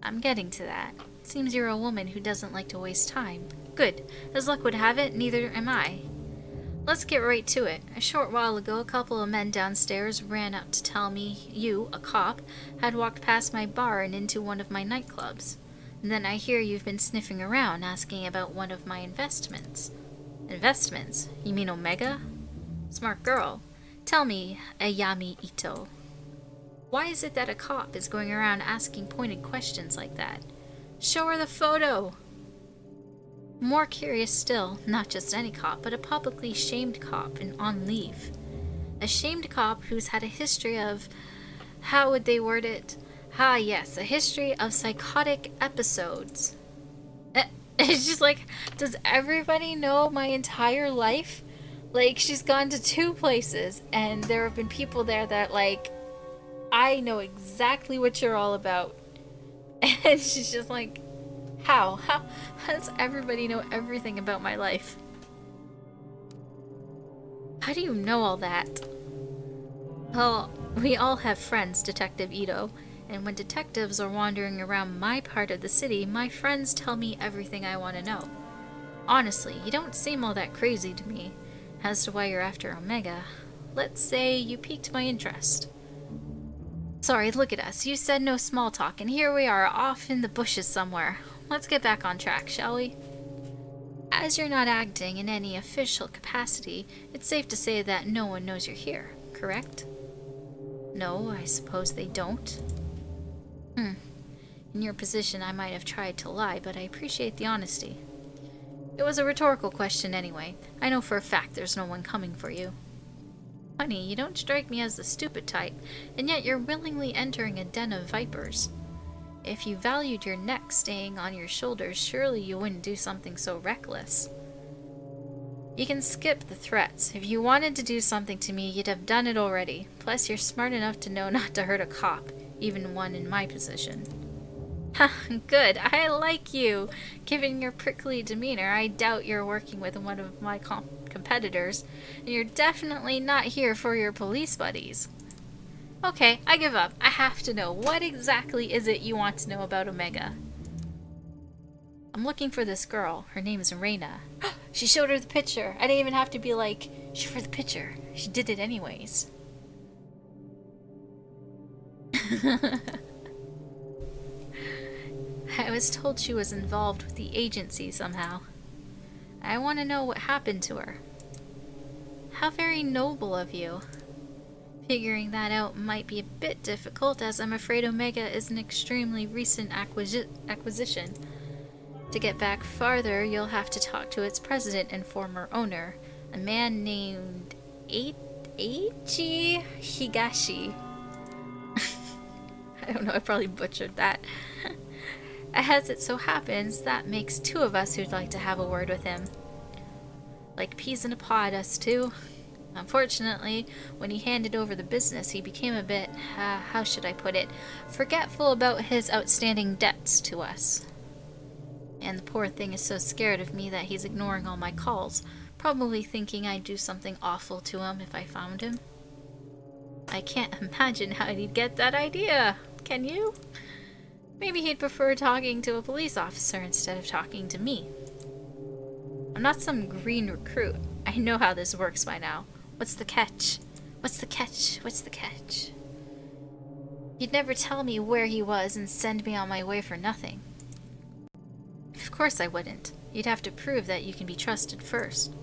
Speaker 1: I'm getting to that. Seems you're a woman who doesn't like to waste time. Good. As luck would have it, neither am I. Let's get right to it. A short while ago, a couple of men downstairs ran up to tell me you, a cop, had walked past my bar and into one of my nightclubs. And then I hear you've been sniffing around asking about one of my investments. Investments? You mean Omega? Smart girl. Tell me, Ayami Ito, why is it that a cop is going around asking pointed questions like that? Show her the photo! More curious still, not just any cop, but a publicly shamed cop and on leave. A shamed cop who's had a history of... how would they word it? Ah, yes, a history of psychotic episodes. It's just like, does everybody know my entire life? Like, she's gone to 2 places, and there have been people there that, like, I know exactly what you're all about. And she's just like... How does everybody know everything about my life? How do you know all that? Well, we all have friends, Detective Ito, and when detectives are wandering around my part of the city, my friends tell me everything I want to know. Honestly, you don't seem all that crazy to me. As to why you're after Omega, let's say you piqued my interest. Sorry, look at us. You said no small talk, and here we are, off in the bushes somewhere. Let's get back on track, shall we? As you're not acting in any official capacity, it's safe to say that no one knows you're here, correct? No, I suppose they don't. In your position, I might have tried to lie, but I appreciate the honesty. It was a rhetorical question anyway. I know for a fact there's no one coming for you. Honey, you don't strike me as the stupid type, and yet you're willingly entering a den of vipers. If you valued your neck staying on your shoulders, surely you wouldn't do something so reckless. You can skip the threats. If you wanted to do something to me, you'd have done it already. Plus, you're smart enough to know not to hurt a cop, even one in my position. Ha, good. I like you. Given your prickly demeanor, I doubt you're working with one of my competitors, and you're definitely not here for your police buddies. Okay, I give up. I have to know. What exactly is it you want to know about Omega? I'm looking for this girl. Her name is Reina. She showed her the picture. I didn't even have to be like, show her the picture. She did it anyways. I was told she was involved with the agency somehow. I want to know what happened to her. How very noble of you. Figuring that out might be a bit difficult, as I'm afraid Omega is an extremely recent acquisition. To get back farther, you'll have to talk to its president and former owner, a man named Eiji Higashi. I don't know, I probably butchered that. As it so happens, that makes 2 of us who'd like to have a word with him. Like peas in a pod, us 2. Unfortunately, when he handed over the business, he became a bit, how should I put it, forgetful about his outstanding debts to us. And the poor thing is so scared of me that he's ignoring all my calls, probably thinking I'd do something awful to him if I found him. I can't imagine how he'd get that idea, can you? Maybe he'd prefer talking to a police officer instead of talking to me. I'm not some green recruit. I know how this works by now. What's the catch? What's the catch? What's the catch? You'd never tell me where he was and send me on my way for nothing. Of course I wouldn't. You'd have to prove that you can be trusted first.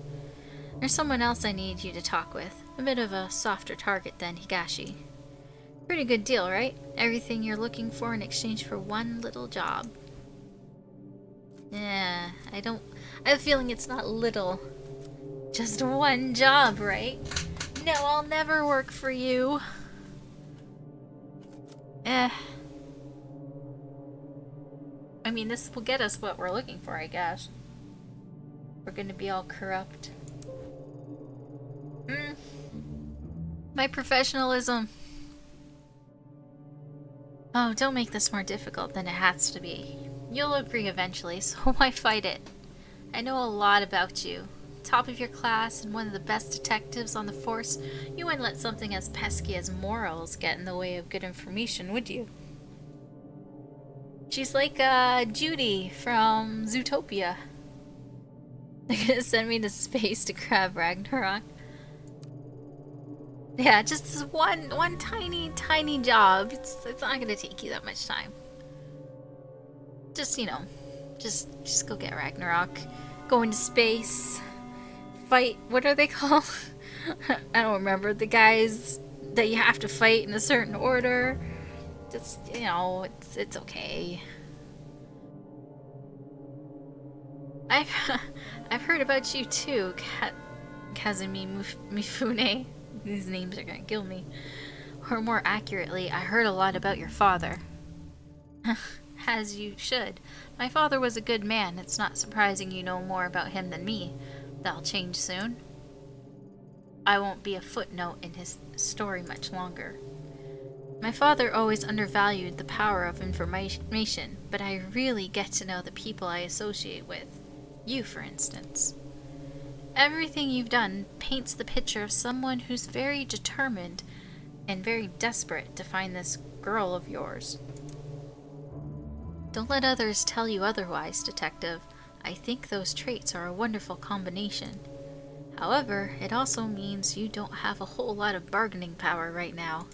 Speaker 1: There's someone else I need you to talk with. A bit of a softer target than Higashi. Pretty good deal, right? Everything you're looking for in exchange for one little job. Yeah, I have a feeling it's not little. Just one job, right? No, I'll never work for you. I mean, this will get us what we're looking for, I guess. We're gonna be all corrupt. My professionalism. Oh, don't make this more difficult than it has to be. You'll agree eventually, so why fight it? I know a lot about you. Top of your class and one of the best detectives on the force, you wouldn't let something as pesky as morals get in the way of good information, would you? She's like Judy from Zootopia. They're gonna send me to space to grab Ragnarok. Yeah, just this one tiny job. It's not gonna take you that much time. Just, you know, just go get Ragnarok. Go into space. Fight, what are they called? I don't remember. The guys that you have to fight in a certain order. Just, you know, it's okay. I've heard about you too, Kazumi Mifune. These names are gonna kill me. Or more accurately, I heard a lot about your father. As you should. My father was a good man. It's not surprising you know more about him than me. That'll change soon. I won't be a footnote in his story much longer. My father always undervalued the power of information, but I really get to know the people I associate with. You, for instance. Everything you've done paints the picture of someone who's very determined and very desperate to find this girl of yours. Don't let others tell you otherwise, Detective. I think those traits are a wonderful combination. However, it also means you don't have a whole lot of bargaining power right now.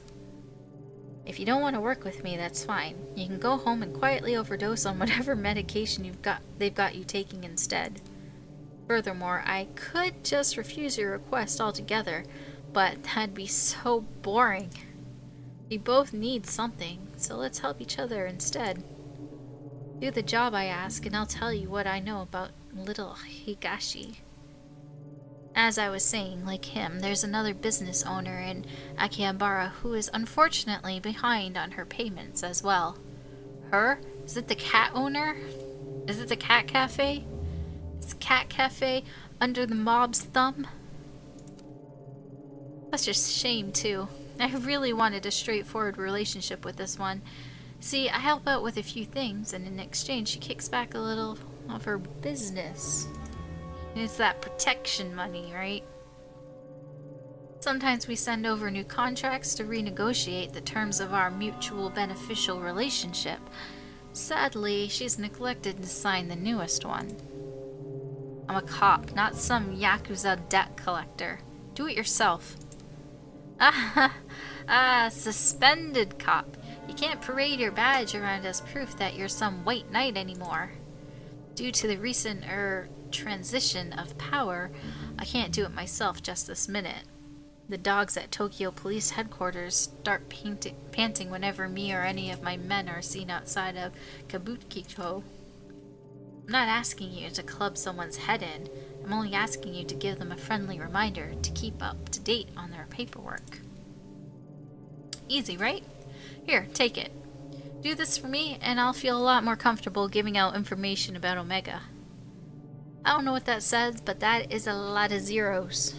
Speaker 1: If you don't want to work with me, that's fine. You can go home and quietly overdose on whatever medication they've got you taking instead. Furthermore, I could just refuse your request altogether, but that'd be so boring. We both need something, so let's help each other instead. Do the job I ask, and I'll tell you what I know about little Higashi. As I was saying, like him, there's another business owner in Akihabara who is unfortunately behind on her payments as well. Her? Is it the cat owner? Is it the cat cafe? Is cat cafe under the mob's thumb? That's just a shame, too. I really wanted a straightforward relationship with this one. See, I help out with a few things, and in exchange she kicks back a little of her business. And it's that protection money, right? Sometimes we send over new contracts to renegotiate the terms of our mutual beneficial relationship. Sadly, she's neglected to sign the newest one. I'm a cop, not some Yakuza debt collector. Do it yourself. Suspended cop. You can't parade your badge around as proof that you're some white knight anymore. Due to the recent, transition of power, I can't do it myself just this minute. The dogs at Tokyo Police Headquarters start panting whenever me or any of my men are seen outside of Kabukicho. I'm not asking you to club someone's head in. I'm only asking you to give them a friendly reminder to keep up to date on their paperwork. Easy, right? Here, take it. Do this for me, and I'll feel a lot more comfortable giving out information about Omega. I don't know what that says, but that is a lot of zeros.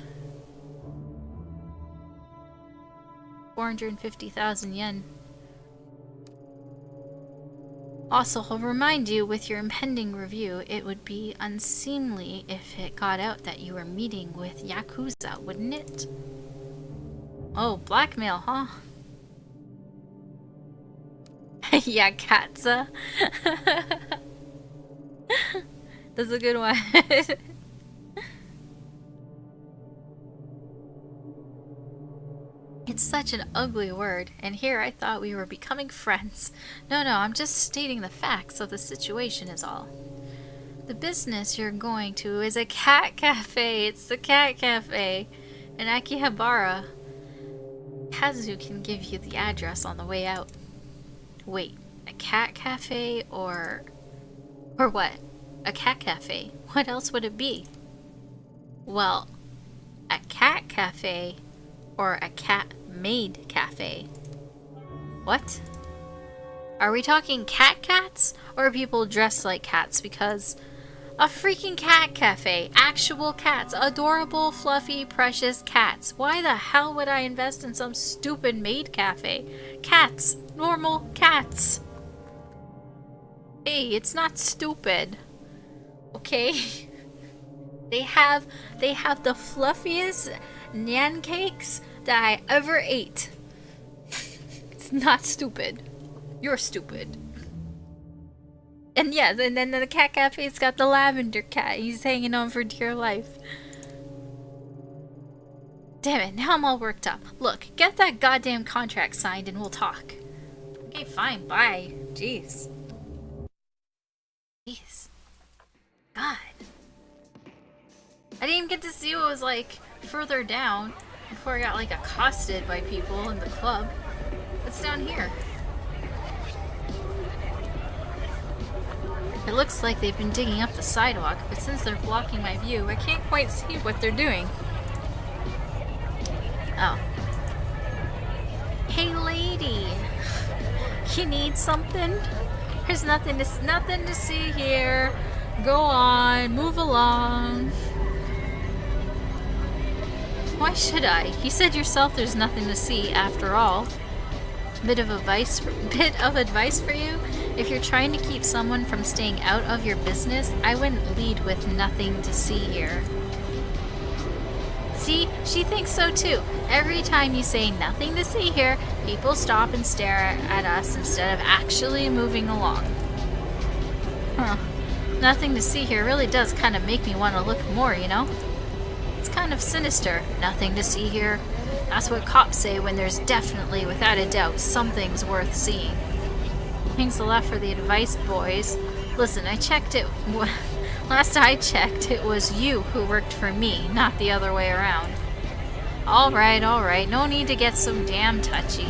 Speaker 1: 450,000 yen. Also, I'll remind you, with your impending review, it would be unseemly if it got out that you were meeting with Yakuza, wouldn't it? Oh, blackmail, huh? Yakuza. That's a good one. It's such an ugly word, and here I thought we were becoming friends. No, I'm just stating the facts of the situation is all. The business you're going to is a cat cafe. It's the cat cafe in Akihabara. Kazu can give you the address on the way out. Wait, a cat cafe or what? A cat cafe. What else would it be? Well, a cat cafe or a cat Maid cafe. What? Are we talking cats? Or people dressed like cats? Because a freaking cat cafe. Actual cats. Adorable, fluffy, precious cats. Why the hell would I invest in some stupid Maid cafe? Cats. Normal cats. Hey, it's not stupid. Okay? They have the fluffiest nyan cakes that I ever ate. It's not stupid. You're stupid. And yes, and then the cat cafe's got the lavender cat. He's hanging on for dear life. Damn it, now I'm all worked up. Look, get that goddamn contract signed and we'll talk. Okay, fine, bye. Jeez. Jeez. God. I didn't even get to see what was, like, further down before I got, like, accosted by people in the club. What's down here? It looks like they've been digging up the sidewalk, but since they're blocking my view, I can't quite see what they're doing. Oh. Hey lady! You need something? There's nothing to see here. Go on, move along. Why should I? You said yourself there's nothing to see after all. Bit of advice for you? If you're trying to keep someone from staying out of your business, I wouldn't lead with nothing to see here. See, she thinks so too. Every time you say nothing to see here, people stop and stare at us instead of actually moving along. Huh. Nothing to see here really does kind of make me want to look more, you know? It's kind of sinister. Nothing to see here. That's what cops say when there's definitely, without a doubt, something's worth seeing. Thanks a lot for the advice, boys. Listen, I checked it. Last I checked, it was you who worked for me, not the other way around. Alright. No need to get so damn touchy.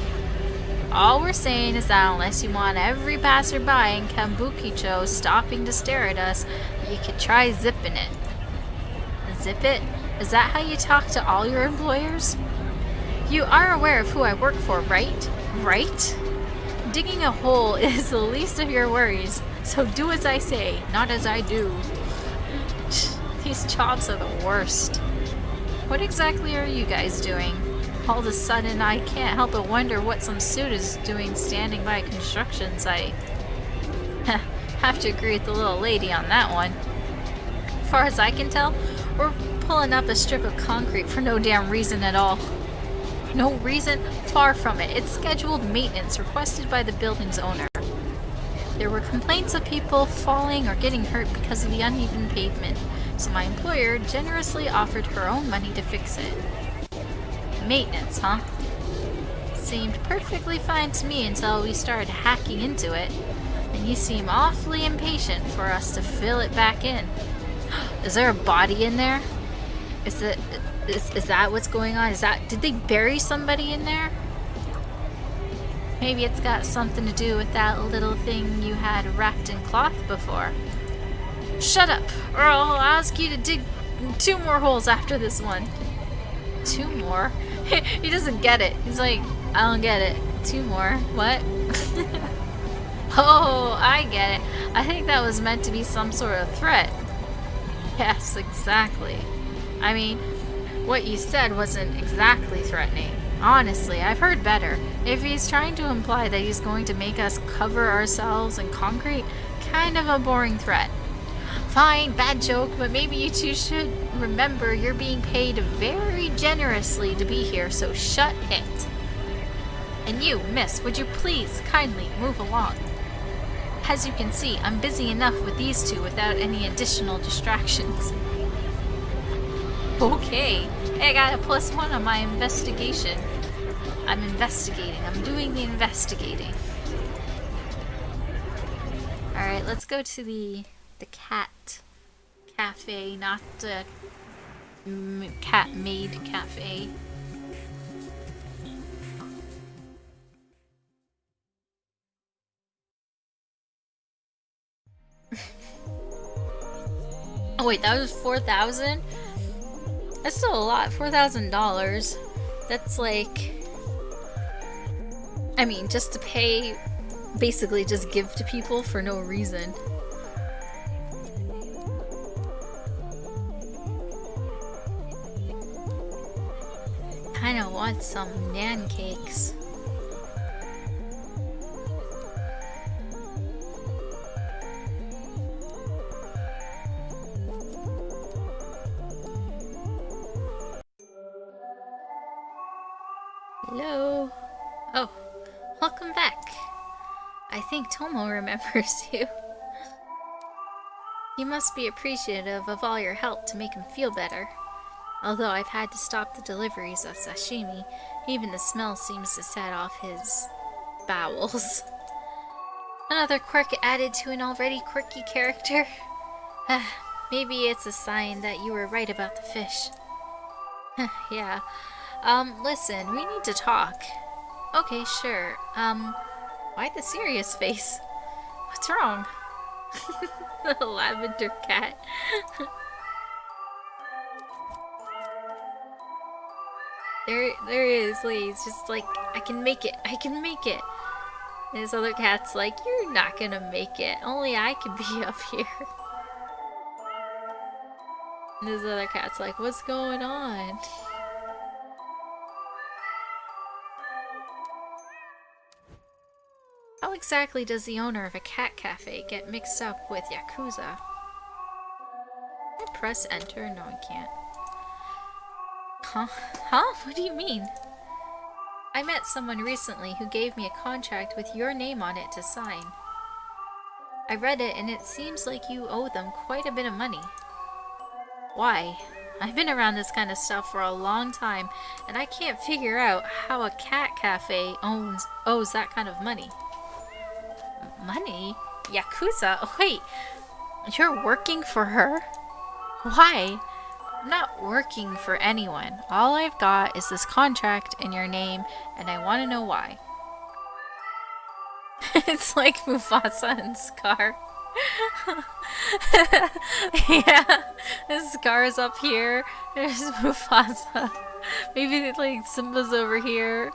Speaker 1: All we're saying is that unless you want every passerby in Kambukicho stopping to stare at us, you could try zipping it. Zip it? Is that how you talk to all your employers? You are aware of who I work for, right? Right? Digging a hole is the least of your worries, so do as I say, not as I do. These jobs are the worst. What exactly are you guys doing? All of a sudden, I can't help but wonder what some suit is doing standing by a construction site. Have to agree with the little lady on that one. As far as I can tell, we're pulling up a strip of concrete for no damn reason at all. No reason? Far from it. It's scheduled maintenance requested by the building's owner. There were complaints of people falling or getting hurt because of the uneven pavement, so my employer generously offered her own money to fix it. Maintenance, huh? Seemed perfectly fine to me until we started hacking into it, and you seem awfully impatient for us to fill it back in. Is there a body in there? Is that what's going on? Did they bury somebody in there? Maybe it's got something to do with that little thing you had wrapped in cloth before. Shut up, or I'll ask you to dig 2 more holes after this one. 2 more? He doesn't get it. He's like, I don't get it. 2 more? What? Oh, I get it. I think that was meant to be some sort of threat. Yes, exactly. I mean, what you said wasn't exactly threatening. Honestly, I've heard better. If he's trying to imply that he's going to make us cover ourselves in concrete, kind of a boring threat. Fine, bad joke, but maybe you two should remember you're being paid very generously to be here, so shut it. And you, miss, would you please kindly move along? As you can see, I'm busy enough with these two without any additional distractions. Okay, hey, I got a +1 on my investigation. I'm investigating. I'm doing the investigating. Alright, let's go to the cat cafe, not the cat Maid cafe. Oh wait, that was 4,000? That's still a lot, $4,000. That's like, I mean, just to pay, basically just give to people for no reason. Kinda want some nan cakes. Hello? Oh, welcome back. I think Tomo remembers you. You must be appreciative of all your help to make him feel better. Although I've had to stop the deliveries of sashimi, even the smell seems to set off his bowels. Another quirk added to an already quirky character. Maybe it's a sign that you were right about the fish. Yeah. Listen, we need to talk. Okay, sure. Why the serious face? What's wrong? The lavender cat. There is, Lee. It's just like, I can make it. I can make it. And this other cat's like, you're not gonna make it. Only I can be up here. And this other cat's like, what's going on? How exactly does the owner of a cat cafe get mixed up with Yakuza? Can I press enter? No, I can't. Huh? Huh? What do you mean? I met someone recently who gave me a contract with your name on it to sign. I read it and it seems like you owe them quite a bit of money. Why? I've been around this kind of stuff for a long time and I can't figure out how a cat cafe owes that kind of money. Money? Yakuza? Wait, you're working for her? Why? I'm not working for anyone. All I've got is this contract in your name, and I want to know why. It's like Mufasa and Scar. Yeah, Scar's up here. There's Mufasa. Maybe like Simba's over here.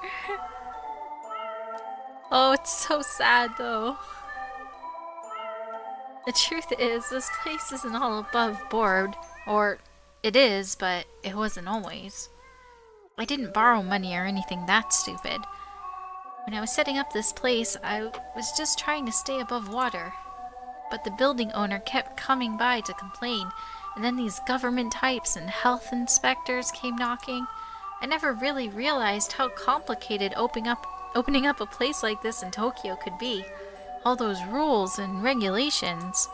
Speaker 1: Oh, it's so sad though. The truth is, this place isn't all above board, or it is, but it wasn't always. I didn't borrow money or anything that stupid. When I was setting up this place, I was just trying to stay above water. But the building owner kept coming by to complain, and then these government types and health inspectors came knocking. I never really realized how complicated opening up a place like this in Tokyo could be. All those rules and regulations.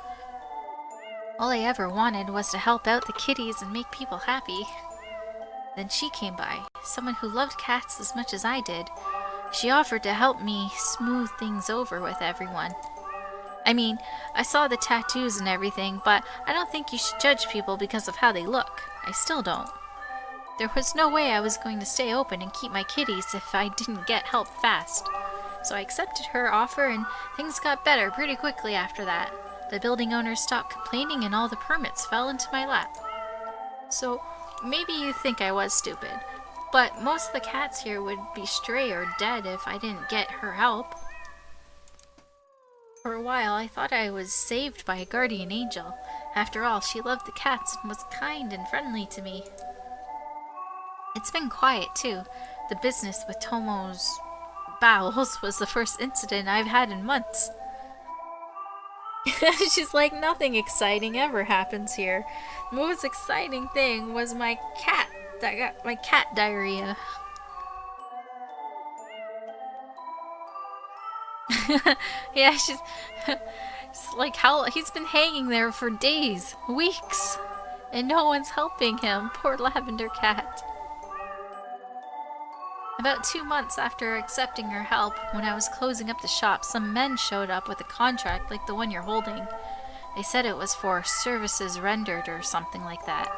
Speaker 1: All I ever wanted was to help out the kitties and make people happy. Then she came by, someone who loved cats as much as I did. She offered to help me smooth things over with everyone. I mean, I saw the tattoos and everything, but I don't think you should judge people because of how they look. I still don't. There was no way I was going to stay open and keep my kitties if I didn't get help fast. So I accepted her offer and things got better pretty quickly after that. The building owner stopped complaining and all the permits fell into my lap. So maybe you think I was stupid, but most of the cats here would be stray or dead if I didn't get her help. For a while I thought I was saved by a guardian angel. After all, she loved the cats and was kind and friendly to me. It's been quiet too. The business with Tomo's bowels was the first incident I've had in months. She's like, nothing exciting ever happens here. The most exciting thing was my cat that got my cat diarrhea. Yeah, she's like, how he's been hanging there for days, weeks, and no one's helping him. Poor lavender cat. About 2 months after accepting her help, when I was closing up the shop, some men showed up with a contract like the one you're holding. They said it was for services rendered or something like that.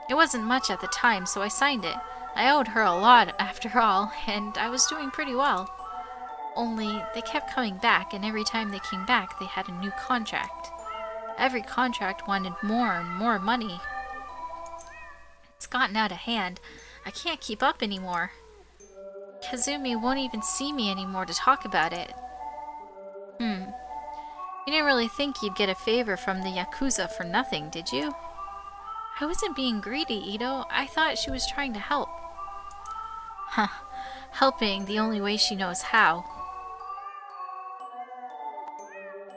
Speaker 1: It wasn't much at the time, so I signed it. I owed her a lot after all, and I was doing pretty well. Only, they kept coming back, and every time they came back, they had a new contract. Every contract wanted more and more money. It's gotten out of hand. I can't keep up anymore. Kazumi won't even see me anymore to talk about it. You didn't really think you'd get a favor from the Yakuza for nothing, did you? I wasn't being greedy, Ito. I thought she was trying to help. Huh. Helping the only way she knows how.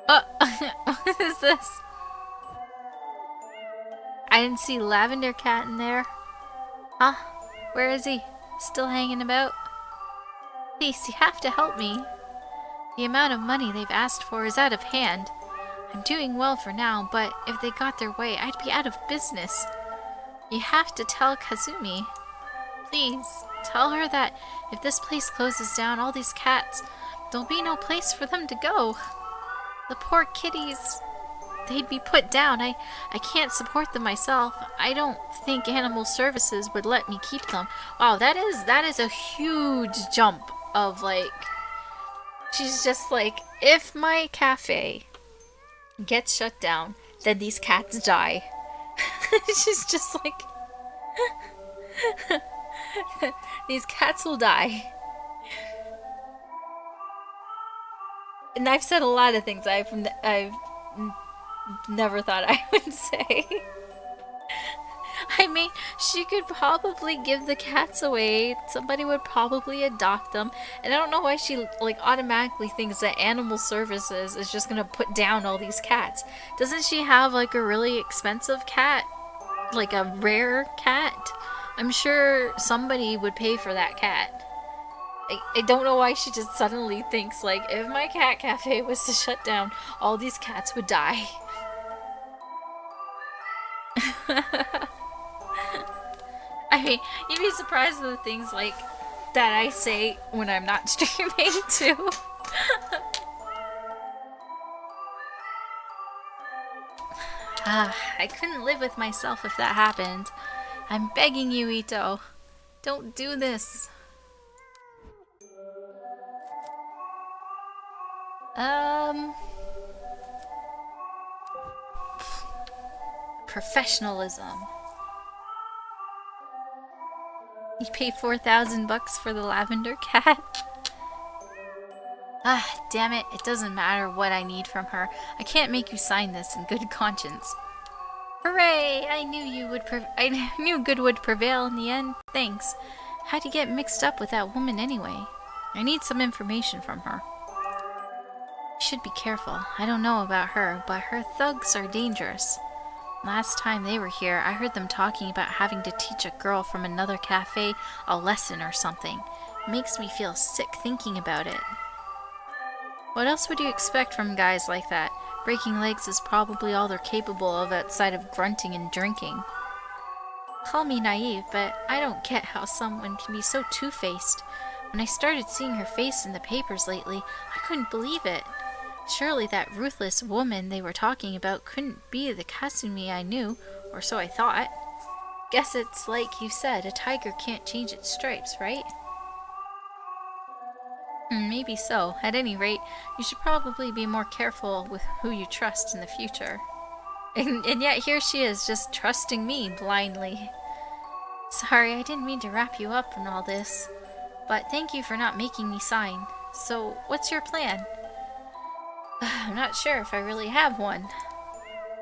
Speaker 1: What is this? I didn't see Lavender Cat in there. Huh? Where is he? Still hanging about? Please, you have to help me. The amount of money they've asked for is out of hand. I'm doing well for now, but if they got their way, I'd be out of business. You have to tell Kazumi. Please, tell her that if this place closes down, all these cats, there'll be no place for them to go. The poor kitties, they'd be put down. I can't support them myself. I don't think animal services would let me keep them. Wow, that is a huge jump of like, she's just like, if my cafe gets shut down, then these cats die. She's just like, these cats will die. And I've said a lot of things I've never thought I would say. I mean, she could probably give the cats away. Somebody would probably adopt them. And I don't know why she like automatically thinks that animal services is just gonna put down all these cats. Doesn't she have like a really expensive cat? Like a rare cat? I'm sure somebody would pay for that cat. I don't know why she just suddenly thinks like, if my cat cafe was to shut down, all these cats would die. I mean, you'd be surprised at the things like that I say when I'm not streaming too. I couldn't live with myself if that happened. I'm begging you, Ito. Don't do this. Professionalism. You pay 4,000 bucks for the lavender cat? Damn it. It doesn't matter what I need from her. I can't make you sign this in good conscience. Hooray! I knew good would prevail in the end. Thanks. How'd you get mixed up with that woman anyway? I need some information from her. You should be careful. I don't know about her, but her thugs are dangerous. Last time they were here, I heard them talking about having to teach a girl from another cafe a lesson or something. It makes me feel sick thinking about it. What else would you expect from guys like that? Breaking legs is probably all they're capable of outside of grunting and drinking. Call me naive, but I don't get how someone can be so two-faced. When I started seeing her face in the papers lately, I couldn't believe it. Surely that ruthless woman they were talking about couldn't be the Kasumi I knew, or so I thought. Guess it's like you said, a tiger can't change its stripes, right? Maybe so. At any rate, you should probably be more careful with who you trust in the future. And yet here she is, just trusting me blindly. Sorry, I didn't mean to wrap you up in all this. But thank you for not making me sign. So, what's your plan? I'm not sure if I really have one.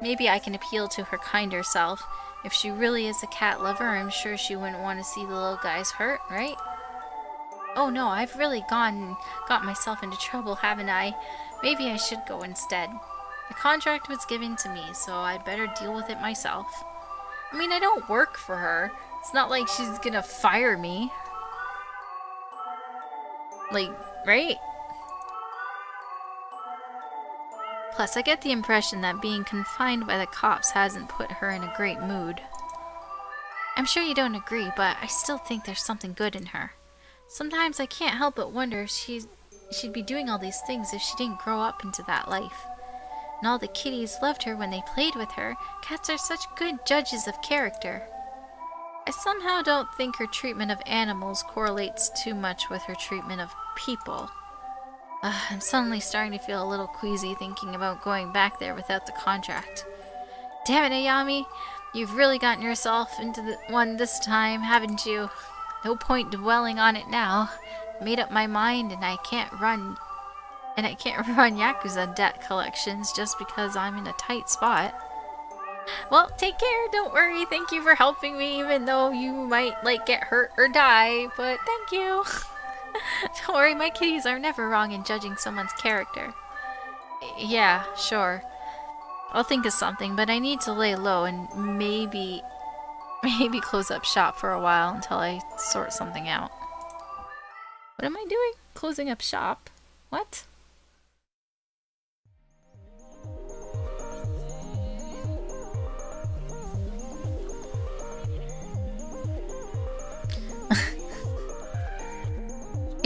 Speaker 1: Maybe I can appeal to her kinder self. If she really is a cat lover, I'm sure she wouldn't want to see the little guys hurt, right? Oh no, I've really got myself into trouble, haven't I? Maybe I should go instead. The contract was given to me, so I'd better deal with it myself. I mean, I don't work for her. It's not like she's gonna fire me. Like, right? Plus, I get the impression that being confined by the cops hasn't put her in a great mood. I'm sure you don't agree, but I still think there's something good in her. Sometimes I can't help but wonder if she'd be doing all these things if she didn't grow up into that life. And all the kitties loved her when they played with her. Cats are such good judges of character. I somehow don't think her treatment of animals correlates too much with her treatment of people. I'm suddenly starting to feel a little queasy thinking about going back there without the contract. Damn it, Ayami! You've really gotten yourself into the one this time, haven't you? No point dwelling on it now. Made up my mind and I can't run Yakuza debt collections just because I'm in a tight spot. Well, take care, don't worry. Thank you for helping me even though you might like get hurt or die, but thank you. Don't worry, my kitties are never wrong in judging someone's character. Yeah, sure. I'll think of something, but I need to lay low and maybe close up shop for a while until I sort something out. What am I doing? Closing up shop? What?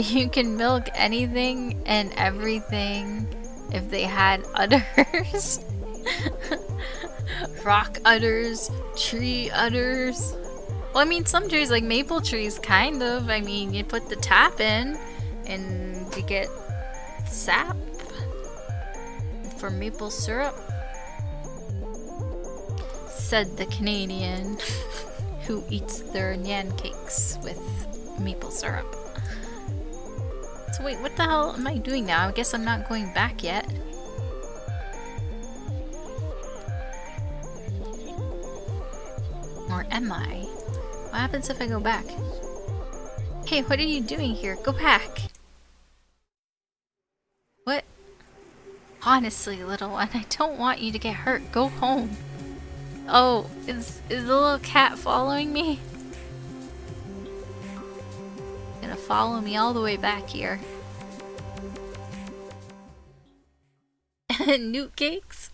Speaker 1: You can milk anything and everything if they had udders. Rock udders, tree udders. Well, I mean, some trees, like maple trees, kind of. I mean, you put the tap in and you get sap for maple syrup. Said the Canadian who eats their nyan cakes with maple syrup. So wait, what the hell am I doing now? I guess I'm not going back yet. Or am I? What happens if I go back? Hey, what are you doing here? Go back! What? Honestly, little one, I don't want you to get hurt. Go home. Oh, is the little cat following me? Gonna follow me all the way back here. Newt cakes?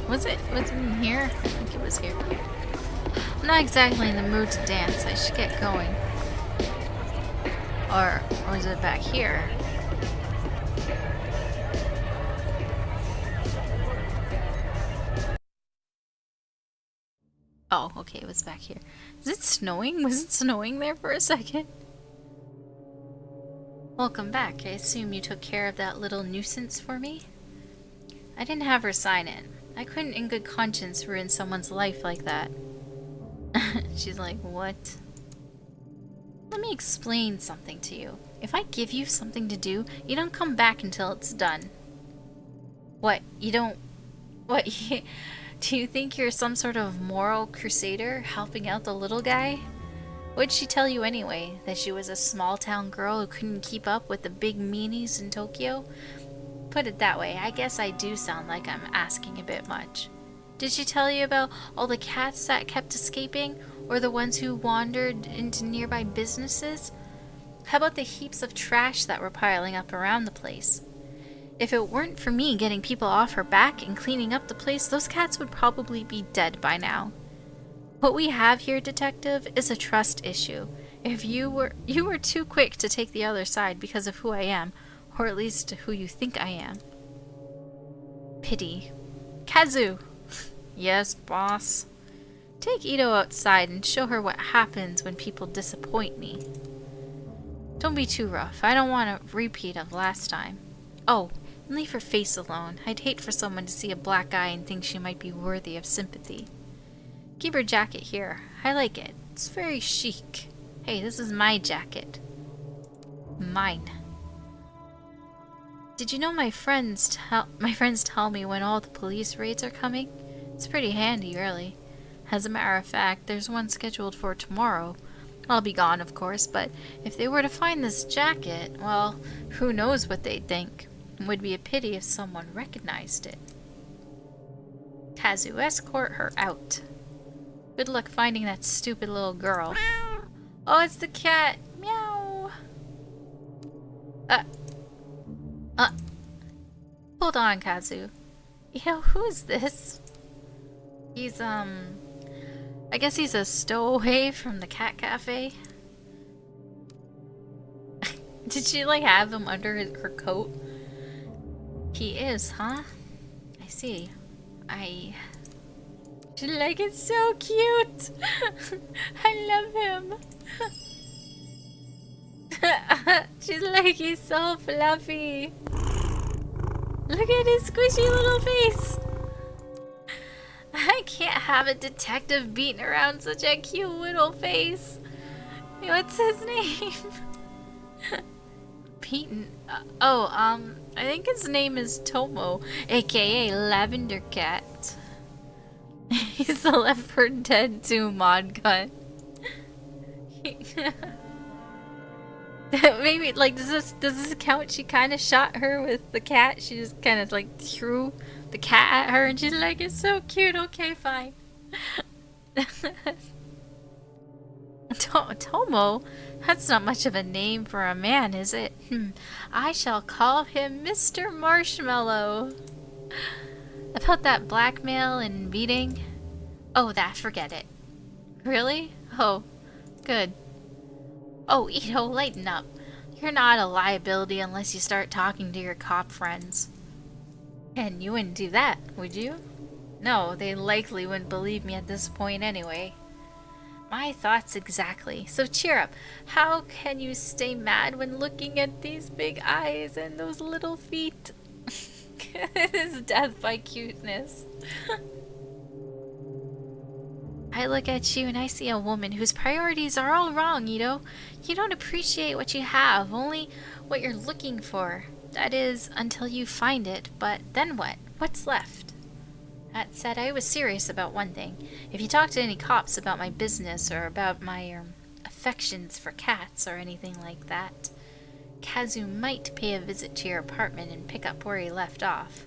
Speaker 1: Was it in here? I think it was here. I'm not exactly in the mood to dance. I should get going. Or is it back here? Oh, okay, it was back here. Is it snowing? Was it snowing there for a second? Welcome back. I assume you took care of that little nuisance for me? I didn't have her sign it. I couldn't in good conscience ruin someone's life like that. She's like, what? Let me explain something to you. If I give you something to do, you don't come back until it's done. What? You don't... What? Do you think you're some sort of moral crusader helping out the little guy? What'd she tell you anyway? That she was a small town girl who couldn't keep up with the big meanies in Tokyo? Put it that way, I guess I do sound like I'm asking a bit much. Did she tell you about all the cats that kept escaping? Or the ones who wandered into nearby businesses? How about the heaps of trash that were piling up around the place? If it weren't for me getting people off her back and cleaning up the place, those cats would probably be dead by now. What we have here, detective, is a trust issue. If you were too quick to take the other side because of who I am, or at least who you think I am. Pity. Kazu! Yes, boss. Take Ito outside and show her what happens when people disappoint me. Don't be too rough. I don't want a repeat of last time. Oh, and leave her face alone. I'd hate for someone to see a black eye and think she might be worthy of sympathy. Keep her jacket here. I like it. It's very chic. Hey, this is my jacket. Mine. Did you know my friends tell me when all the police raids are coming? It's pretty handy, really. As a matter of fact, there's one scheduled for tomorrow. I'll be gone, of course, but if they were to find this jacket, well, who knows what they'd think. It would be a pity if someone recognized it. Kazu, escort her out. Good luck finding that stupid little girl. Oh, it's the cat! Meow! Hold on, Kazu. Yo, who is this? He's, I guess he's a stowaway from the cat cafe. Did she, like, have him under her coat? He is, huh? I see. She's like, it's so cute! I love him! She's like, he's so fluffy! Look at his squishy little face! I can't have a detective beating around such a cute little face. What's his name? Beaten. I think his name is Tomo, aka Lavender Cat. He's the Left 4 Dead 2 mod gun. Maybe, like, does this count? She kind of shot her with the cat. She just kind of, like, threw the cat at her, and she's like, it's so cute. Okay, fine. Tomo? That's not much of a name for a man, is it? I shall call him Mr. Marshmallow. About that blackmail and beating? Oh, forget it. Really? Oh, good. Oh, Ito, lighten up. You're not a liability unless you start talking to your cop friends. And you wouldn't do that, would you? No, they likely wouldn't believe me at this point anyway. My thoughts exactly. So cheer up. How can you stay mad when looking at these big eyes and those little feet? It is death by cuteness. I look at you and I see a woman whose priorities are all wrong, Ito. You don't appreciate what you have, only what you're looking for. That is, until you find it, but then what? What's left? That said, I was serious about one thing. If you talk to any cops about my business or about my affections for cats or anything like that, Kazu might pay a visit to your apartment and pick up where he left off.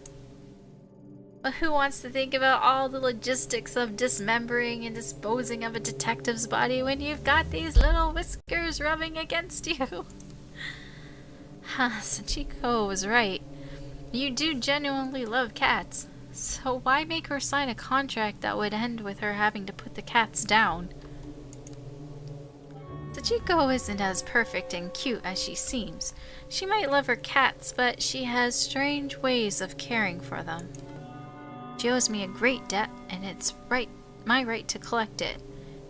Speaker 1: But who wants to think about all the logistics of dismembering and disposing of a detective's body when you've got these little whiskers rubbing against you? Sachiko was right. You do genuinely love cats. So why make her sign a contract that would end with her having to put the cats down? Sachiko isn't as perfect and cute as she seems. She might love her cats, but she has strange ways of caring for them. She owes me a great debt, and it's my right to collect it.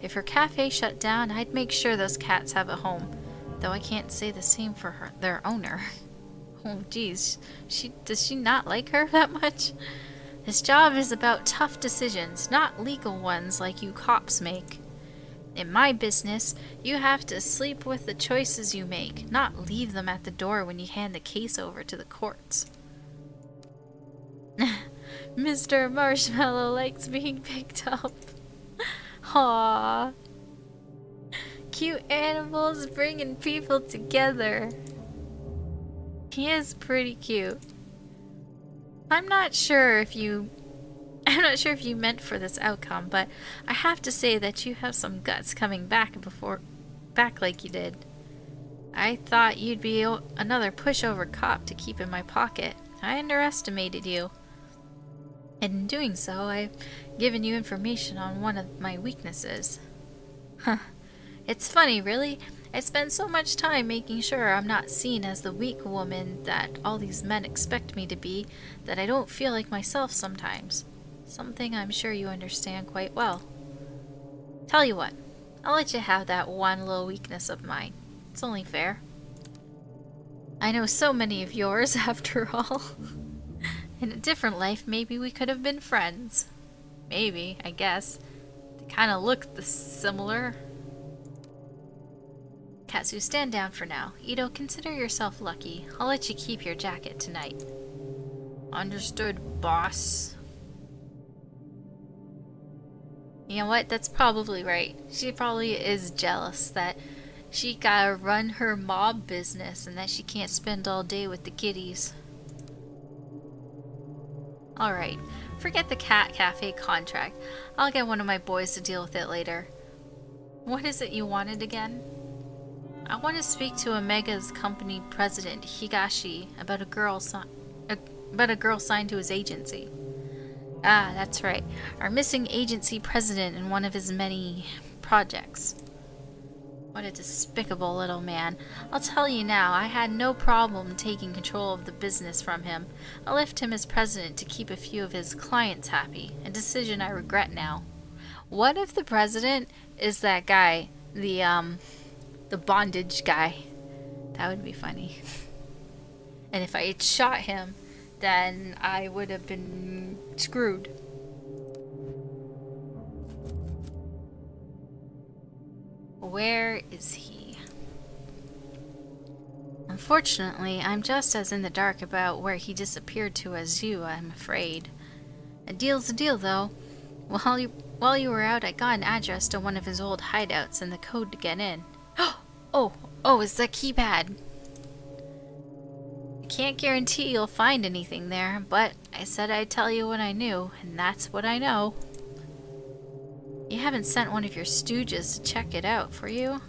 Speaker 1: If her cafe shut down, I'd make sure those cats have a home, though I can't say the same for their owner. Oh geez, does she not like her that much? This job is about tough decisions, not legal ones like you cops make. In my business, you have to sleep with the choices you make, not leave them at the door when you hand the case over to the courts. Mr. Marshmallow likes being picked up. Aww. Cute animals bringing people together. He is pretty cute. I'm not sure if you meant for this outcome, but I have to say that you have some guts coming back like you did. I thought you'd be another pushover cop to keep in my pocket. I underestimated you. And in doing so, I've given you information on one of my weaknesses. Huh. It's funny, really. I spend so much time making sure I'm not seen as the weak woman that all these men expect me to be that I don't feel like myself sometimes. Something I'm sure you understand quite well. Tell you what, I'll let you have that one little weakness of mine. It's only fair. I know so many of yours, after all. In a different life, maybe we could have been friends. Maybe, I guess. They kind of look similar. Katsu, stand down for now. Ito, consider yourself lucky. I'll let you keep your jacket tonight. Understood, boss. You know what? That's probably right. She probably is jealous that she gotta run her mob business and that she can't spend all day with the kitties. Alright, forget the cat cafe contract. I'll get one of my boys to deal with it later. What is it you wanted again? I want to speak to Omega's company president, Higashi, about a girl signed to his agency. Ah, that's right. Our missing agency president in one of his many projects. What a despicable little man. I'll tell you now, I had no problem taking control of the business from him. I left him as president to keep a few of his clients happy, a decision I regret now. What if the president is that guy, the bondage guy? That would be funny. And if I had shot him, then I would have been screwed. Where is he? Unfortunately, I'm just as in the dark about where he disappeared to as you, I'm afraid. A deal's a deal, though. While you were out, I got an address to one of his old hideouts and the code to get in. Oh, is the key bad? I can't guarantee you'll find anything there, but I said I'd tell you what I knew, and that's what I know. You haven't sent one of your stooges to check it out, for you?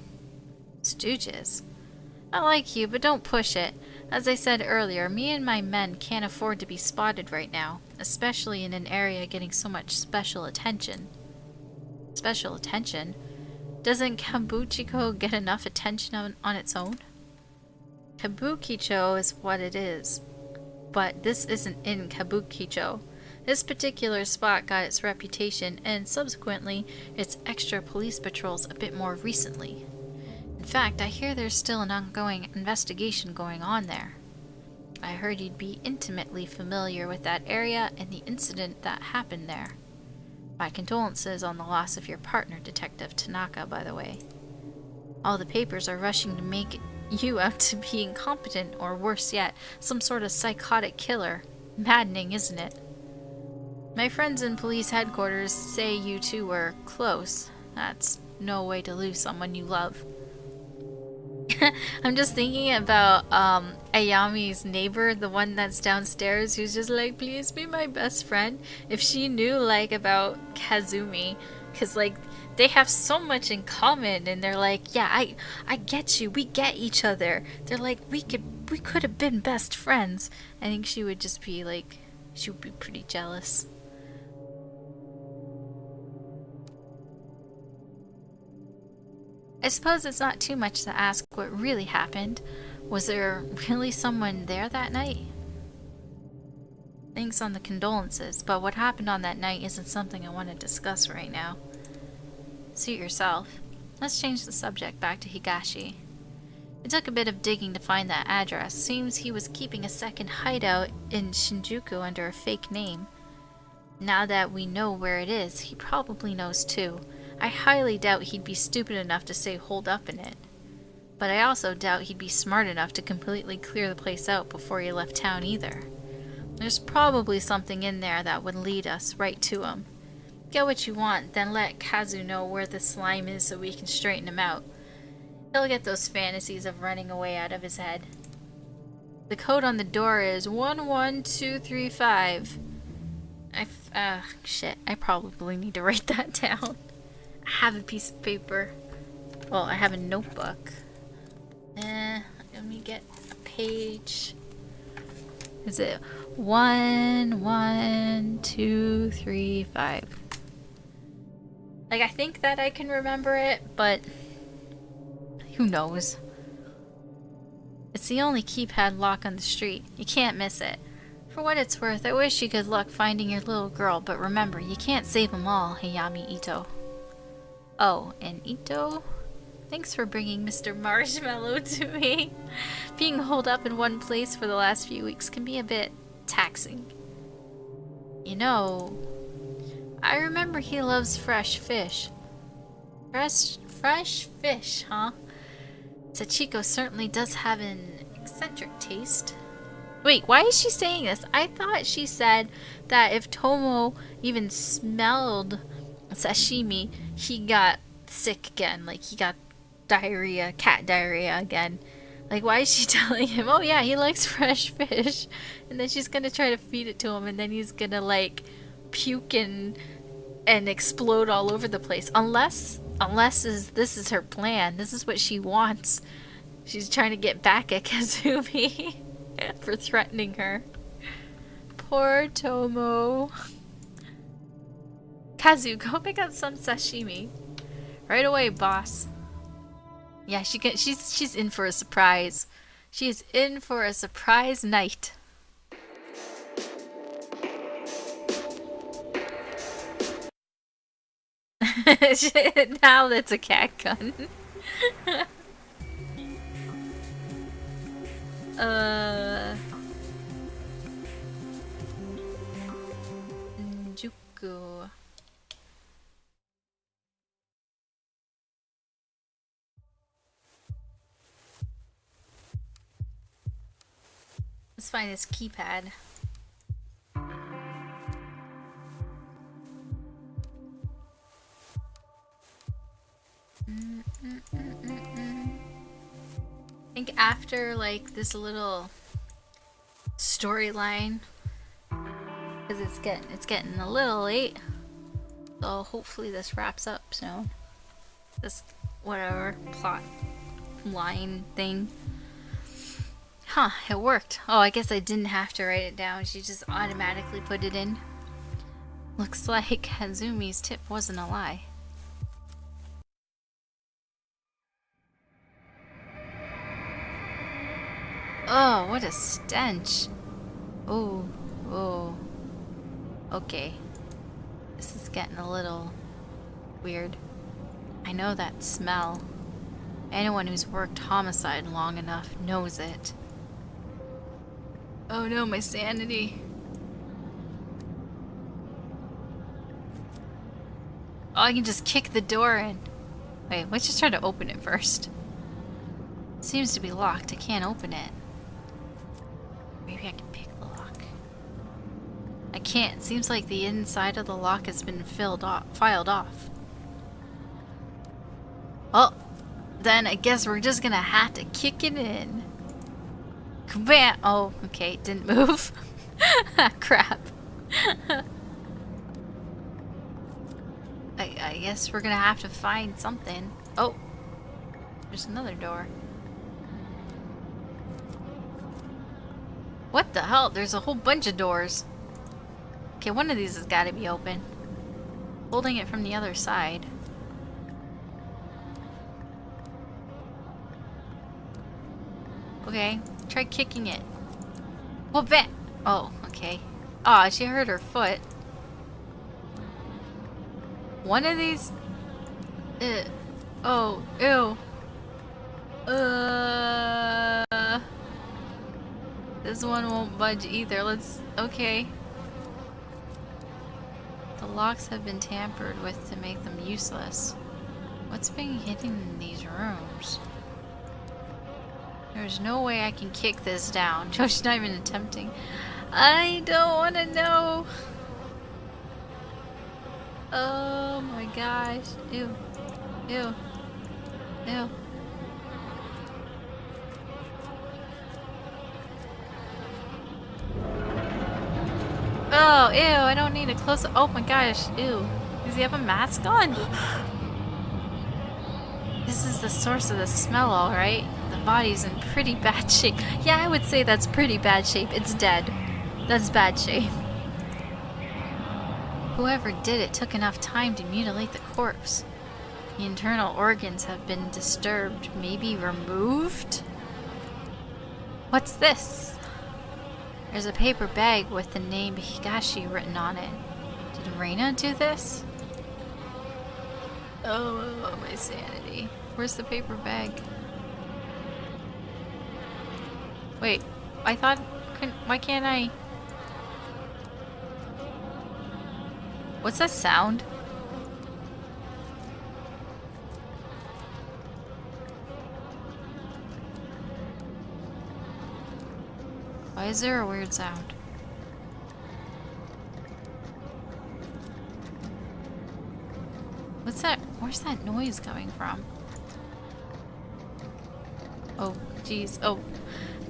Speaker 1: Stooges? I like you, but don't push it. As I said earlier, me and my men can't afford to be spotted right now, especially in an area getting so much special attention. Special attention? Doesn't Kabukicho get enough attention on its own? Kabukicho is what it is, but this isn't in Kabukicho. This particular spot got its reputation and subsequently its extra police patrols a bit more recently. In fact, I hear there's still an ongoing investigation going on there. I heard you'd be intimately familiar with that area and the incident that happened there. My condolences on the loss of your partner, Detective Tanaka, by the way. All the papers are rushing to make you out to be incompetent, or worse yet, some sort of psychotic killer. Maddening, isn't it? My friends in police headquarters say you two were close. That's no way to lose someone you love. I'm just thinking about Ayami's neighbor, the one that's downstairs, who's just like, please be my best friend. If she knew, like, about Kazumi, because, like, they have so much in common, and they're like, yeah, I get you, we get each other. They're like, we could have been best friends. I think she would just be like, she would be pretty jealous. I suppose it's not too much to ask what really happened. Was there really someone there that night? Thanks on the condolences, but what happened on that night isn't something I want to discuss right now. Suit yourself. Let's change the subject back to Higashi. It took a bit of digging to find that address. Seems he was keeping a second hideout in Shinjuku under a fake name. Now that we know where it is, he probably knows too. I highly doubt he'd be stupid enough to say hold up in it. But I also doubt he'd be smart enough to completely clear the place out before he left town either. There's probably something in there that would lead us right to him. Get what you want, then let Kazu know where the slime is so we can straighten him out. He'll get those fantasies of running away out of his head. The code on the door is 11235. Shit, I probably need to write that down. I have a piece of paper. Well, I have a notebook. Let me get a page. Is it 11235? Like, I think that I can remember it, but who knows? It's the only keypad lock on the street. You can't miss it. For what it's worth, I wish you good luck finding your little girl, but remember, you can't save them all, Hayami Ito. Oh, and Ito? Thanks for bringing Mr. Marshmallow to me. Being holed up in one place for the last few weeks can be a bit taxing. You know, I remember he loves fresh fish. Fresh fish, huh? Sachiko certainly does have an eccentric taste. Wait, why is she saying this? I thought she said that if Tomo even smelled sashimi, he got sick again. Like, he got diarrhea, cat diarrhea again. Like, why is she telling him, oh yeah, he likes fresh fish? And then she's gonna try to feed it to him, and then he's gonna, like, puke and explode all over the place. Unless this is her plan. This is what she wants. She's trying to get back at Kazumi for threatening her. Poor Tomo. Kazu, go pick up some sashimi. Right away, boss. Yeah, she's in for a surprise. She is in for a surprise night. Now that's a cat gun. Juku. Let's find this keypad. I think after, like, this little storyline, because it's getting a little late, So hopefully this wraps up soon. This whatever plot line thing. Huh, it worked. Oh, I guess I didn't have to write it down. She just automatically put it in. Looks like Hazumi's tip wasn't a lie. Oh, what a stench. Oh, oh. Okay. This is getting a little weird. I know that smell. Anyone who's worked homicide long enough knows it. Oh no, my sanity. Oh, I can just kick the door in. Wait, let's just try to open it first. It seems to be locked. I can't open it. Maybe I can pick the lock. I can't. It seems like the inside of the lock has been filed off. Well, then I guess we're just gonna have to kick it in. Kabam! Oh, okay, it didn't move. Crap. I guess we're gonna have to find something. Oh, there's another door. What the hell? There's a whole bunch of doors. Okay, one of these has got to be open. Holding it from the other side. Okay, try kicking it. Well, bet. Oh, okay. Aw, she hurt her foot. One of these. Oh, ew. This one won't budge either. Let's. Okay. The locks have been tampered with to make them useless. What's being hidden in these rooms? There's no way I can kick this down. Josh's not even attempting. I don't want to know. Oh my gosh. Ew. Ew. Ew. Oh, ew, I don't need a close-up. Oh my gosh, ew. Does he have a mask on? This is the source of the smell, alright. The body's in pretty bad shape. Yeah, I would say that's pretty bad shape. It's dead. That's bad shape. Whoever did it took enough time to mutilate the corpse. The internal organs have been disturbed, maybe removed? What's this? There's a paper bag with the name Higashi written on it. Did Reina do this? Oh, my sanity. Where's the paper bag? Wait, I thought... Why can't I... What's that sound? Why is there a weird sound? What's that? Where's that noise coming from? Oh, jeez. Oh.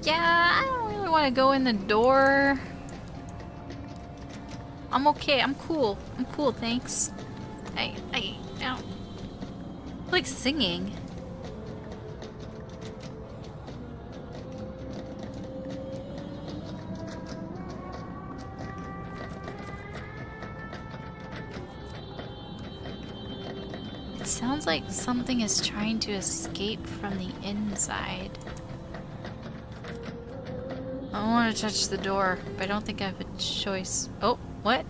Speaker 1: Yeah, I don't really want to go in the door. I'm okay. I'm cool. I'm cool, thanks. I don't like singing. It sounds like something is trying to escape from the inside. I don't want to touch the door, but I don't think I have a choice. Oh, what?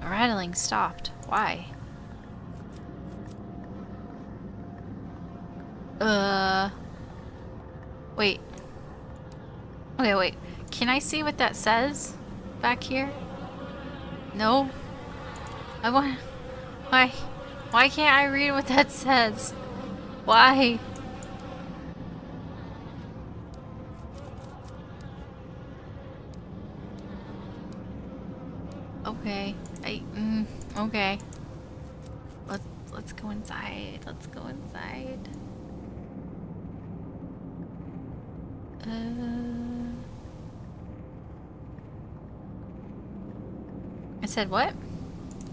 Speaker 1: The rattling stopped. Why? Wait. Okay, wait. Can I see what that says back here? No? I want... Why? Why can't I read what that says? Why? Okay. Okay. Let's go inside. Let's go inside. I said what?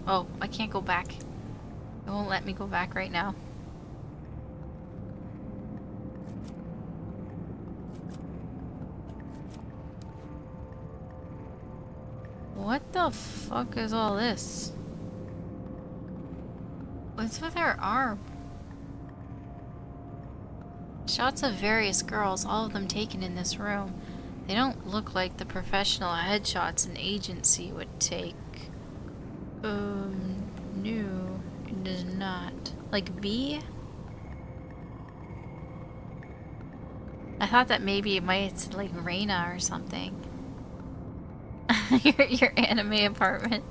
Speaker 1: Oh, I can't go back. It won't let me go back right now. What the fuck is all this? What's with her arm? Shots of various girls, all of them taken in this room. They don't look like the professional headshots an agency would take. No, it does not. Like B? I thought that maybe it might like Reina or something. your anime apartment.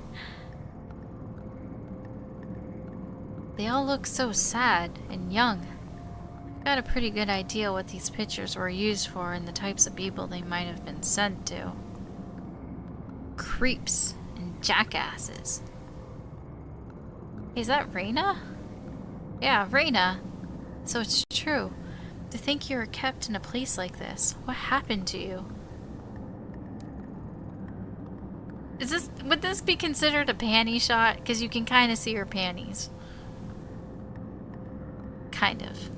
Speaker 1: They all look so sad and young. I've got a pretty good idea what these pictures were used for and the types of people they might have been sent to. Creeps and jackasses. Is that Reina? Yeah, Reina. So it's true. To think you were kept in a place like this. What happened to you? Would this be considered a panty shot? Because you can kind of see her panties. Kind of.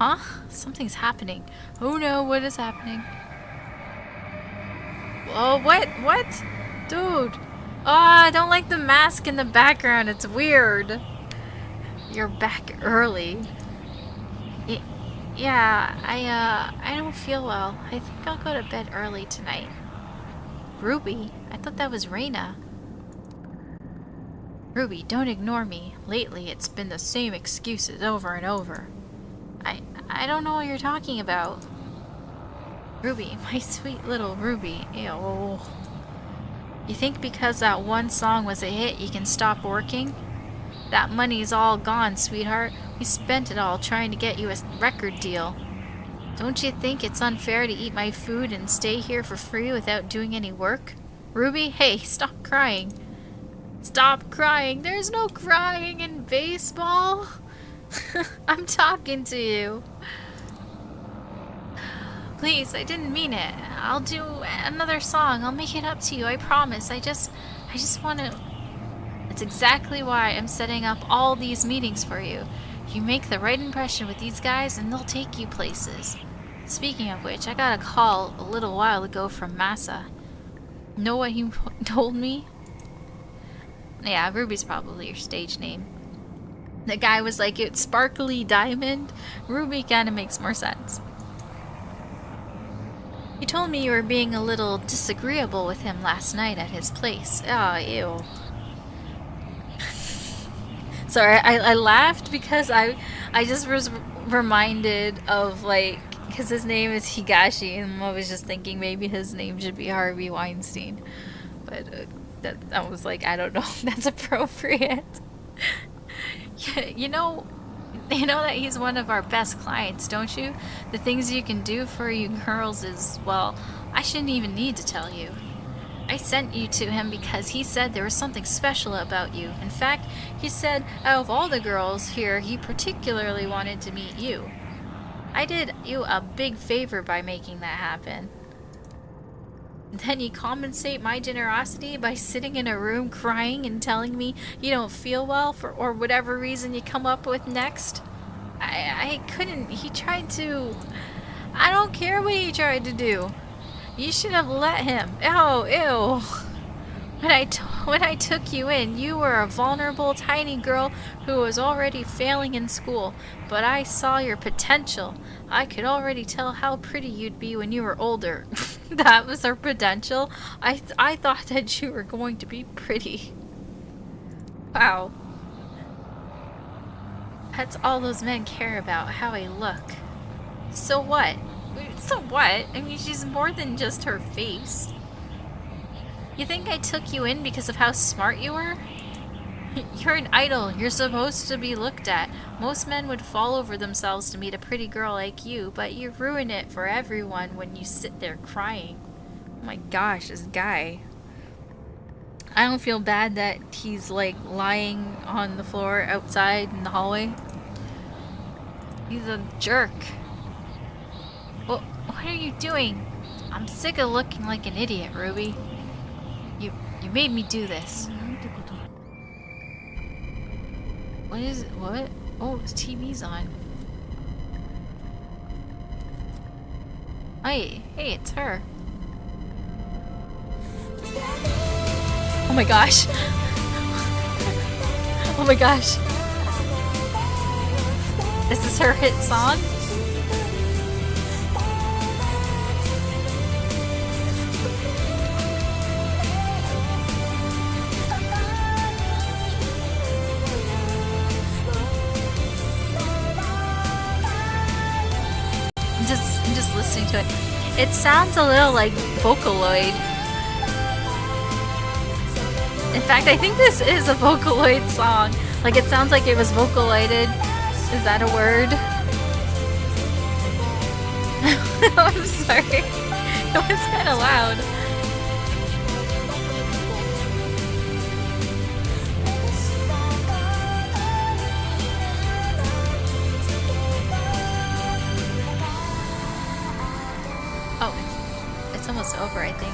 Speaker 1: Huh? Something's happening. Oh no, what is happening? Oh, what? What? Dude. Oh, I don't like the mask in the background. It's weird. You're back early. Yeah, I don't feel well. I think I'll go to bed early tonight. Ruby? I thought that was Reina. Ruby, don't ignore me. Lately, it's been the same excuses over and over. I don't know what you're talking about. Ruby, my sweet little Ruby. Ew. You think because that one song was a hit, you can stop working? That money's all gone, sweetheart. We spent it all trying to get you a record deal. Don't you think it's unfair to eat my food and stay here for free without doing any work? Ruby, hey, stop crying. Stop crying. There's no crying in baseball. I'm talking to you. Please, I didn't mean it. I'll do another song. I'll make it up to you, I promise. I just want to... That's exactly why I'm setting up all these meetings for you. You make the right impression with these guys and they'll take you places. Speaking of which, I got a call a little while ago from Massa. Know what he told me? Yeah, Ruby's probably your stage name. The guy was like, it's Sparkly Diamond. Ruby kind of makes more sense. You told me you were being a little disagreeable with him last night at his place. Oh, ew. Sorry, I laughed because I just was reminded of, like, because his name is Higashi, and I was just thinking maybe his name should be Harvey Weinstein. But that was like, I don't know if that's appropriate. You know that he's one of our best clients, don't you? The things you can do for you girls is, well, I shouldn't even need to tell you. I sent you to him because he said there was something special about you. In fact, he said out of all the girls here, he particularly wanted to meet you. I did you a big favor by making that happen. Then you compensate my generosity by sitting in a room crying and telling me you don't feel well or whatever reason you come up with next? I couldn't. He tried to... I don't care what he tried to do. You should have let him. Oh, ew. When I took you in, you were a vulnerable tiny girl who was already failing in school, but I saw your potential. I could already tell how pretty you'd be when you were older. That was her potential? I thought that you were going to be pretty. Wow. That's all those men care about, how I look. So what? So what? I mean, she's more than just her face. You think I took you in because of how smart you were? You're an idol. You're supposed to be looked at. Most men would fall over themselves to meet a pretty girl like you, but you ruin it for everyone when you sit there crying. Oh my gosh, this guy. I don't feel bad that he's like lying on the floor outside in the hallway. He's a jerk. Well, what are you doing? I'm sick of looking like an idiot, Ruby. You made me do this. What is it? What? Oh, the TV's on. Hey, it's her. Oh my gosh. Oh my gosh. This is her hit song? I'm just listening to it. It sounds a little like Vocaloid. In fact, I think this is a Vocaloid song. Like, it sounds like it was vocaloided. Is that a word? I'm sorry. It was kind of loud. Oh, it's almost over, I think.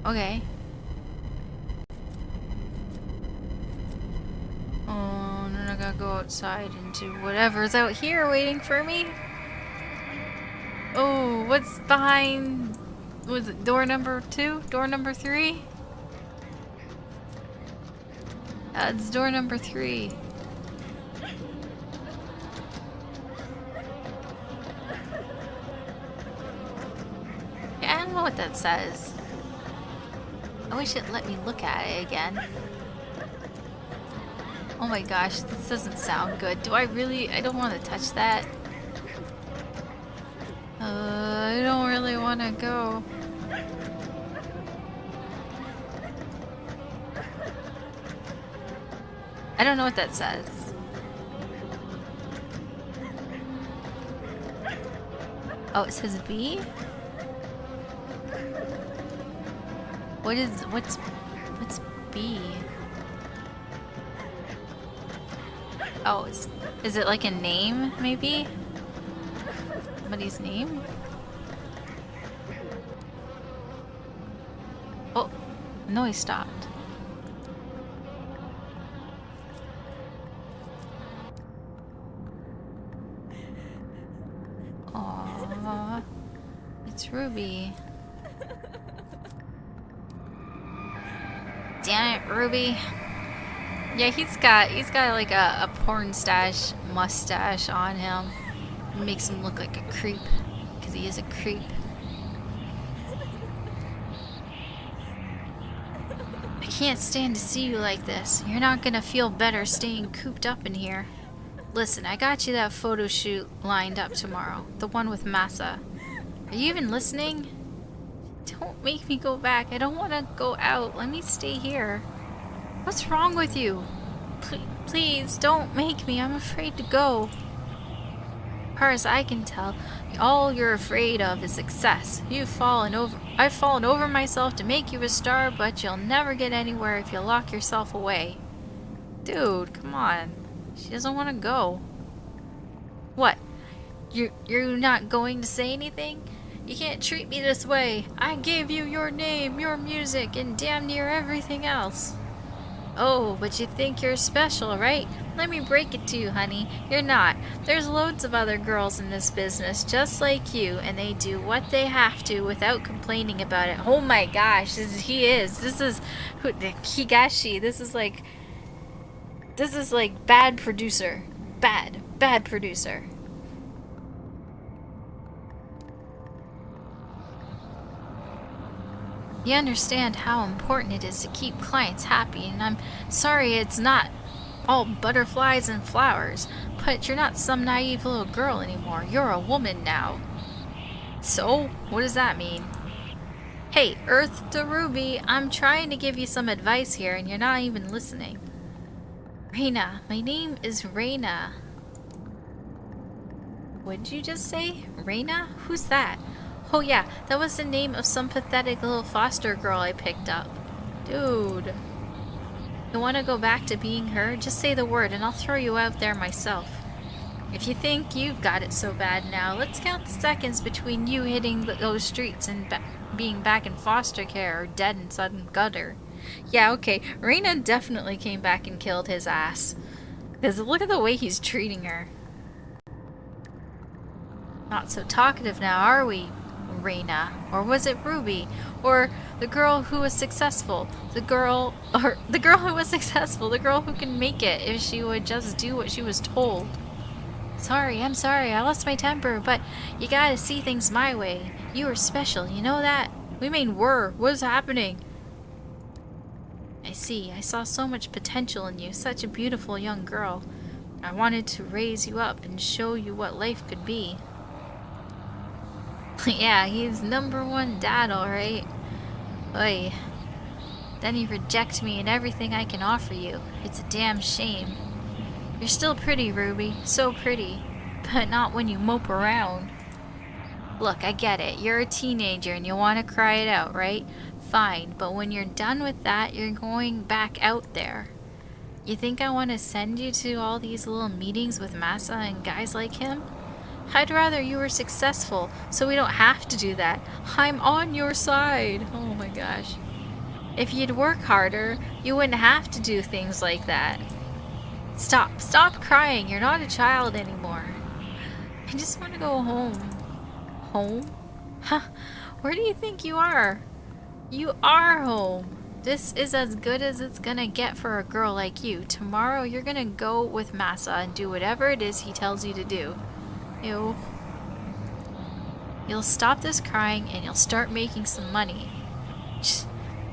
Speaker 1: Okay. Oh, and then I gotta go outside and do whatever's out here waiting for me. Oh, what's behind? Was it door number 2? Door number 3? It's door number 3. Yeah, I don't know what that says. I wish it let me look at it again. Oh my gosh, this doesn't sound good. Do I really? I don't want to touch that. I don't really want to go. I don't know what that says. Oh, it says B? What's B? Oh, is it like a name, maybe? Somebody's name? Oh, noise stopped. Aww, it's Ruby. Damn it, Ruby. Yeah, he's got like a porn stash mustache on him. It makes him look like a creep, because he is a creep. I can't stand to see you like this. You're not gonna feel better staying cooped up in here. Listen, I got you that photo shoot lined up tomorrow. The one with Massa. Are you even listening? Don't make me go back. I don't want to go out. Let me stay here. What's wrong with you? Please, don't make me. I'm afraid to go. As far as I can tell, all you're afraid of is success. I've fallen over myself to make you a star, but you'll never get anywhere if you lock yourself away. Dude, come on. She doesn't want to go. What? You're not going to say anything? You can't treat me this way. I gave you your name, your music, and damn near everything else. Oh, but you think you're special, right? Let me break it to you, honey. You're not. There's loads of other girls in this business just like you, and they do what they have to without complaining about it. Oh my gosh, this is Higashi. This is like bad producer. Bad producer. You understand how important it is to keep clients happy, and I'm sorry it's not all butterflies and flowers, but you're not some naive little girl anymore. You're a woman now. So, what does that mean? Hey, Earth to Ruby, I'm trying to give you some advice here, and you're not even listening. Reina, my name is Reina. What did you just say? Reina? Who's that? Oh yeah, that was the name of some pathetic little foster girl I picked up. Dude. You want to go back to being her? Just say the word and I'll throw you out there myself. If you think you've got it so bad now, let's count the seconds between you hitting those streets and being back in foster care or dead in sudden gutter. Yeah, okay, Reyna definitely came back and killed his ass. Because look at the way he's treating her. Not so talkative now, are we, Reyna? Or was it Ruby? Or the girl who was successful? The girl who was successful, the girl who can make it if she would just do what she was told. I'm sorry, I lost my temper, but you gotta see things my way. You were special, you know that? We mean were. What's happening? I see. I saw so much potential in you, such a beautiful young girl. I wanted to raise you up and show you what life could be. Yeah, he's #1 dad, alright. Oy. Then you reject me and everything I can offer you. It's a damn shame. You're still pretty, Ruby. So pretty. But not when you mope around. Look, I get it. You're a teenager and you want to cry it out, right? Fine, but when you're done with that, you're going back out there. You think I want to send you to all these little meetings with Massa and guys like him? I'd rather you were successful, so we don't have to do that. I'm on your side. Oh my gosh. If you'd work harder, you wouldn't have to do things like that. Stop crying. You're not a child anymore. I just want to go home. Home? Huh? Where do you think you are? You are home. This is as good as it's gonna get for a girl like you. Tomorrow you're gonna go with Massa and do whatever it is he tells you to do. Ew. You'll stop this crying and you'll start making some money.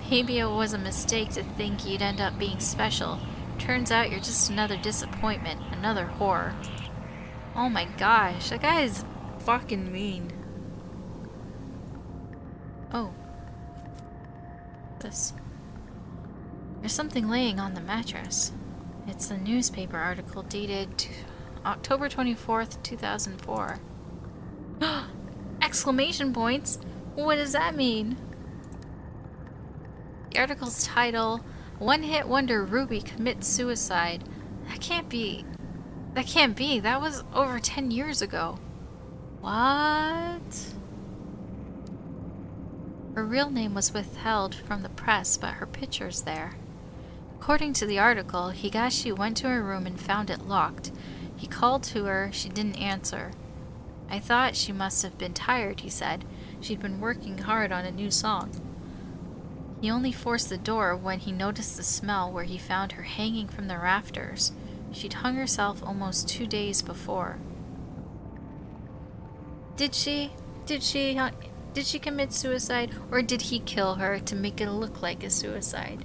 Speaker 1: Maybe it was a mistake to think you'd end up being special. Turns out you're just another disappointment, another whore. Oh my gosh, that guy is fucking mean. Oh. There's something laying on the mattress. It's a newspaper article dated October 24th, 2004. Exclamation points! What does that mean? The article's title, One Hit Wonder Ruby Commits Suicide. That can't be. That was over 10 years ago. What? Her real name was withheld from the press, but her picture's there. According to the article, Higashi went to her room and found it locked. He called to her, she didn't answer. I thought she must have been tired, he said. She'd been working hard on a new song. He only forced the door when he noticed the smell where he found her hanging from the rafters. She'd hung herself almost 2 days before. Did she commit suicide, or did he kill her to make it look like a suicide?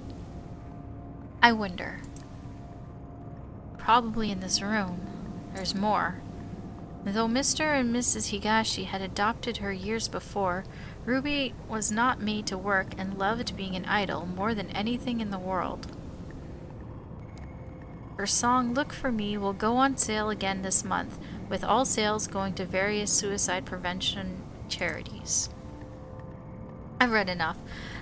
Speaker 1: I wonder. Probably in this room. There's more. Though Mr. and Mrs. Higashi had adopted her years before, Ruby was not made to work and loved being an idol more than anything in the world. Her song Look For Me will go on sale again this month, with all sales going to various suicide prevention charities. I've read enough.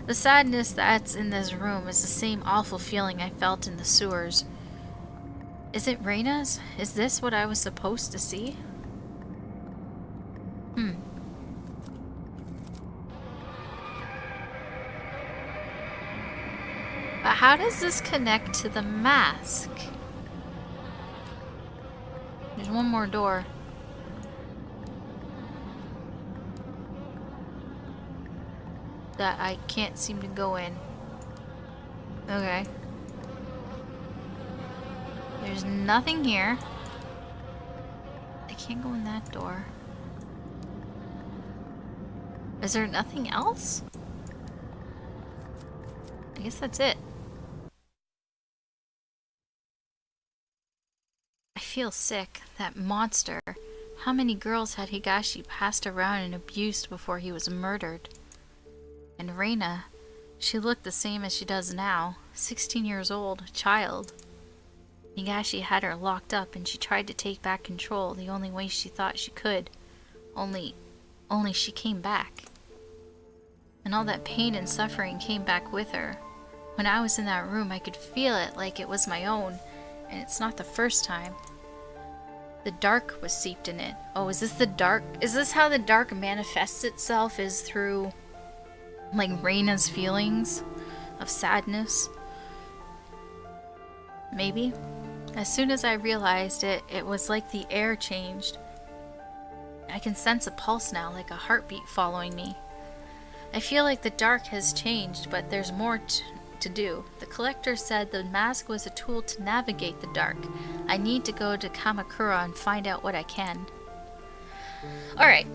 Speaker 1: The sadness that's in this room is the same awful feeling I felt in the sewers. Is it Reyna's? Is this what I was supposed to see? But how does this connect to the mask? There's one more door. That I can't seem to go in. Okay. There's nothing here. I can't go in that door. Is there nothing else? I guess that's it. I feel sick. That monster. How many girls had Higashi passed around and abused before he was murdered? And Reyna, she looked the same as she does now, 16 years old, a child. Higashi had her locked up and she tried to take back control the only way she thought she could. Only she came back. And all that pain and suffering came back with her. When I was in that room, I could feel it like it was my own, and it's not the first time. The dark was seeped in it. Oh, is this the dark? Is this how the dark manifests itself? Is through, like, Reina's feelings of sadness? Maybe? As soon as I realized it, it was like the air changed. I can sense a pulse now, like a heartbeat following me. I feel like the dark has changed, but there's more to do. The collector said the mask was a tool to navigate the dark. I need to go to Kamakura and find out what I can. Alright.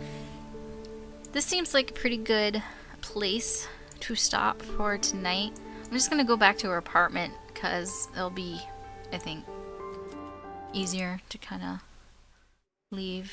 Speaker 1: This seems like a pretty good place to stop for tonight. I'm just gonna go back to her apartment because it'll be, I think, easier to kind of leave